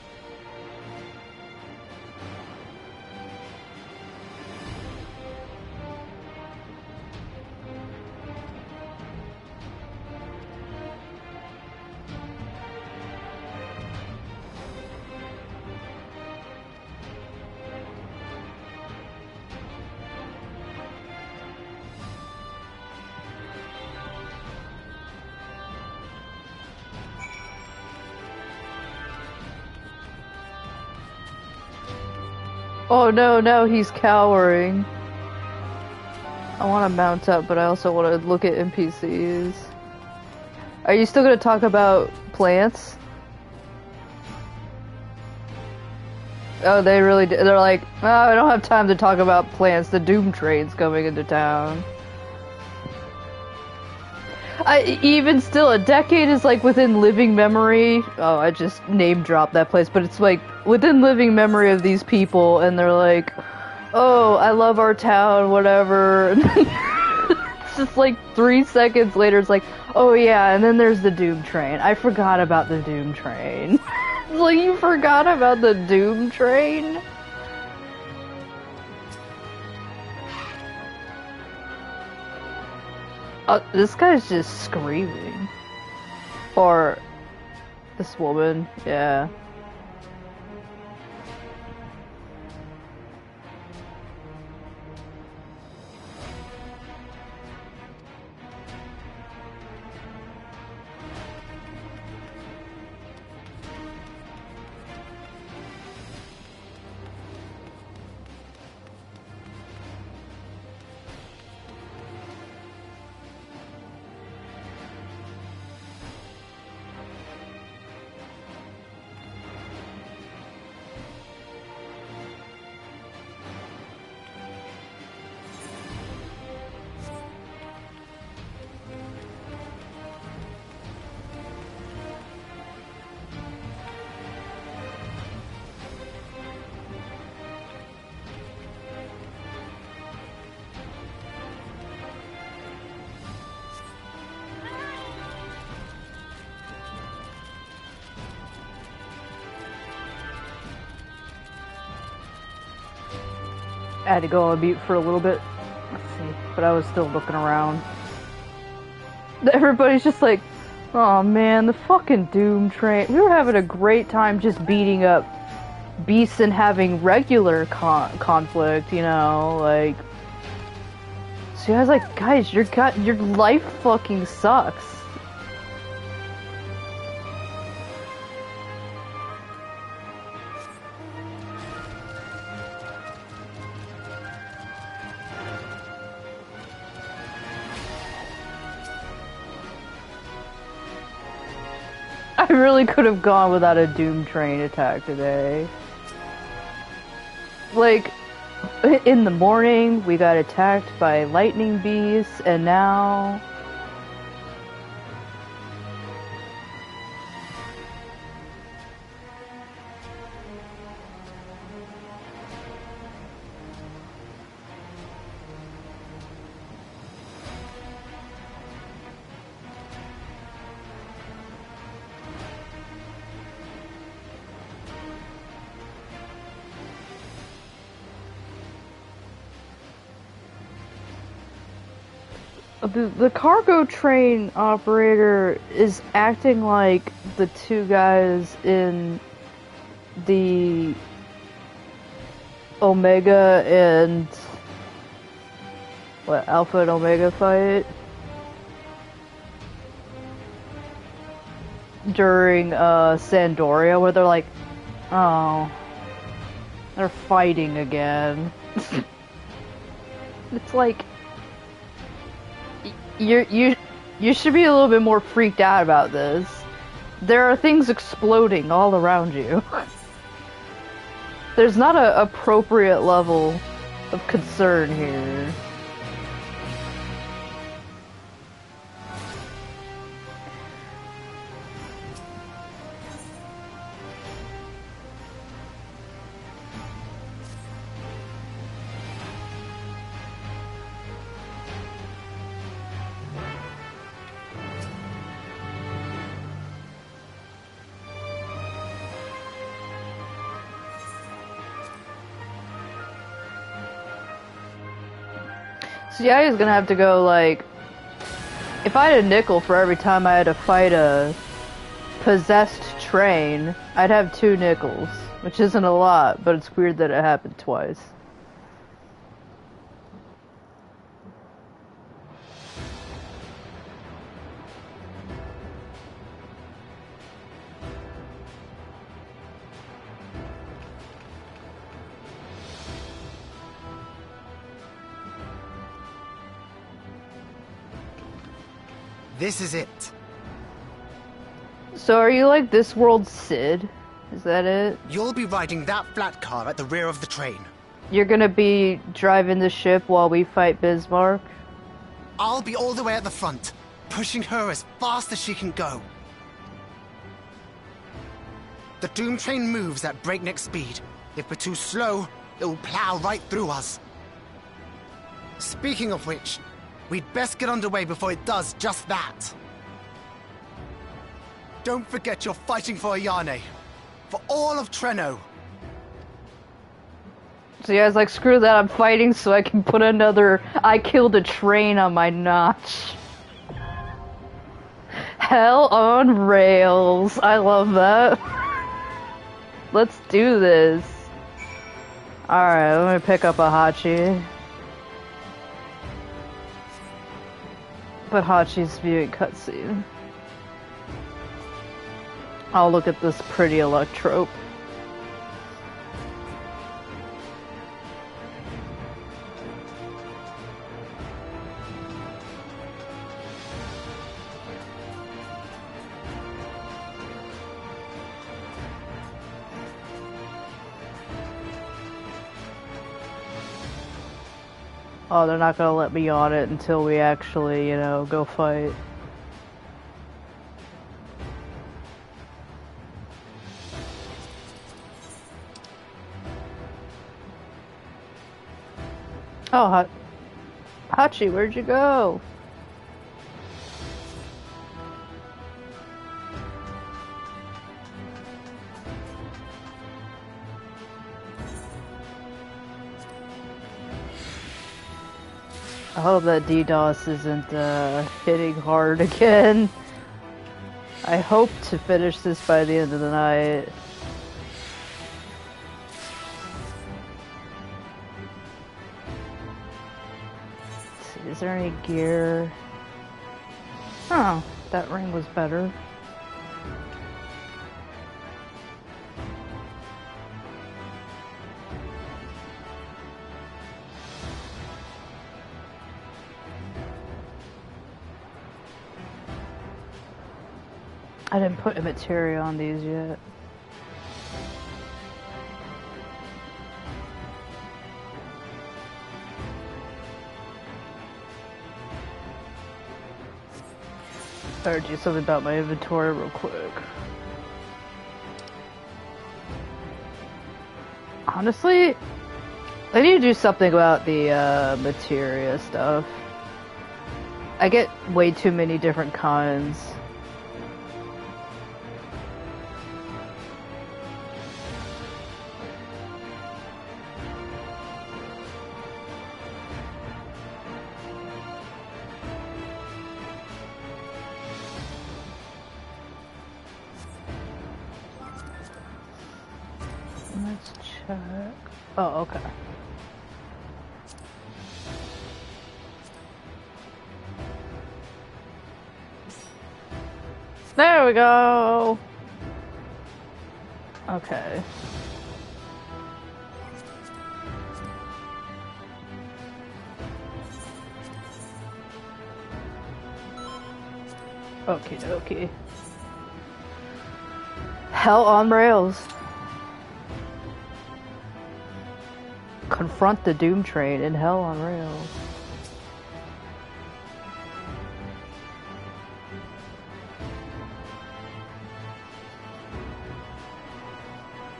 Oh no, he's cowering. I want to mount up, but I also want to look at NPCs. Are you still going to talk about plants? Oh, they really did. They're like, oh, I don't have time to talk about plants. The Doom Train's coming into town. Even still, a decade is like within living memory. Oh, I just name dropped that place, but it's like within living memory of these people, and they're like, oh, I love our town, whatever. It's just like 3 seconds later, it's like, oh yeah, and then there's the Doom Train. I forgot about the Doom Train. It's like, you forgot about the Doom Train? This guy's just screaming. Or this woman, yeah. I had to go on mute for a little bit. Let's see. But I was still looking around. Everybody's just like, oh man, the fucking Doom Train. We were having a great time just beating up beasts and having regular conflict, you know, like. So I was like, guys, your life fucking sucks. I really could have gone without a Doom Train attack today. Like, in the morning, we got attacked by lightning beasts, and now... The cargo train operator is acting like the two guys in the Omega and what, Alpha and Omega fight during Sandoria, where they're like, oh, they're fighting again. It's like, you should be a little bit more freaked out about this. There are things exploding all around you. There's not an appropriate level of concern here. Zuyaya's gonna have to go, like, if I had a nickel for every time I had to fight a possessed train, I'd have 2 nickels, which isn't a lot, but it's weird that it happened twice. This is it. So are you like this world's Sid? Is that it? You'll be riding that flat car at the rear of the train. You're gonna be driving the ship while we fight Bismarck? I'll be all the way at the front, pushing her as fast as she can go. The Doom Train moves at breakneck speed. If we're too slow, it will plow right through us. Speaking of which, we'd best get underway before it does just that. Don't forget you're fighting for Ayane. For all of Treno. So you guys like, screw that, I'm fighting so I can put another I killed a train on my notch. Hell on rails. I love that. Let's do this. Alright, let me pick up a Hachi. But Hachi's viewing cutscene. I'll look at this pretty electrope. Oh, they're not gonna let me on it until we actually, you know, go fight. Oh, Hachi, where'd you go? I hope that DDoS isn't hitting hard again. I hope to finish this by the end of the night. Let's see, is there any gear? Oh, that ring was better. I didn't put a materia on these yet. Better do something about my inventory real quick. Honestly, I need to do something about the materia stuff. I get way too many different kinds. Let's check. Oh, okay. There we go. Okay. Okie dokie. Hell on rails. Confront the Doom Train in Hell on Rails.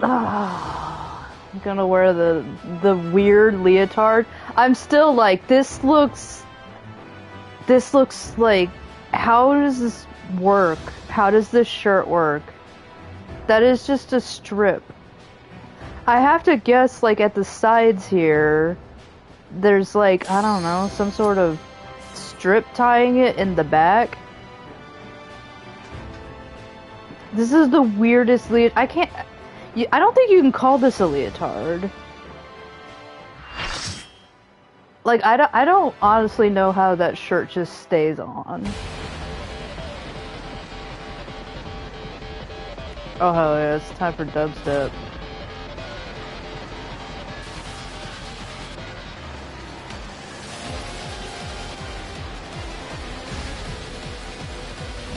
I'm gonna wear the weird leotard. I'm still like, this looks like, how does this work? How does this shirt work? That is just a strip. I have to guess, like, at the sides here, there's, like, I don't know, some sort of strip tying it in the back. This is the weirdest leotard. I don't think you can call this a leotard. Like, I don't honestly know how that shirt just stays on. Oh hell yeah, it's time for dubstep.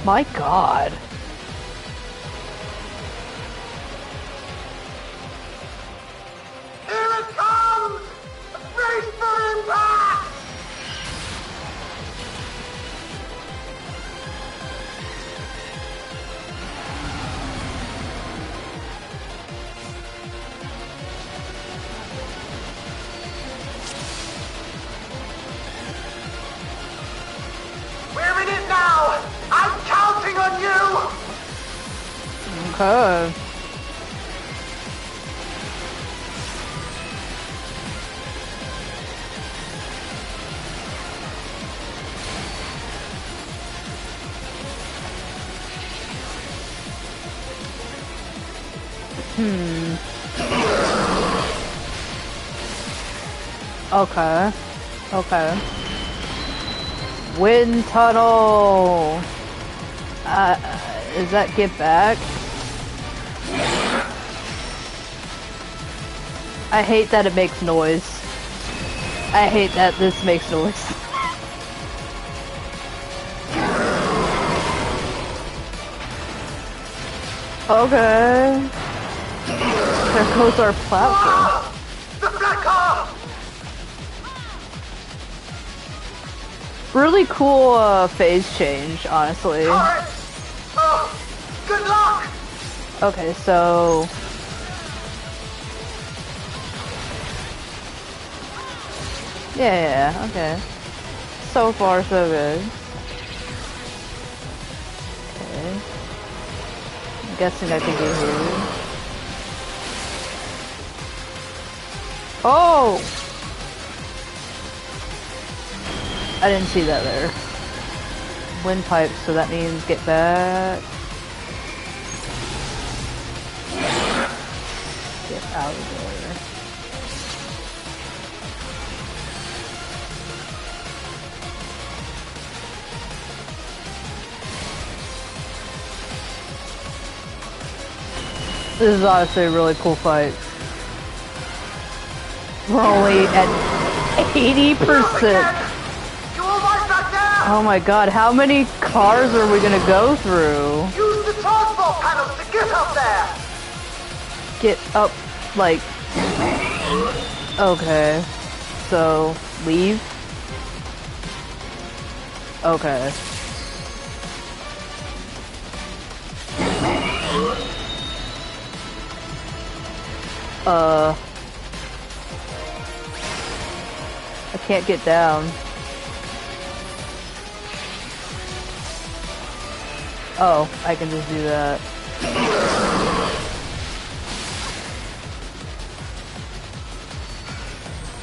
My god. Here it comes! Brace for impact! We're in it now! I'm counting on you! Okay. Okay. Okay. Wind tunnel! Is that get back? I hate that it makes noise. I hate that this makes noise. Okay. There goes our platform. The black car! Really cool phase change, honestly. Oh, good luck! Okay, so... Yeah, okay. So far, so good. Okay. I'm guessing I can get here. Oh! I didn't see that there. Windpipe, so that means get back. Get out of there. This is honestly a really cool fight. We're only at 80%. Oh my god, how many cars are we gonna go through? Use the transport panels to get up there! Get up, like... Okay. So, leave? Okay. I can't get down. Oh, I can just do that.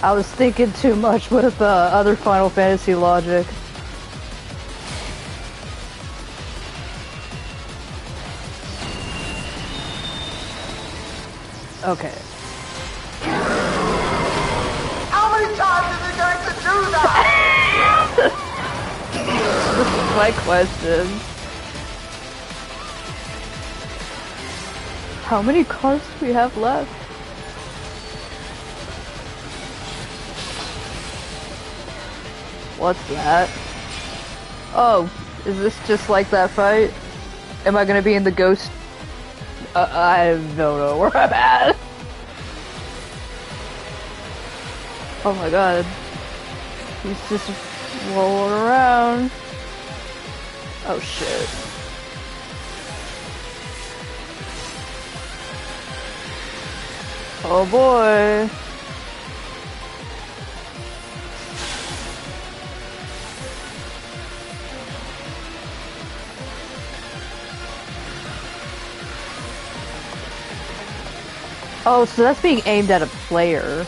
I was thinking too much with other Final Fantasy logic. Okay. How many times is he going to do that? This is my question. How many cars do we have left? What's that? Oh, is this just like that fight? Am I gonna be in the ghost? I don't know where I'm at. Oh my god. He's just rolling around. Oh shit. Oh boy. Oh, so that's being aimed at a player.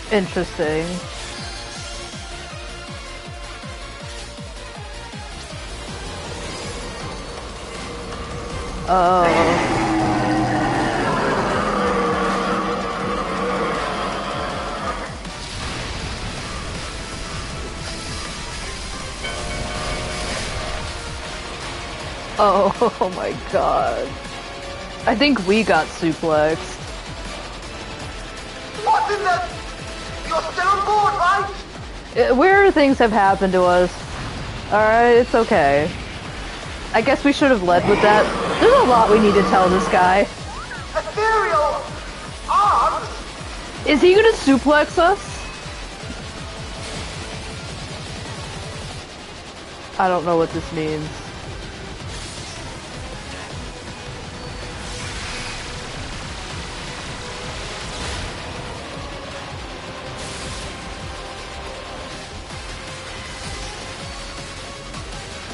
Interesting. Oh. Oh my god. I think we got suplexed. What in the... You're still on board, right? Weird things have happened to us. Alright, it's okay. I guess we should have led with that. There's a lot we need to tell this guy. Ethereal arms? Is he gonna suplex us? I don't know what this means.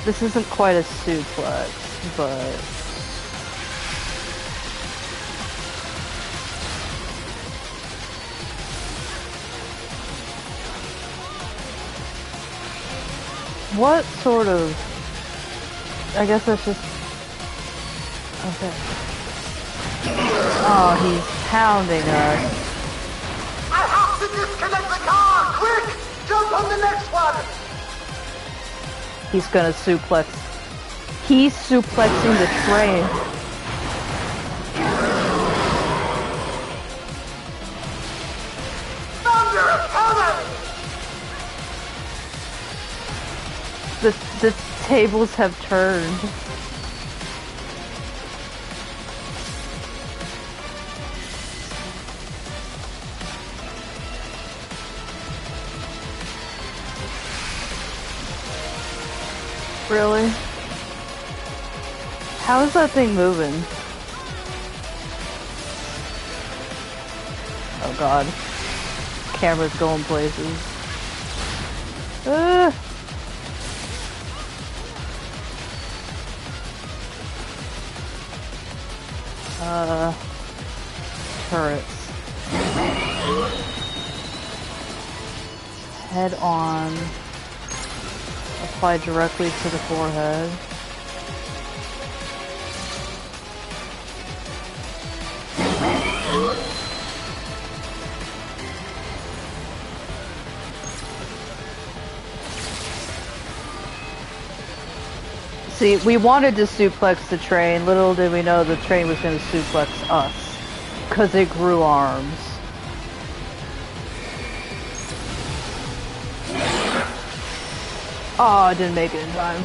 This isn't quite a suplex, but... What sort of... I guess that's just... Okay. Oh, he's pounding us. I have to disconnect the car! Quick! Jump on the next one! He's gonna suplex. He's suplexing the train. Thunder is coming! The tables have turned. Really? How is that thing moving? Oh god. Camera's going places. Turrets. Head on. Apply directly to the forehead. See, we wanted to suplex the train. Little did we know the train was going to suplex us. Because it grew arms. Oh, I didn't make it in time.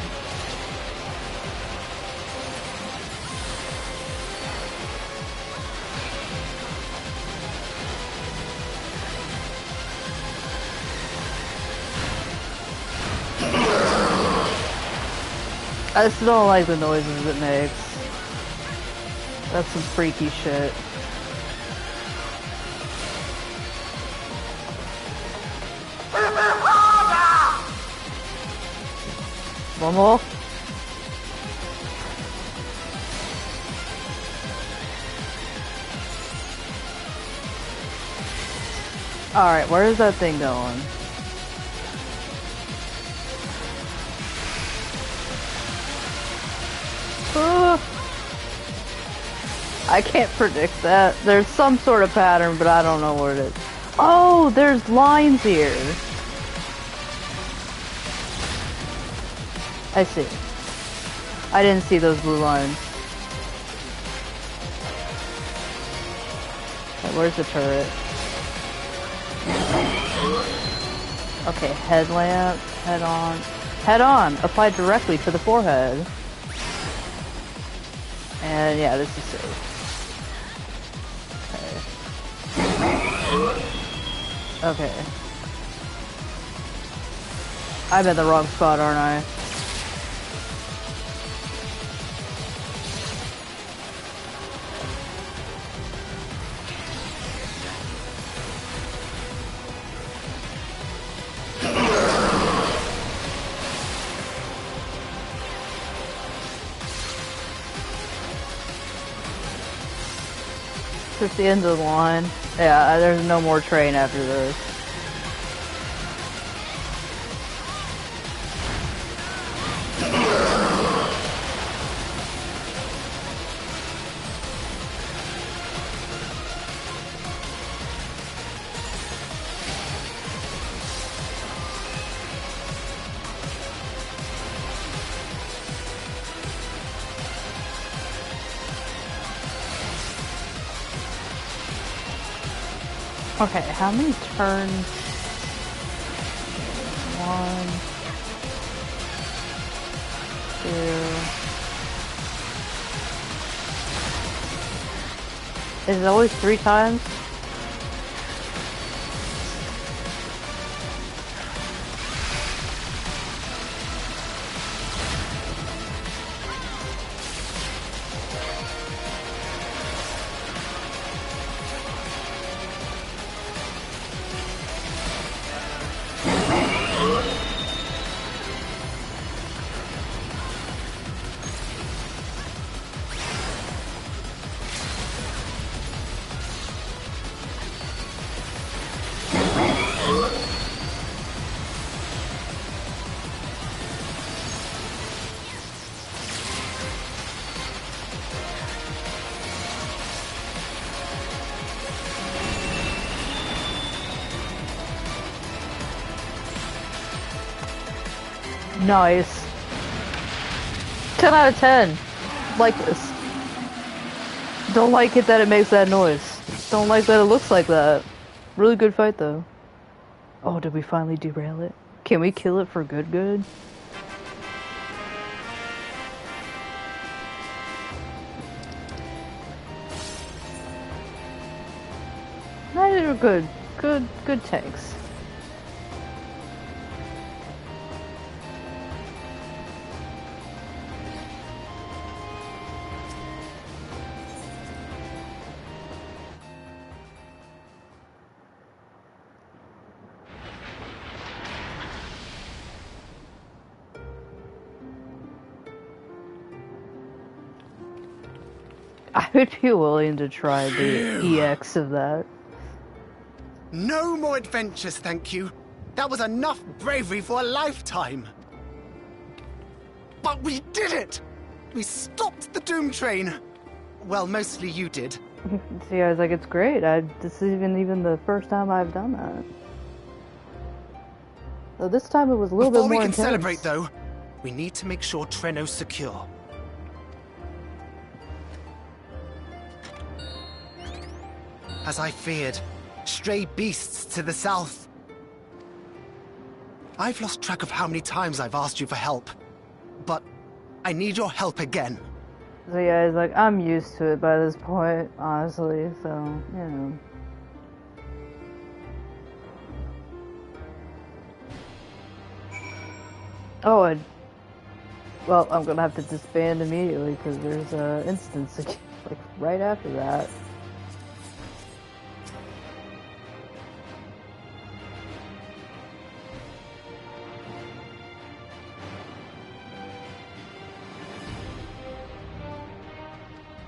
I still don't like the noises it makes. That's some freaky shit. One more. Alright, where is that thing going? I can't predict that. There's some sort of pattern, but I don't know what it is. Oh, there's lines here. I see. I didn't see those blue lines. Okay, where's the turret? Okay, headlamp, head on. Head on! Apply directly to the forehead. And yeah, this is safe. Okay. I'm in the wrong spot, aren't I? It's the end of the line. Yeah, there's no more train after this. Okay, how many turns? 1, 2. Is it always 3 times? Nice. 10 out of 10. Like this. Don't like it that it makes that noise. Don't like that it looks like that. Really good fight though. Oh, did we finally derail it? Can we kill it for good? No, they were good. Good tanks. I would be willing to try the EX of that. No more adventures, thank you. That was enough bravery for a lifetime. But we did it! We stopped the Doom Train. Well, mostly you did. See, I was like, it's great. This is even the first time I've done that. So this time it was a little bit more Before we can intense. celebrate, though, we need to make sure Trenno's secure. As I feared, stray beasts to the south. I've lost track of how many times I've asked you for help, but I need your help again. So yeah, it's like, I'm used to it by this point, honestly, so, you know. Oh, well, I'm gonna have to disband immediately, because there's an instance, like, right after that.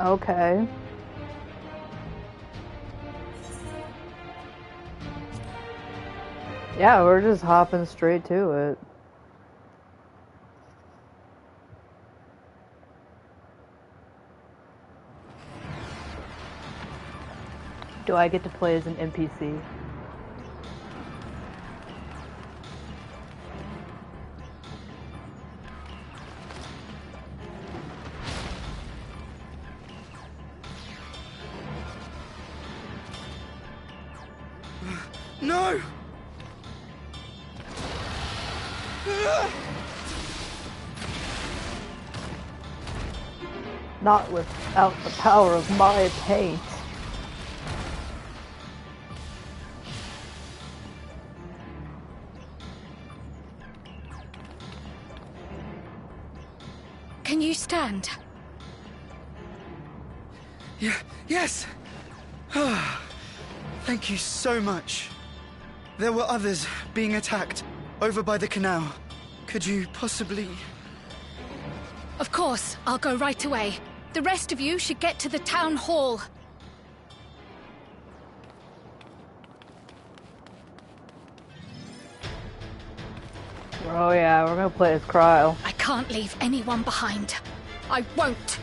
Okay. Yeah, we're just hopping straight to it. Do I get to play as an NPC? No! Not without the power of my paint. Can you stand? Yeah, yes! Thank you so much. There were others being attacked over by the canal. Could you possibly... Of course, I'll go right away. The rest of you should get to the town hall. Oh yeah, we're gonna play as Cryle. I can't leave anyone behind. I won't.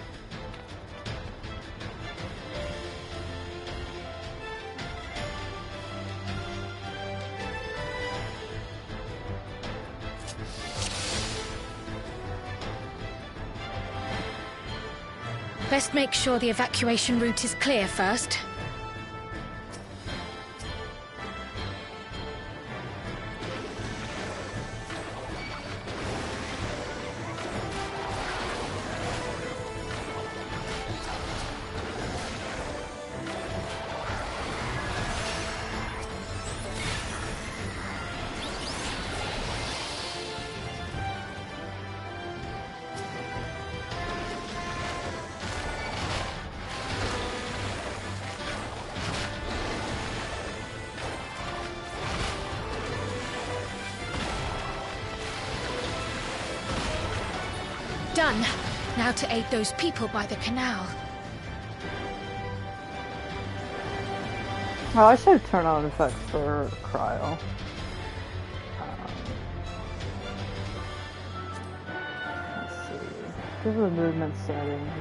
Best make sure the evacuation route is clear first. Done. Now to aid those people by the canal. Oh, I should turn on effects for Cryo. Let's see. Give the movement settings.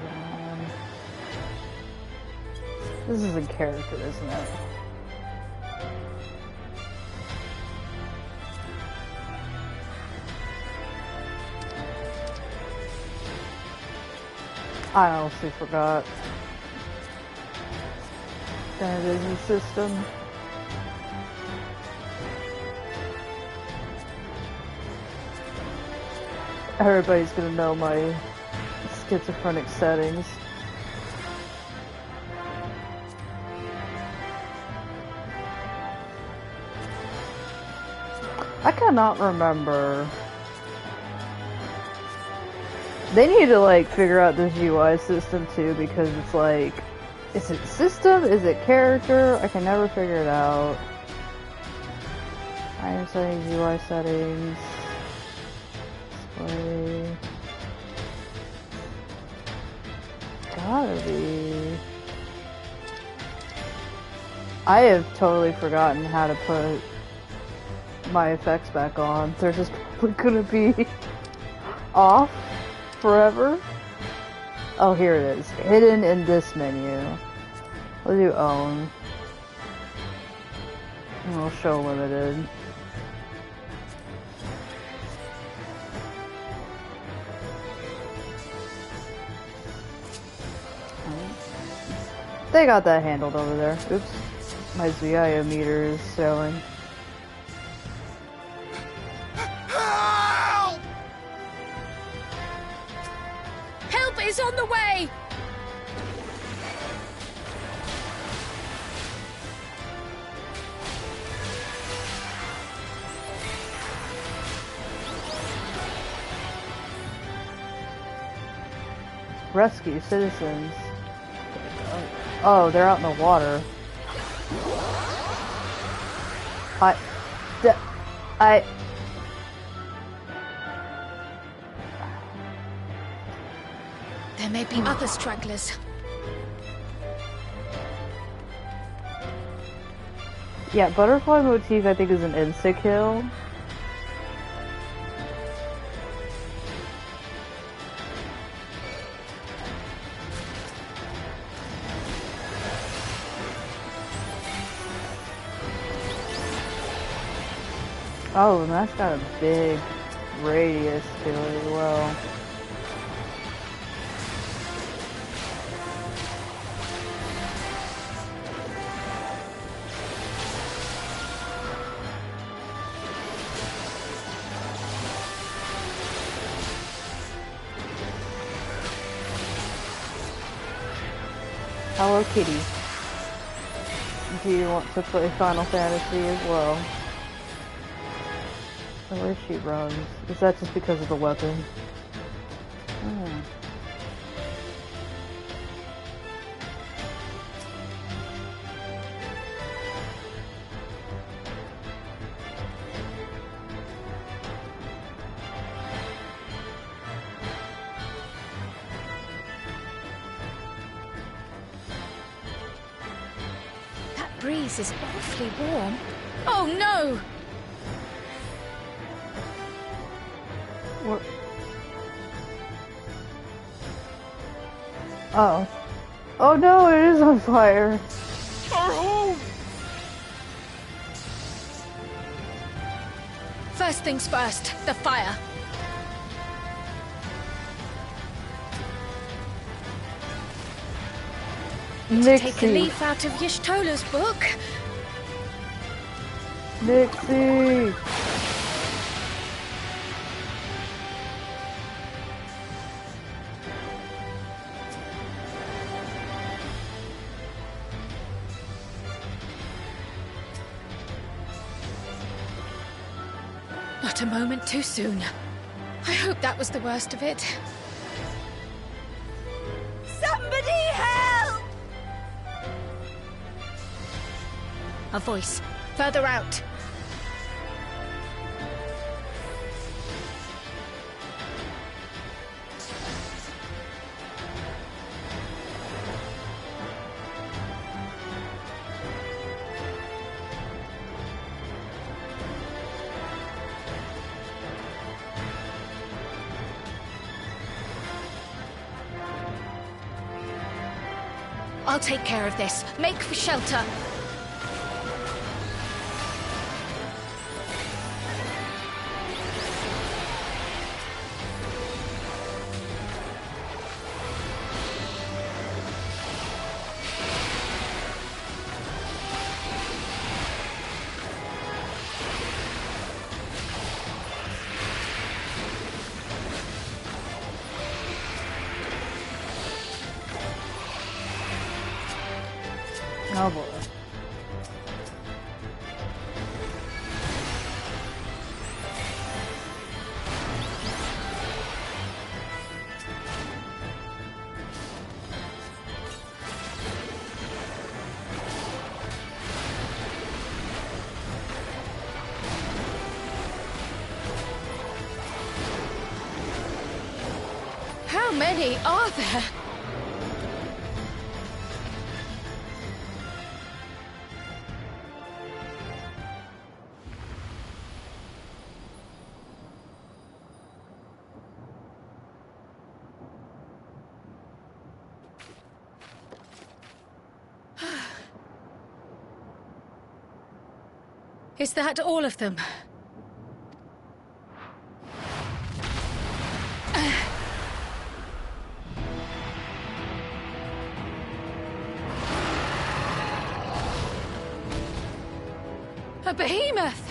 This is in character, isn't it? I honestly forgot. That is the system. Everybody's gonna know my schizophrenic settings. I cannot remember. They need to like figure out this UI system too, because it's like, is it system? Is it character? I can never figure it out. I am setting UI settings. Display. God, gotta be. I have totally forgotten how to put my effects back on. They're just probably gonna be off forever. Oh, here it is. Hidden in this menu. We'll do own. And we'll show limited. They got that handled over there. Oops. My Zuyaya meter is showing. Help! Help is on the way! Rescue citizens. Oh, they're out in the water. There may be other stragglers. Yeah, butterfly motif I think is an insta-kill. Oh, and that's got a big radius to it as well. Hello, Kitty. Do you want to play Final Fantasy as well? The way she runs. Is that just because of the weapon? Oh. That breeze is awfully warm. Oh no! What? Oh. Oh no, it is on fire. Our home! First things first, the fire. To take a leaf out of Y'shtola's book. Nixie! Not a moment too soon. I hope that was the worst of it. Somebody help! A voice. Further out. I'll take care of this. Make for shelter. Oh boy. How many are there? Is that all of them? A behemoth!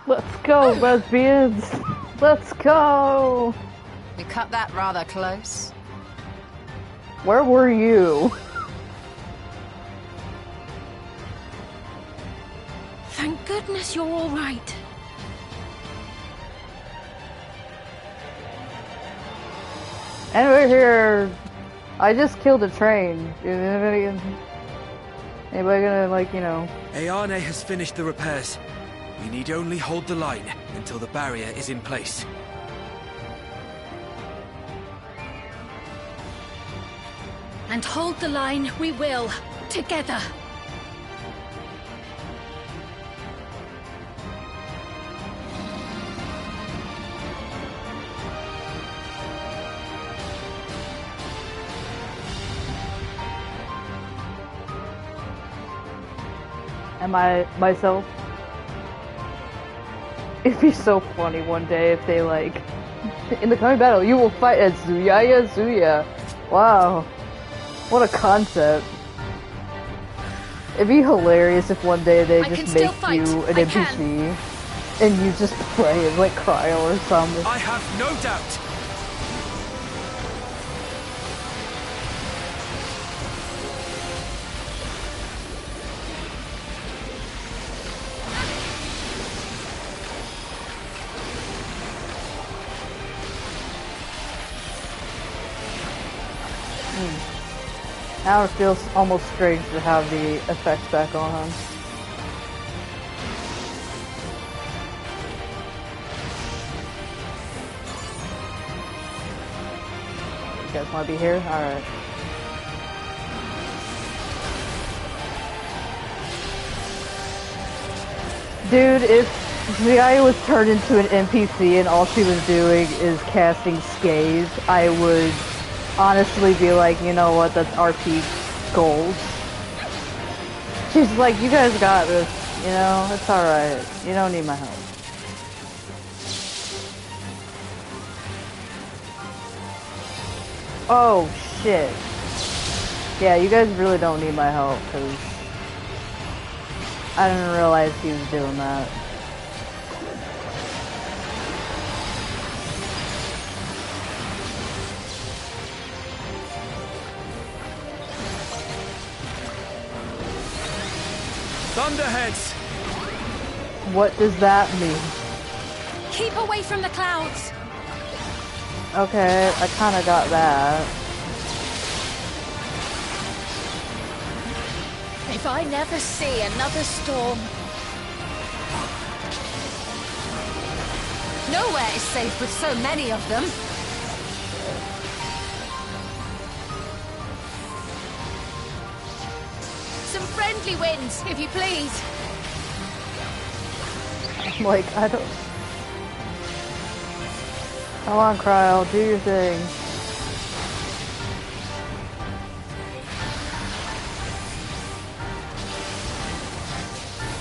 Let's go, lesbians! Let's go! We cut that rather close. Where were you? Thank goodness you're all right. And we're here. I just killed a train. Anybody gonna, like, you know... Ayane has finished the repairs. We need only hold the line until the barrier is in place. And hold the line we will, together. Am I myself? It'd be so funny one day if they, like, in the coming battle, you will fight as Zuyaya. Wow. What a concept. It'd be hilarious if one day they just make you an NPC and you just play as, like, Cryo or something. I have no doubt. Now it feels almost strange to have the effects back on. You guys want to be here? Alright. Dude, if Zuyaya was turned into an NPC and all she was doing is casting Scathe, I would honestly be like, you know what, that's RP goals. She's like, you guys got this, you know, it's alright. You don't need my help. Oh, shit. Yeah, you guys really don't need my help, because I didn't realize he was doing that. Thunderheads! What does that mean? Keep away from the clouds! Okay, I kinda got that. If I never see another storm... Nowhere is safe with so many of them. Some friendly winds, if you please. I'm like, I don't... Come on, Cryo, do your thing.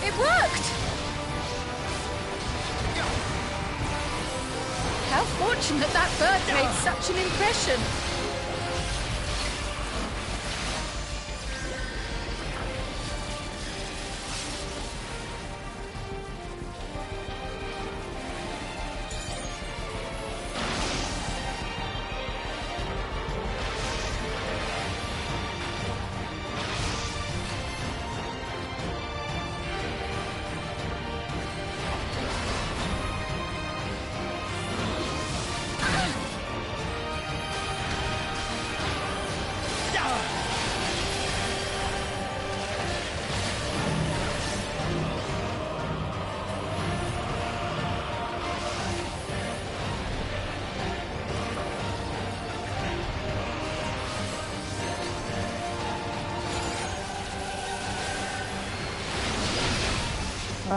It worked! How fortunate that bird made such an impression.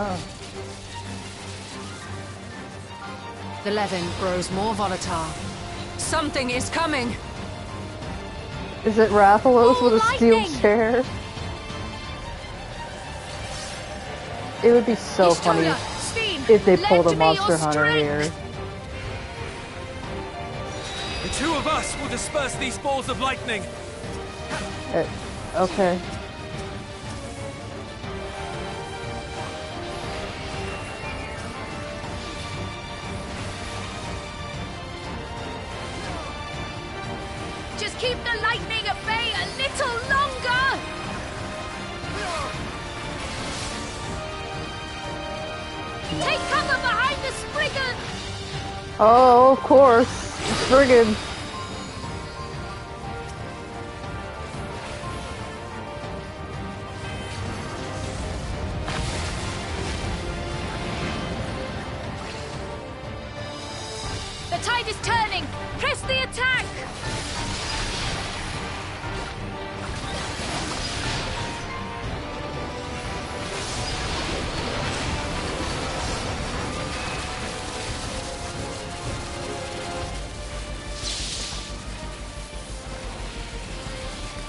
Oh. The levin grows more volatile. Something is coming! Is it Rathalos with a steel chair? It would be so funny if they pulled a Monster Hunter here. The two of us will disperse these balls of lightning. Okay. Just keep the lightning at bay a little longer! Take cover behind the Spriggan! Oh, of course. Spriggan. The tide is turning! Press the attack!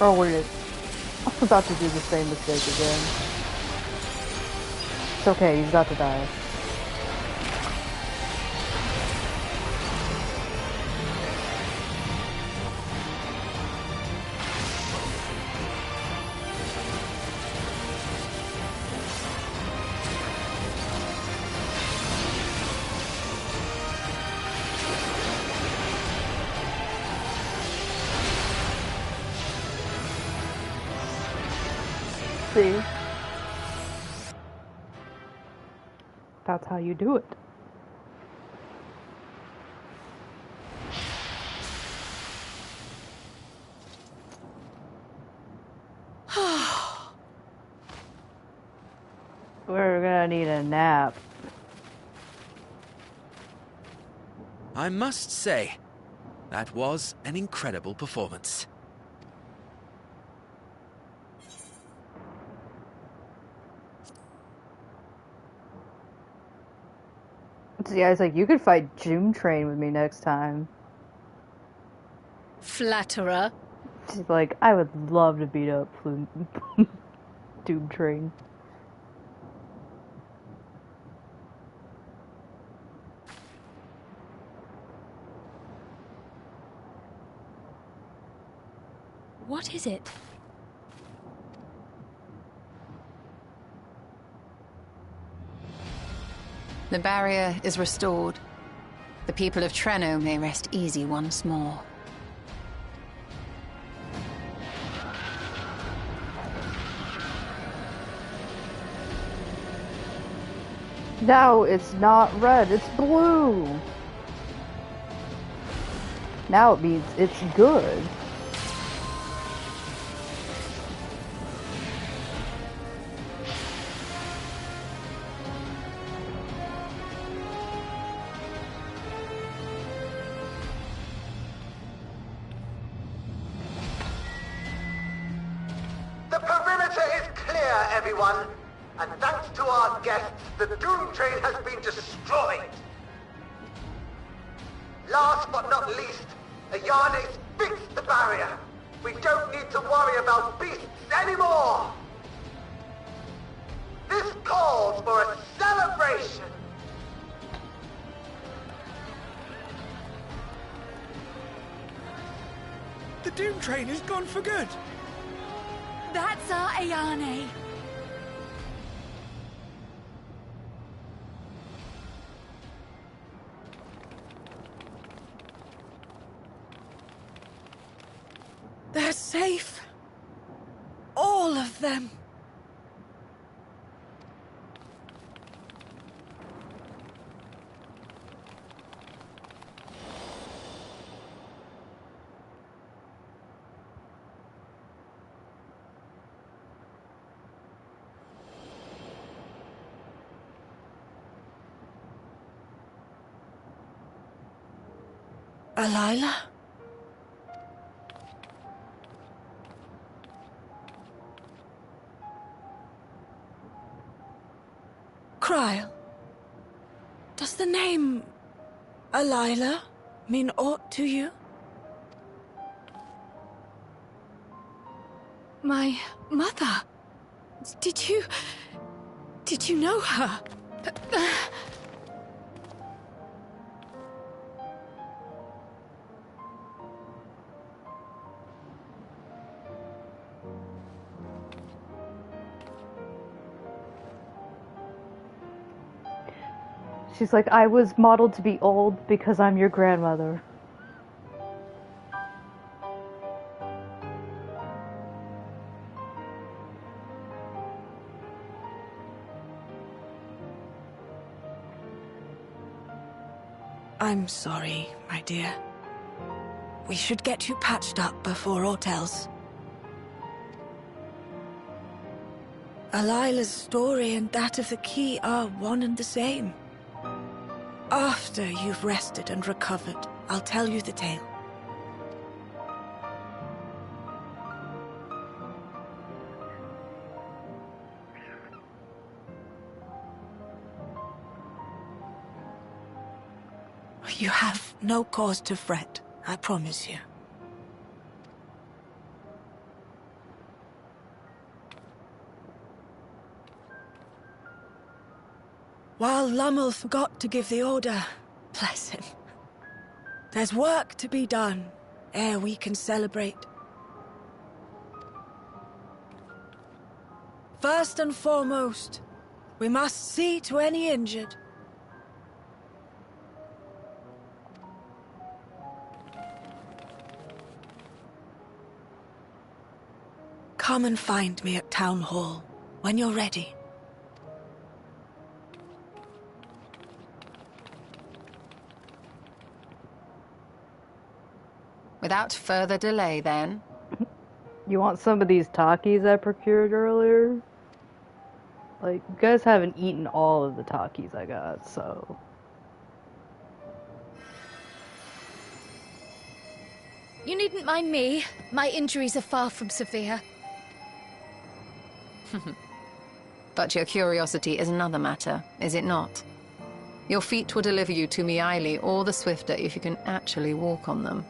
Oh, weird. I'm about to do the same mistake again. It's okay, he's about to die. See? That's how you do it. We're gonna need a nap. I must say, that was an incredible performance. See, I was like, you could fight Doomtrain with me next time. Flatterer. She's like, I would love to beat up Doomtrain. What is it? The barrier is restored. The people of Treno may rest easy once more. No, it's not red, it's blue. Now it means it's good. The perimeter is clear, everyone. And thanks to our guests, the Doomtrail has been destroyed. Last but not least, Ayane's fixed the barrier. We don't need to worry about beasts anymore. This calls for a celebration. The Doom Train is gone for good. That's our Ayane. They're safe. All of them. Alila? Dawntrail. Does the name Alila mean aught to you? My mother. Did you know her? She's like, I was modeled to be old because I'm your grandmother. I'm sorry, my dear. We should get you patched up before aught else. Alila's story and that of the key are one and the same. After you've rested and recovered, I'll tell you the tale. You have no cause to fret, I promise you. While Lummel forgot to give the order, bless him, there's work to be done ere we can celebrate. First and foremost, we must see to any injured. Come and find me at Town Hall when you're ready. Without further delay, then. You want some of these Takis I procured earlier? Like, you guys haven't eaten all of the Takis I got, so... You needn't mind me. My injuries are far from severe. But your curiosity is another matter, is it not? Your feet will deliver you to Miaili all the swifter if you can actually walk on them.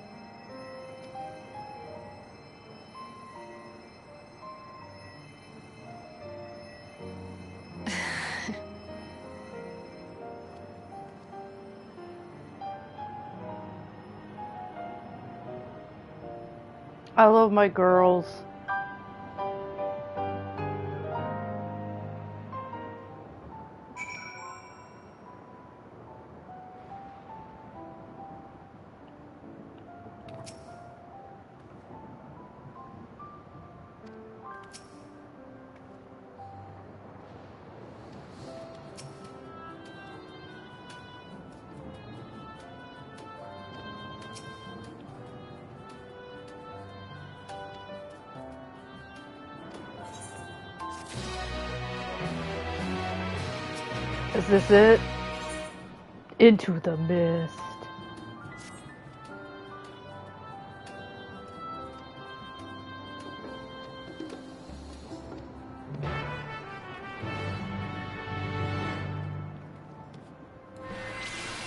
I love my girls. Is this it? Into the mist.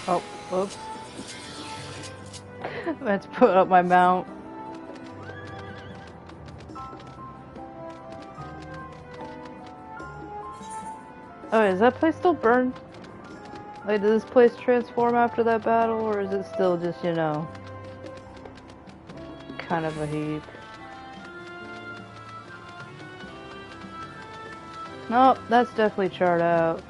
Oh, whoops. Let's put up my mount. Oh, is that place still burned? Like, did this place transform after that battle, or is it still just, you know, kind of a heap? Nope, that's definitely charred out.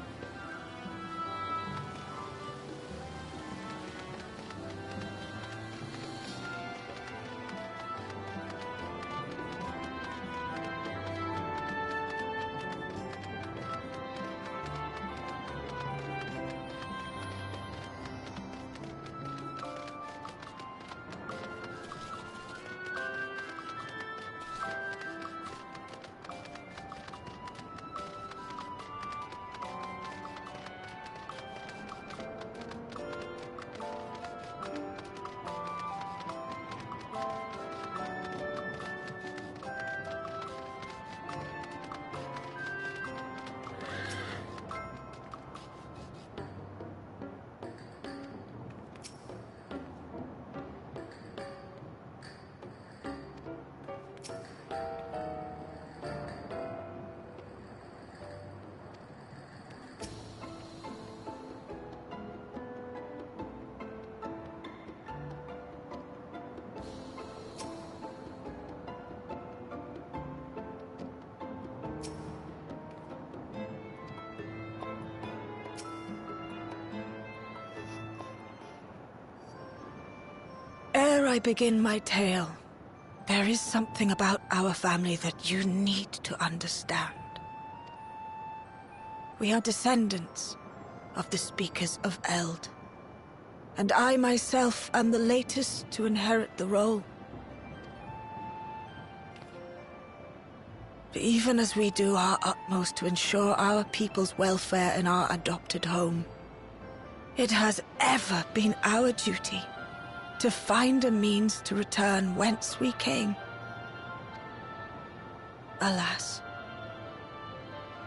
Ere I begin my tale, there is something about our family that you need to understand. We are descendants of the Speakers of Eld, and I myself am the latest to inherit the role. Even as we do our utmost to ensure our people's welfare in our adopted home, it has ever been our duty to find a means to return whence we came. Alas,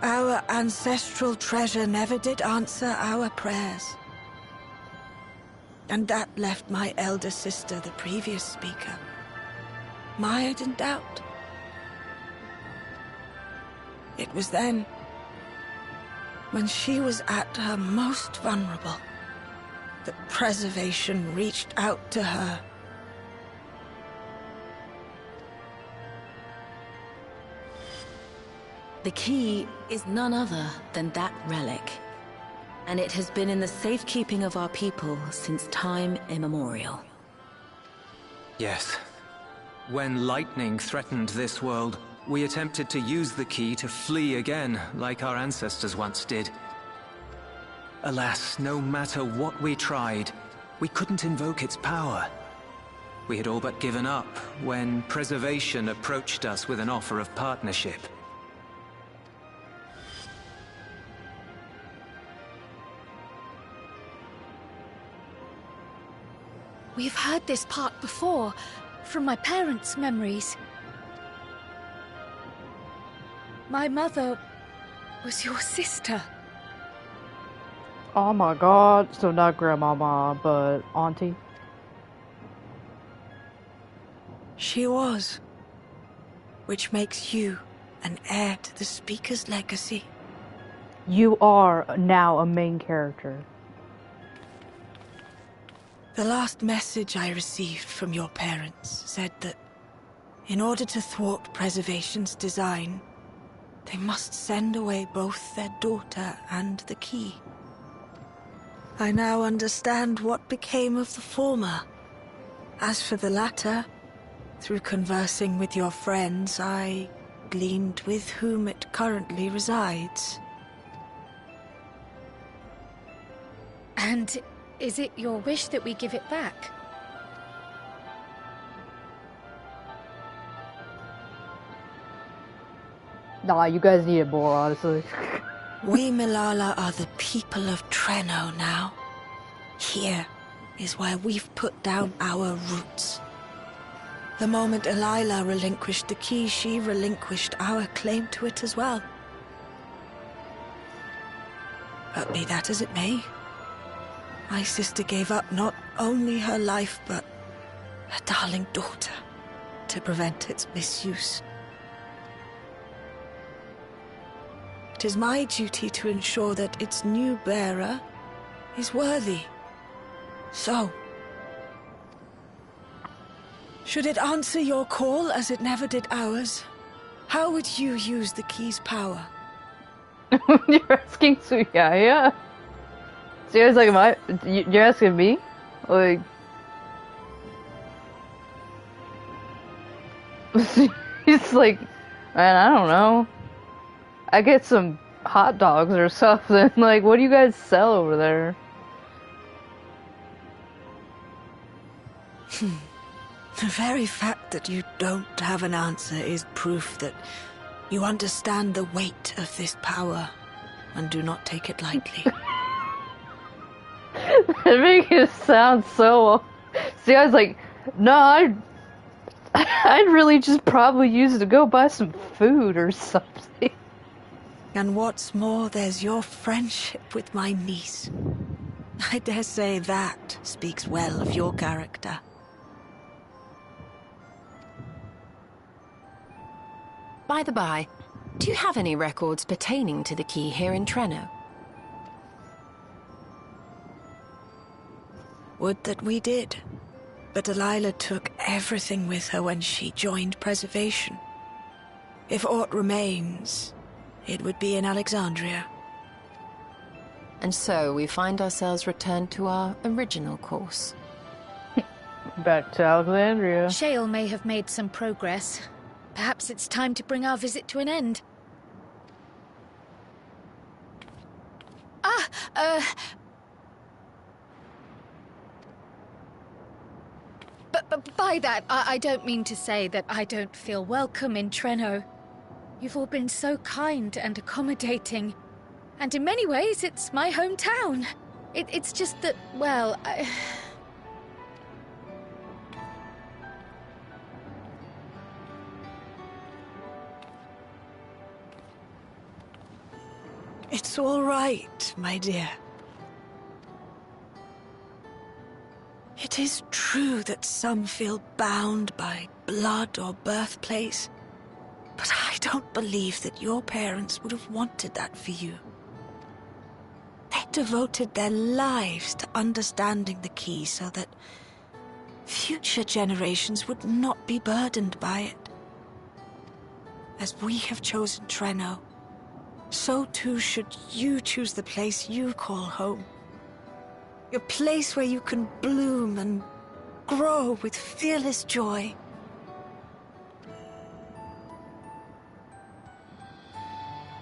our ancestral treasure never did answer our prayers. And that left my elder sister, the previous speaker, mired in doubt. It was then, when she was at her most vulnerable, that preservation reached out to her. The key is none other than that relic, and it has been in the safekeeping of our people since time immemorial. Yes. When lightning threatened this world, we attempted to use the key to flee again, like our ancestors once did. Alas, no matter what we tried, we couldn't invoke its power. We had all but given up when Preservation approached us with an offer of partnership. We've heard this part before, from my parents' memories. My mother was your sister. Oh my god, so not grandmama, but auntie? She was. Which makes you an heir to the Speaker's legacy. You are now a main character. The last message I received from your parents said that in order to thwart Preservation's design, they must send away both their daughter and the key. I now understand what became of the former. As for the latter, through conversing with your friends, I gleaned with whom it currently resides. And is it your wish that we give it back? Nah, you guys need it more, honestly. We Milala are the people of Treno now. Here is where we've put down our roots. The moment Elila relinquished the key, she relinquished our claim to it as well. But be that as it may, my sister gave up not only her life, but her darling daughter, to prevent its misuse. It is my duty to ensure that its new bearer is worthy. So, should it answer your call as it never did ours, how would you use the key's power? You're asking Zuyaya? Seriously, you're asking me? Like... He's like, man, I don't know. I get some hot dogs or something. Like, what do you guys sell over there? The very fact that you don't have an answer is proof that you understand the weight of this power and do not take it lightly. That makes it sound so... See, I was like, no, I'd really just probably use it to go buy some food or something. And what's more, there's your friendship with my niece. I dare say that speaks well of your character. By the by, do you have any records pertaining to the key here in Treno? Would that we did. But Delilah took everything with her when she joined Preservation. If aught remains, it would be in Alexandria. And so we find ourselves returned to our original course. Back to Alexandria. Shale may have made some progress. Perhaps it's time to bring our visit to an end. But by that, I don't mean to say that I don't feel welcome in Treno. You've all been so kind and accommodating. And in many ways, it's my hometown. It's just that, well, It's all right, my dear. It is true that some feel bound by blood or birthplace, but I don't believe that your parents would have wanted that for you. They devoted their lives to understanding the key so that future generations would not be burdened by it. As we have chosen Treno, so too should you choose the place you call home. Your place where you can bloom and grow with fearless joy.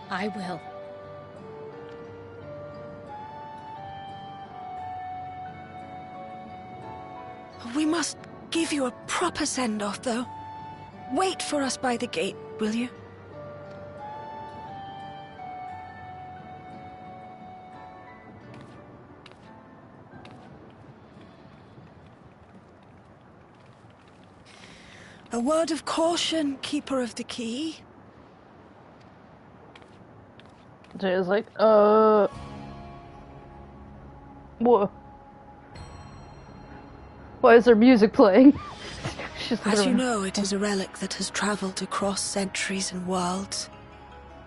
I will. We must give you a proper send-off, though. Wait for us by the gate, will you? A word of caution, Keeper of the Key. Jay's like, what? Why is there music playing? As you know, it is a relic that has traveled across centuries and worlds,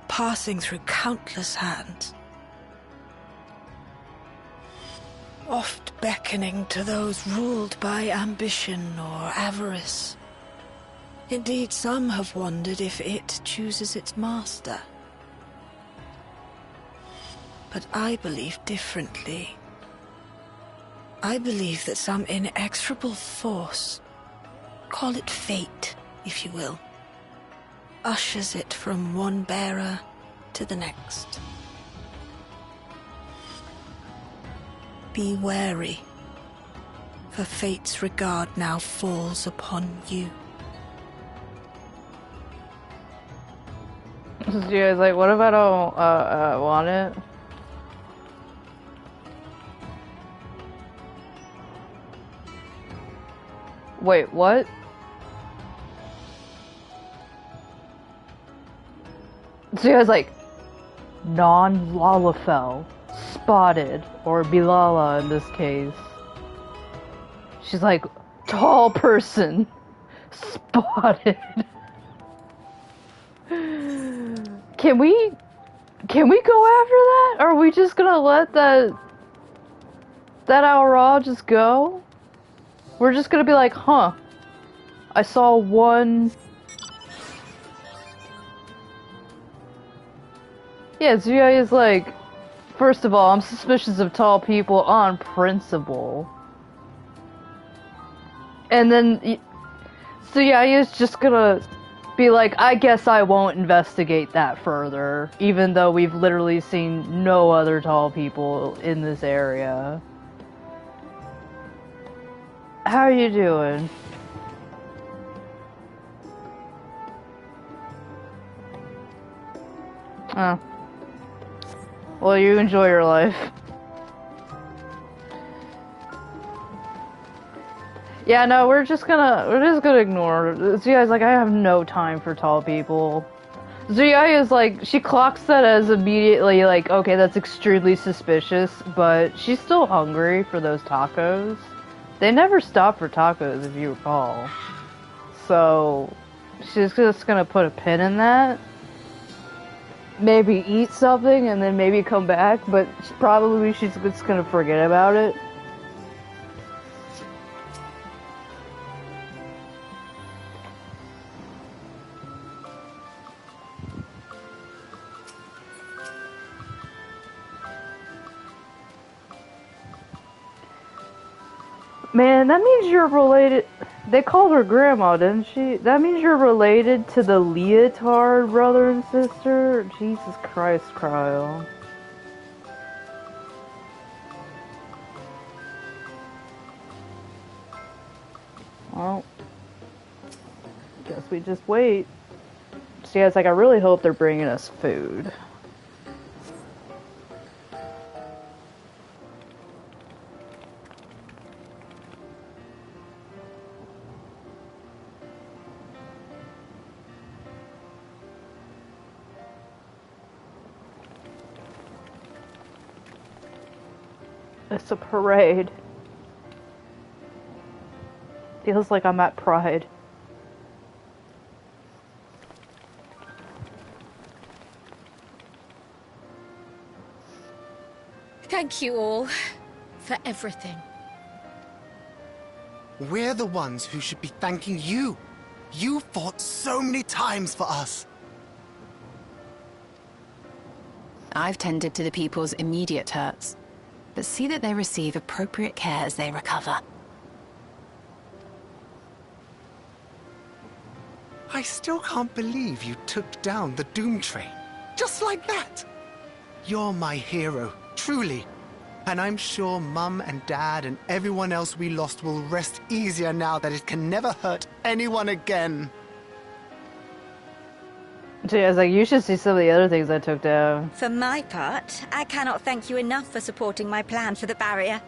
passing through countless hands. Oft beckoning to those ruled by ambition or avarice. Indeed, some have wondered if it chooses its master. But I believe differently. I believe that some inexorable force, call it fate, if you will, ushers it from one bearer to the next. Be wary, for fate's regard now falls upon you. Yeah, like, what if I don't want it? Wait, what? So you guys like non-Lalafell, spotted, or Bilala in this case. She's like tall person, spotted. Can we go after that? Or are we just gonna let that Al-Ra just go? We're just gonna be like, huh, I saw one. Yeah, Zuyaya is like, first of all, I'm suspicious of tall people on principle. And then Zuyaya is just gonna be like, I guess I won't investigate that further, even though we've literally seen no other tall people in this area. How are you doing? Oh. Well, you enjoy your life. Yeah, no, we're just gonna ignore. Zuyaya's like, I have no time for tall people. Zuyaya is like, she clocks that as immediately like, okay, that's extremely suspicious, but she's still hungry for those tacos. They never stop for tacos, if you recall. So, she's just gonna put a pin in that. Maybe eat something, and then maybe come back, but probably she's just gonna forget about it. Man, that means you're related. They called her grandma, didn't she? That means you're related to the Leotard brother and sister? Jesus Christ, Cryo. Well, guess we just wait. See, I was like, I really hope they're bringing us food. It's a parade. Feels like I'm at Pride. Thank you all for everything. We're the ones who should be thanking you. You fought so many times for us. I've tended to the people's immediate hurts, but see that they receive appropriate care as they recover. I still can't believe you took down the Dawntrail. Just like that. You're my hero, truly. And I'm sure Mum and Dad and everyone else we lost will rest easier now that it can never hurt anyone again. Gee, I was like, you should see some of the other things I took down. For my part, I cannot thank you enough for supporting my plan for the barrier.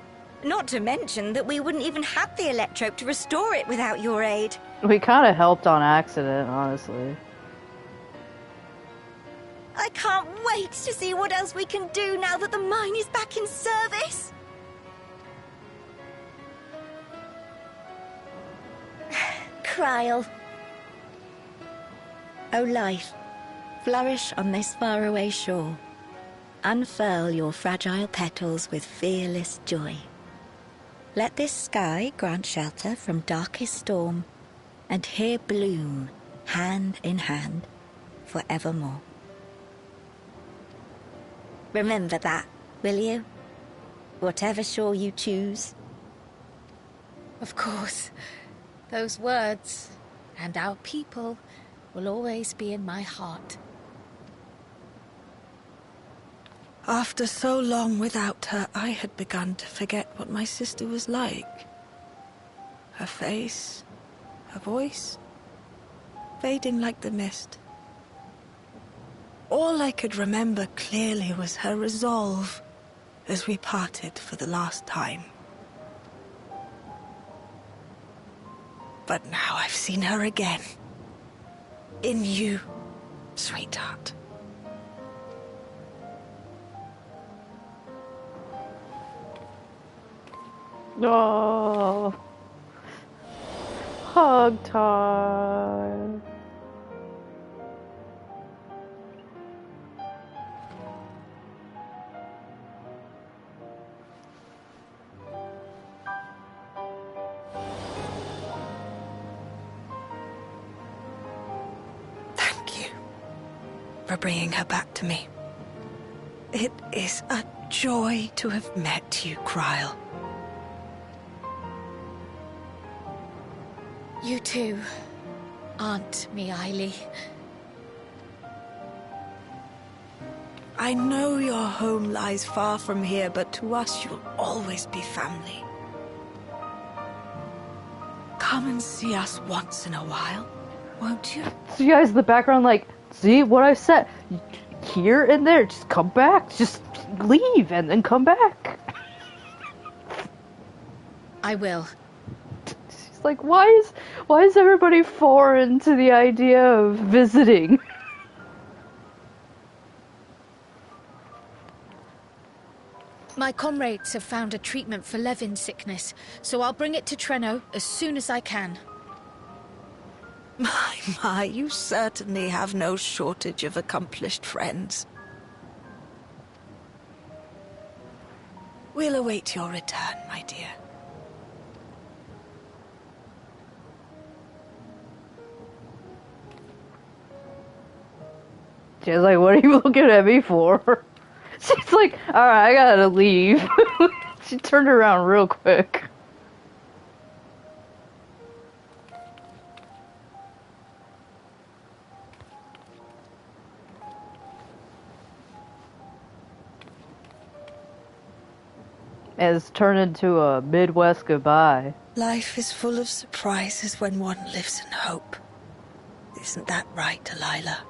Not to mention that we wouldn't even have the electrope to restore it without your aid. We kind of helped on accident, honestly. I can't wait to see what else we can do now that the mine is back in service. Cryle. O life, flourish on this faraway shore. Unfurl your fragile petals with fearless joy. Let this sky grant shelter from darkest storm, and here bloom, hand in hand, forevermore. Remember that, will you? Whatever shore you choose. Of course. Those words, and our people, will always be in my heart. After so long without her, I had begun to forget what my sister was like. Her face, her voice, fading like the mist. All I could remember clearly was her resolve as we parted for the last time. But now I've seen her again. In you, sweetheart. Oh, hug time. For bringing her back to me. It is a joy to have met you, Cryle. You too, Aunt Miaili. I know your home lies far from here, but to us you'll always be family. Come and see us once in a while, won't you? So you guys in the background like, see what I said? Here and there, just come back. Just leave and then come back. I will. She's like, why is everybody foreign to the idea of visiting? My comrades have found a treatment for Levin's sickness, so I'll bring it to Treno as soon as I can. My, you certainly have no shortage of accomplished friends. We'll await your return, my dear. She's like, what are you looking at me for? She's like, alright, I gotta leave. She turned around real quick. has turned into a Midwest goodbye. Life is full of surprises when one lives in hope. Isn't that right, Delilah?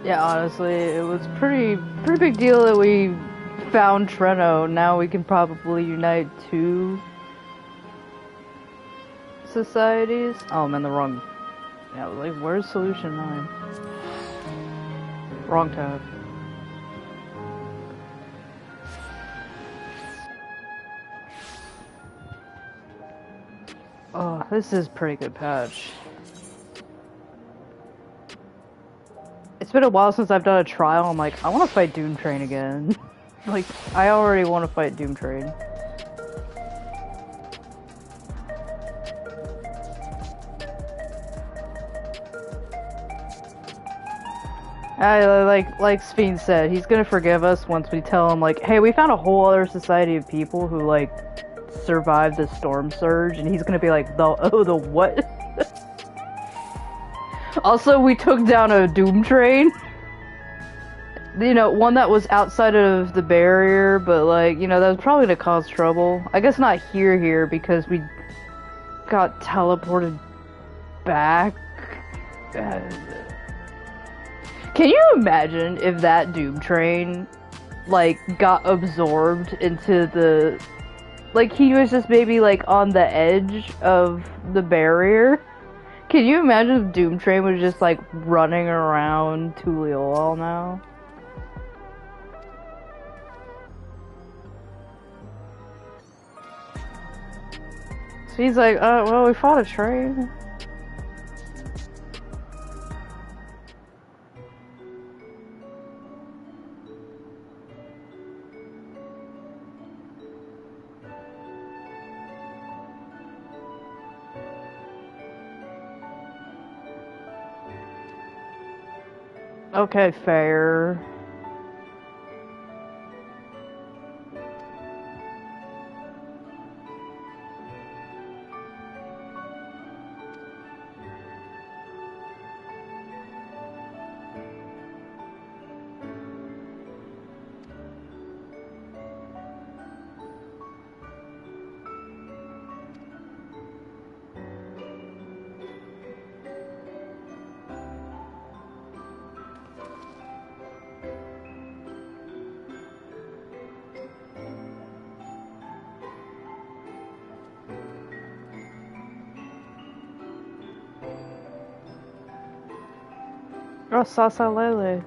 Yeah, honestly, it was pretty big deal that we found Treno. Now we can probably unite 2 societies. Oh, I'm in the wrong. Yeah, like, where's solution 9? Wrong tab. Oh, this is a pretty good patch. It's been a while since I've done a trial. I'm like, I want to fight Dawntrail again. Like, I already want to fight Dawntrail. Like Sphene said, he's gonna forgive us once we tell him, like, hey, we found a whole other society of people who, like, survived the storm surge, and he's gonna be like, the what? Also, we took down a Dawntrail. You know, one that was outside of the barrier, but, like, you know, that was probably gonna cause trouble. I guess not here, because we got teleported back. Can you imagine if that Dawntrail, like, got absorbed into the... Like, he was just maybe, like, on the edge of the barrier? Can you imagine if Dawntrail was just, like, running around Tuliol now? So he's like, well, we fought a train. Okay, fair. Oh, Sasa Lele.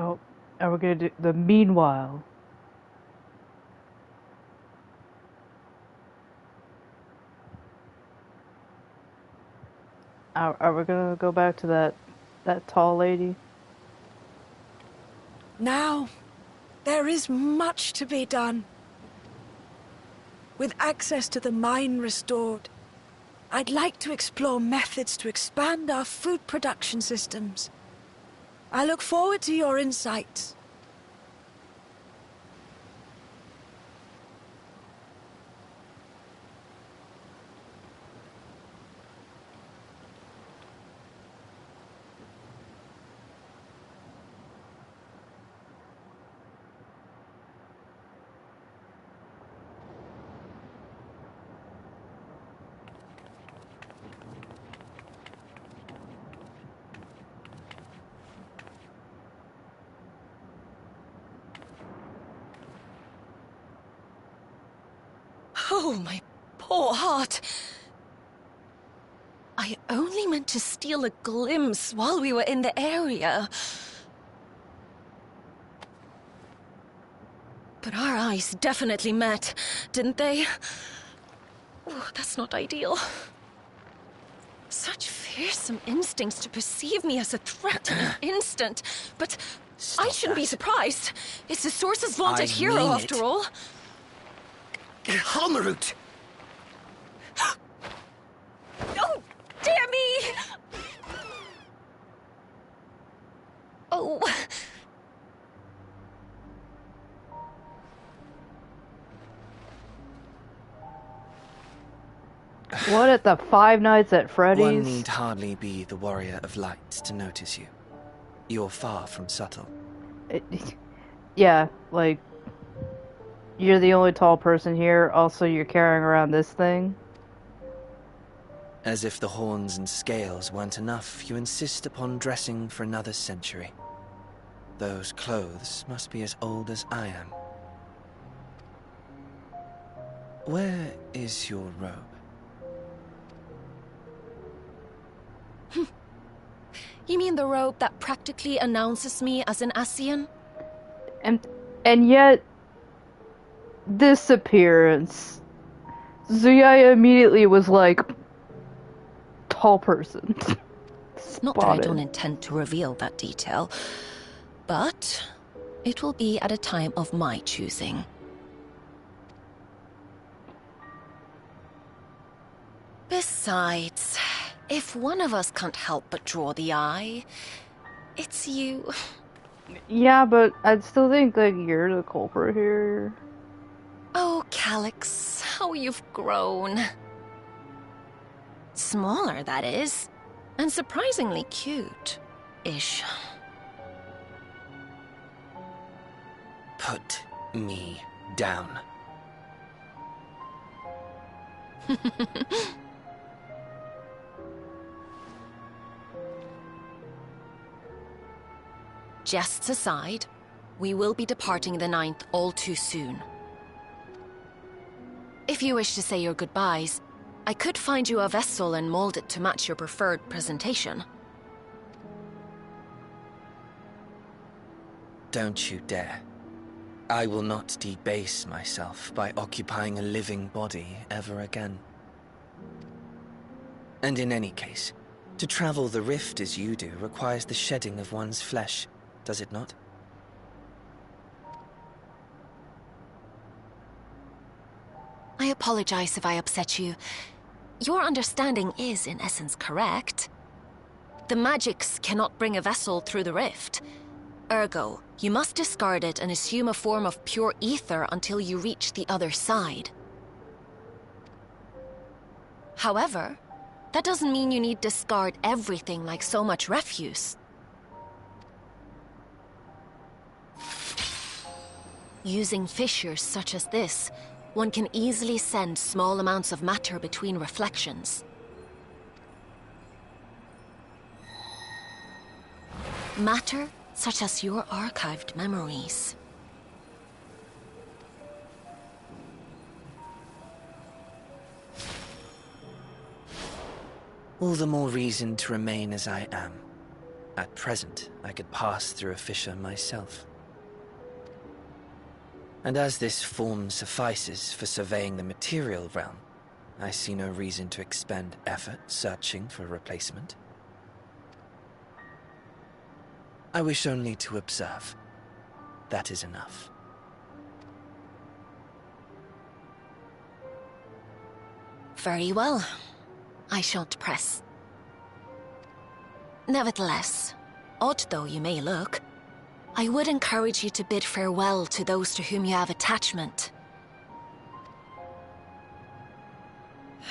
Oh, are we gonna do the meanwhile? Are we gonna go back to that tall lady? Now, there is much to be done. With access to the mine restored, I'd like to explore methods to expand our food production systems. I look forward to your insights. Oh, my poor heart. I only meant to steal a glimpse while we were in the area. But our eyes definitely met, didn't they? Oh, that's not ideal. Such fearsome instincts to perceive me as a threat in an instant. But I shouldn't be surprised. It's the Source's vaunted hero, after all. Halmarut! Oh, dear me! Oh. What at the Five Nights at Freddy's? One need hardly be the warrior of light to notice you. You're far from subtle. Yeah, like, you're the only tall person here, also you're carrying around this thing. As if the horns and scales weren't enough, you insist upon dressing for another century. Those clothes must be as old as I am. Where is your robe? You mean the robe that practically announces me as an Ascian? And yet, this appearance, Zuyaya immediately was like, tall person. Not that I don't intend to reveal that detail, but it will be at a time of my choosing. Besides, if one of us can't help but draw the eye, it's you. Yeah, but I'd still think that you're the culprit here. Oh, Calyx, how you've grown. Smaller, that is. And surprisingly cute-ish. Put me down. Jests aside, we will be departing the 9th all too soon. If you wish to say your goodbyes, I could find you a vessel and mold it to match your preferred presentation. Don't you dare. I will not debase myself by occupying a living body ever again. And in any case, to travel the rift as you do requires the shedding of one's flesh, does it not? I apologize if I upset you. Your understanding is, in essence, correct. The magics cannot bring a vessel through the rift. Ergo, you must discard it and assume a form of pure ether until you reach the other side. However, that doesn't mean you need discard everything like so much refuse. Using fissures such as this, one can easily send small amounts of matter between reflections. Matter such as your archived memories. All the more reason to remain as I am. At present, I could pass through a fissure myself. And as this form suffices for surveying the material realm, I see no reason to expend effort searching for a replacement. I wish only to observe. That is enough. Very well. I shan't press. Nevertheless, odd though you may look, I would encourage you to bid farewell to those to whom you have attachment.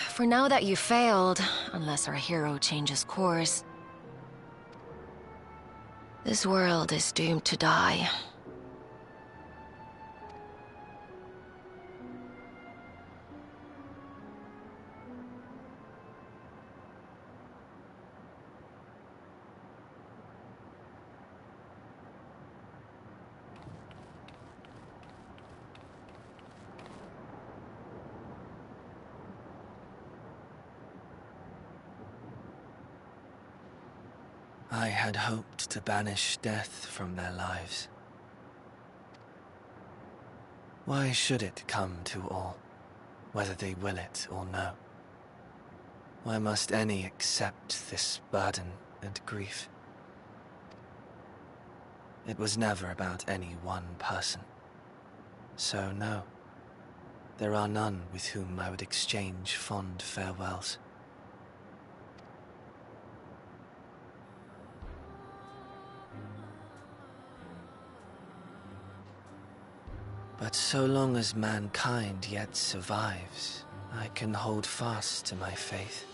For now that you've failed, unless our hero changes course, this world is doomed to die. I had hoped to banish death from their lives. Why should it come to all, whether they will it or no? Why must any accept this burden and grief? It was never about any one person. So no, there are none with whom I would exchange fond farewells. But so long as mankind yet survives, I can hold fast to my faith.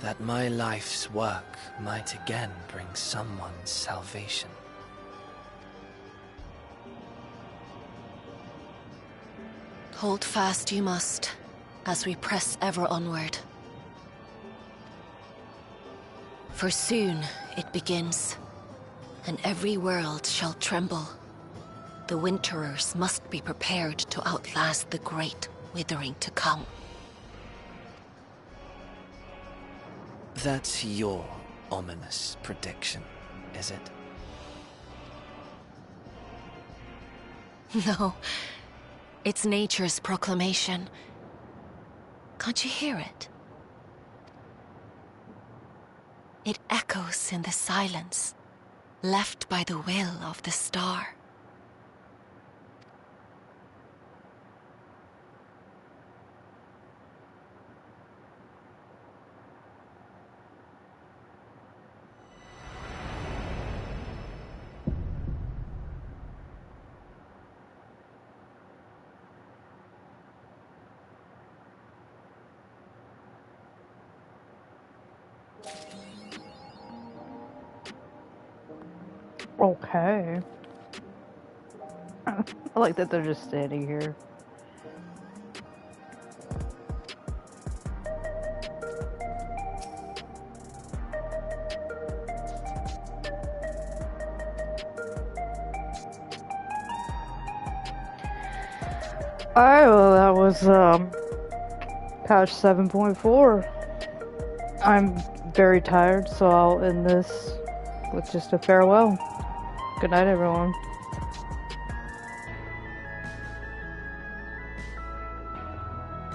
That my life's work might again bring someone's salvation. Hold fast you must, as we press ever onward. For soon it begins. And every world shall tremble. The Winterers must be prepared to outlast the great withering to come. That's your ominous prediction, is it? No, it's nature's proclamation. Can't you hear it? It echoes in the silence, left by the will of the star. Okay. I like that they're just standing here. Alright, well that was patch 7.4. I'm very tired, so I'll end this with just a farewell. Good night, everyone.